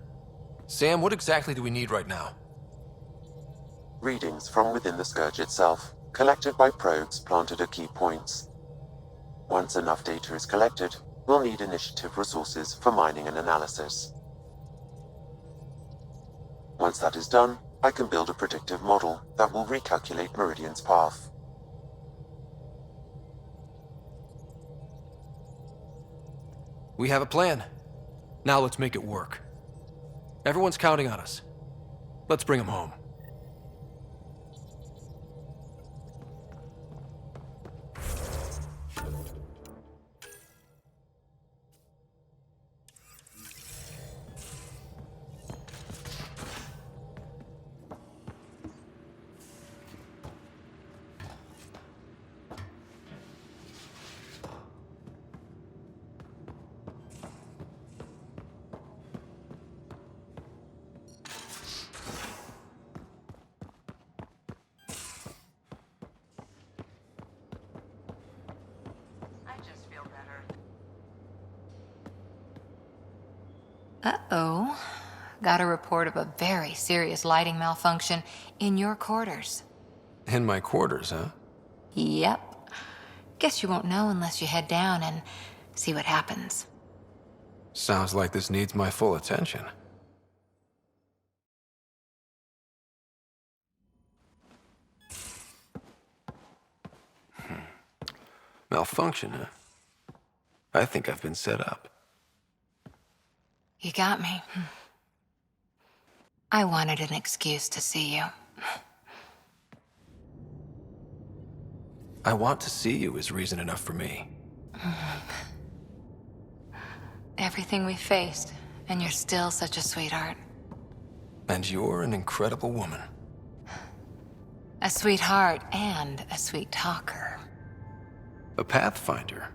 Sam, what exactly do we need right now? Readings from within the Scourge itself, collected by probes planted at key points. Once enough data is collected, we'll need Initiative resources for mining and analysis. Once that is done, I can build a predictive model that will recalculate Meridian's path. We have a plan. Now let's make it work. Everyone's counting on us. Let's bring them home. Uh-oh. Got a report of a very serious lighting malfunction in your quarters. In my quarters, huh? Yep. Guess you won't know unless you head down and see what happens. Sounds like this needs my full attention. Malfunction, huh? I think I've been set up. You got me. I wanted an excuse to see you. I want to see you is reason enough for me. Everything we faced, and you're still such a sweetheart. And you're an incredible woman. A sweetheart and a sweet talker. A pathfinder.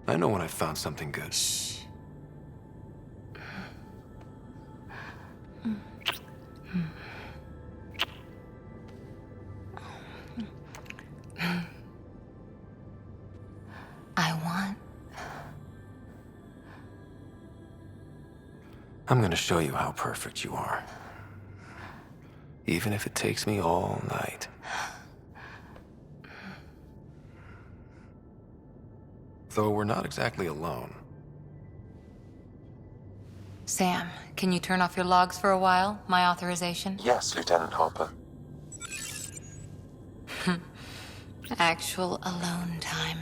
I know when I found something good. I'm gonna show you how perfect you are. Even if it takes me all night. Though we're not exactly alone. Sam, can you turn off your logs for a while? My authorization? Yes, Lieutenant Harper. Actual alone time.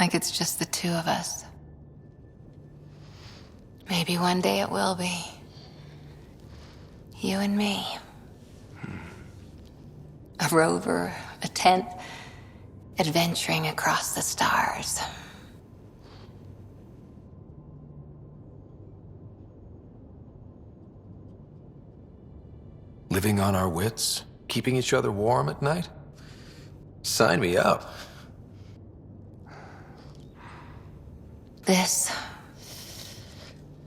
Like it's just the two of us. Maybe one day it will be. You and me. A rover, a tent, adventuring across the stars. Living on our wits? Keeping each other warm at night? Sign me up. This...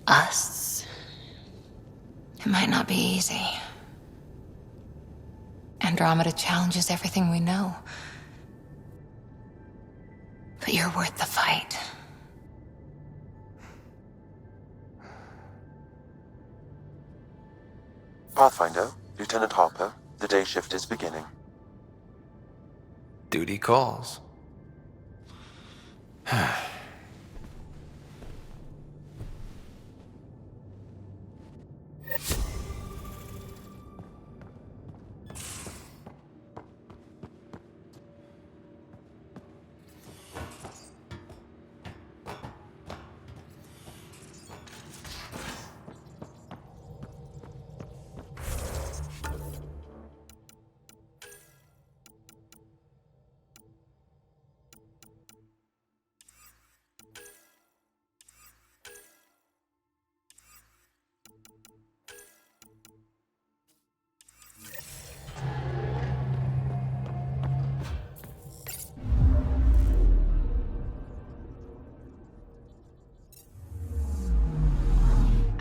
us... It might not be easy. Andromeda challenges everything we know. But you're worth the fight. Pathfinder, Lieutenant Harper, the day shift is beginning. Duty calls.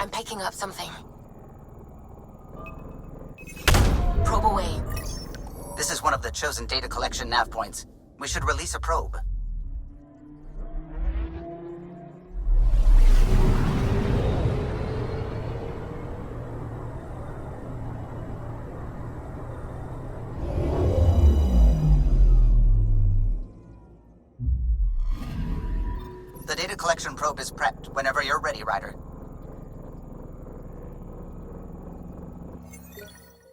I'm picking up something. Probe away. This is one of the chosen data collection nav points. We should release a probe. The data collection probe is prepped whenever you're ready, Ryder.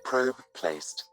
Probe placed.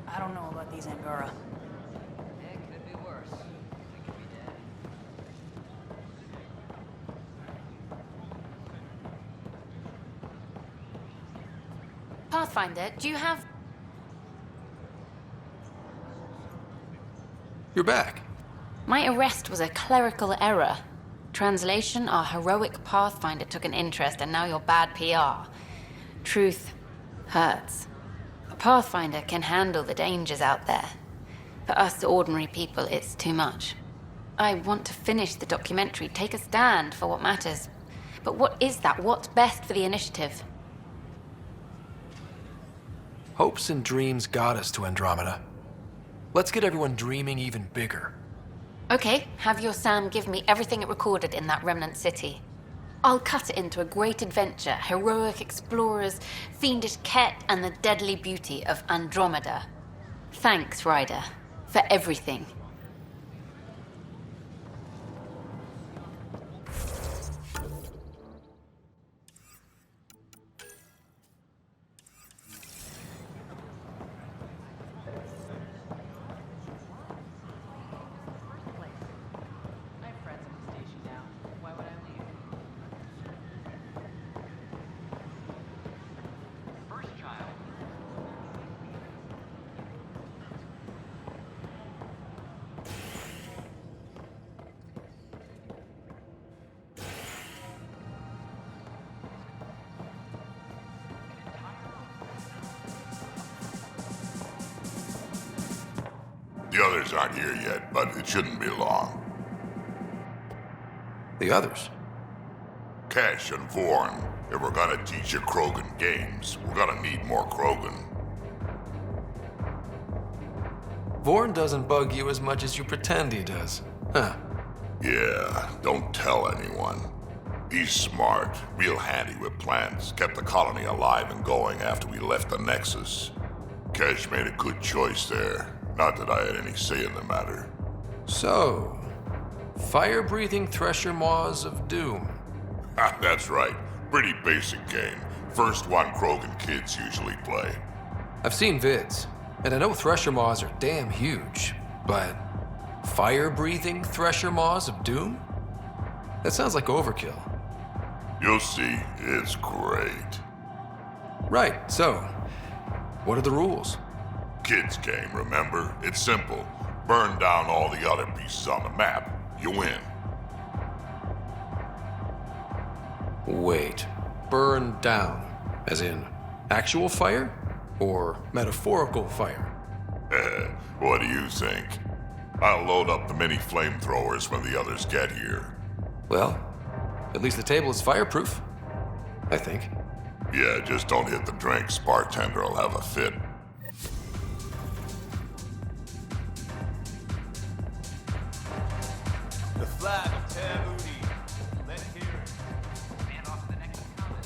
I don't know about these Angara. It could be worse. They could be dead. Pathfinder, do you have... You're back. My arrest was a clerical error. Translation, our heroic Pathfinder took an interest and now you're bad PR. Truth hurts. A Pathfinder can handle the dangers out there. For us ordinary people, it's too much. I want to finish the documentary, take a stand for what matters. But what is that? What's best for the initiative? Hopes and dreams got us to Andromeda. Let's get everyone dreaming even bigger. Okay, have your Sam give me everything it recorded in that remnant city. I'll cut it into a great adventure, heroic explorers, fiendish Ket, and the deadly beauty of Andromeda. Thanks, Ryder, for everything. The others aren't here yet, but it shouldn't be long. The others? Kesh and Vorn. If we're gonna teach you Krogan games, we're gonna need more Krogan. Vorn doesn't bug you as much as you pretend he does. Huh. Yeah, don't tell anyone. He's smart, real handy with plans, kept the colony alive and going after we left the Nexus. Kesh made a good choice there. Not that I had any say in the matter. So, fire-breathing Thresher Maws of Doom. That's right. Pretty basic game. First one Krogan kids usually play. I've seen vids, and I know Thresher Maws are damn huge, but fire-breathing Thresher Maws of Doom? That sounds like overkill. You'll see, it's great. Right, so, what are the rules? Kids game, remember? It's simple. Burn down all the other pieces on the map. You win. Wait, burn down, as in actual fire? Or metaphorical fire? What do you think? I'll load up the mini flamethrowers when the others get here. Well, at least the table is fireproof, I think. Yeah, just don't hit the drinks. Bartender will have a fit. The flag of Tammudi. Let's hear it. Stand off to the next comment.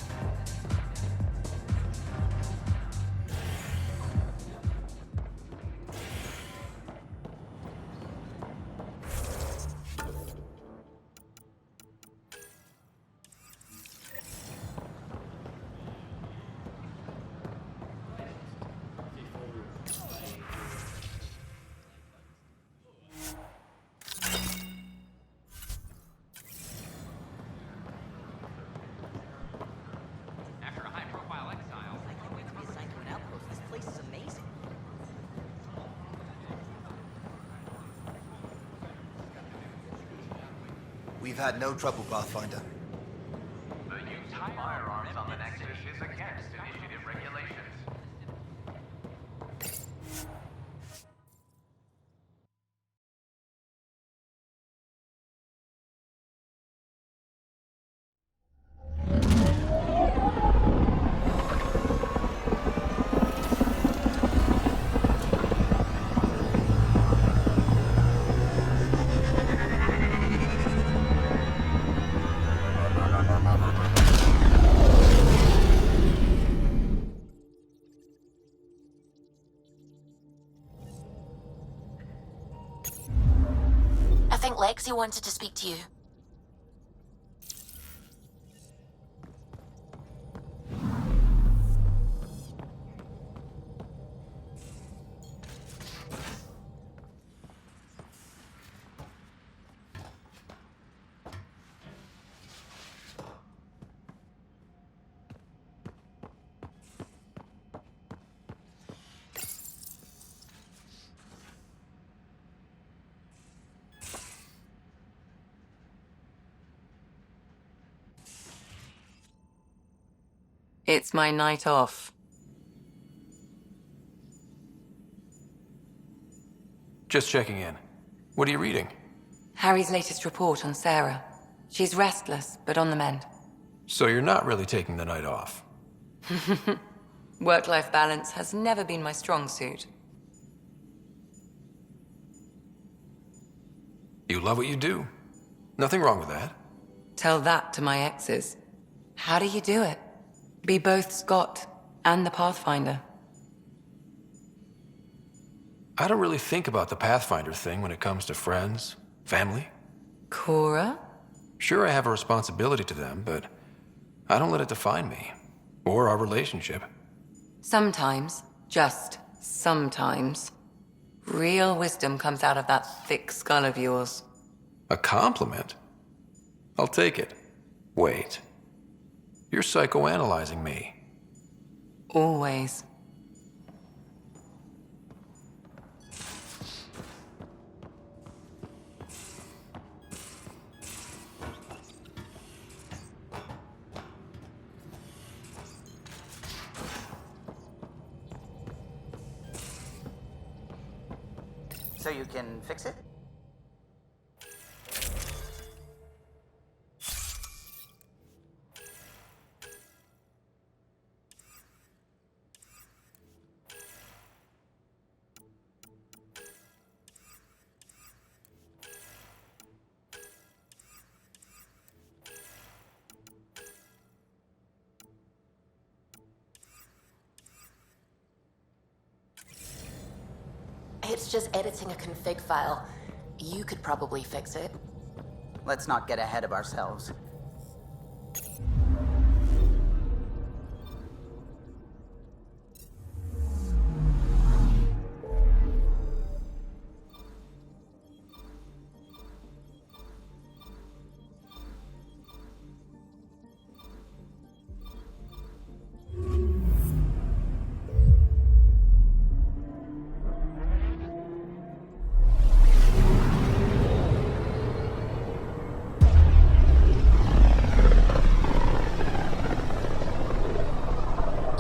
We've had no trouble, Pathfinder. The use of firearms on the Nexus is against initiative regulations. I think Lexi wanted to speak to you. It's my night off. Just checking in. What are you reading? Harry's latest report on Sarah. She's restless, but on the mend. So you're not really taking the night off? Work-life balance has never been my strong suit. You love what you do. Nothing wrong with that. Tell that to my exes. How do you do it? Be both Scott and the Pathfinder. I don't really think about the Pathfinder thing when it comes to friends, family. Cora? Sure, I have a responsibility to them, but I don't let it define me. Or our relationship. Sometimes, just sometimes, real wisdom comes out of that thick skull of yours. A compliment? I'll take it. Wait. You're psychoanalyzing me. Always. So you can fix it? It's just editing a config file. You could probably fix it. Let's not get ahead of ourselves.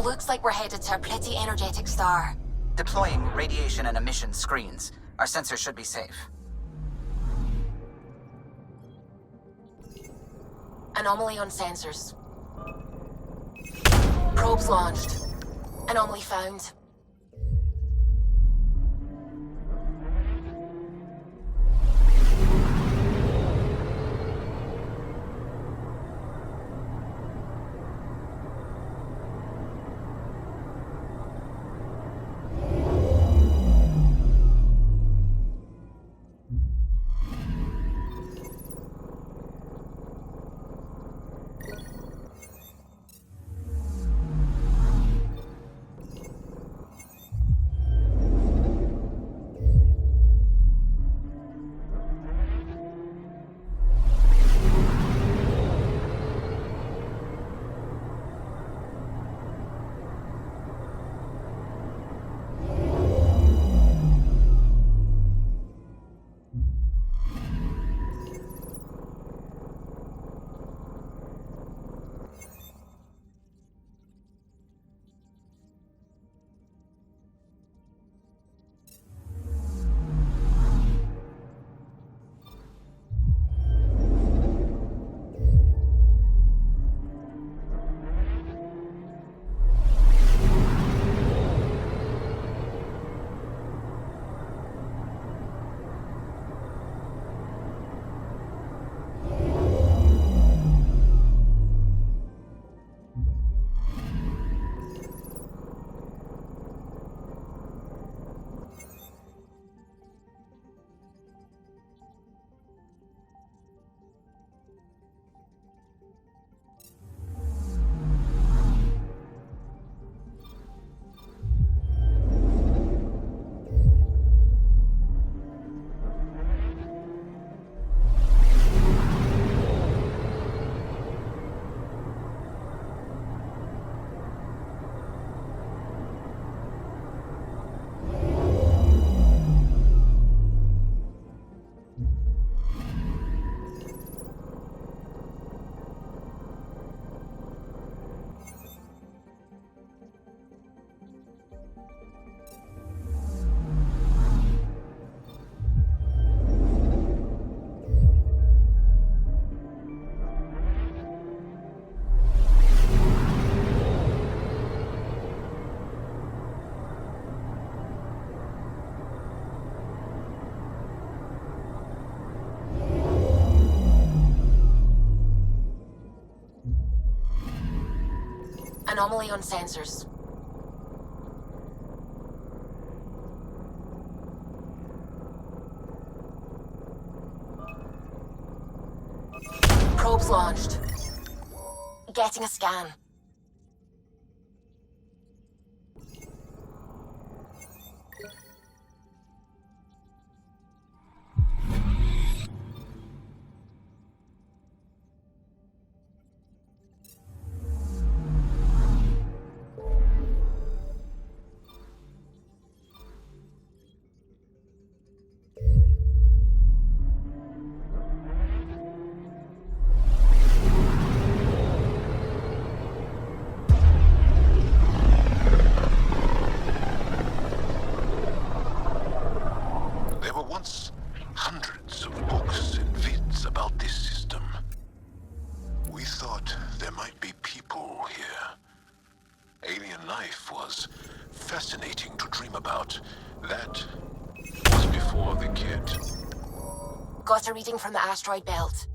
Looks like we're headed to a pretty energetic star. Deploying radiation and emission screens. Our sensors should be safe. Anomaly on sensors. Probes launched. Anomaly found. Anomaly on sensors. Probes launched. Getting a scan. There were once hundreds of books and vids about this system. We thought there might be people here. Alien life was fascinating to dream about. That was before the kit. Got a reading from the asteroid belt.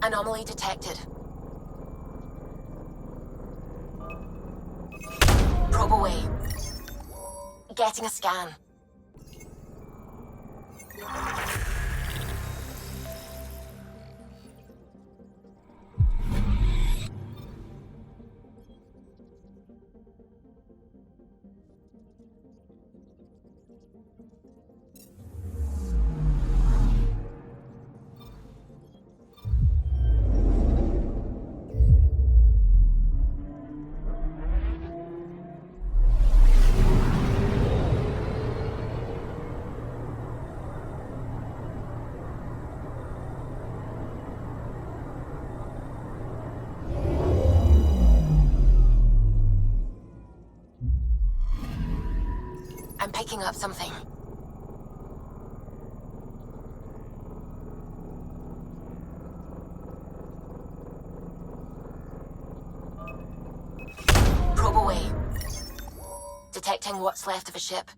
Anomaly detected. Probe away. Getting a scan. I'm picking up something. Probe away. Detecting what's left of a ship.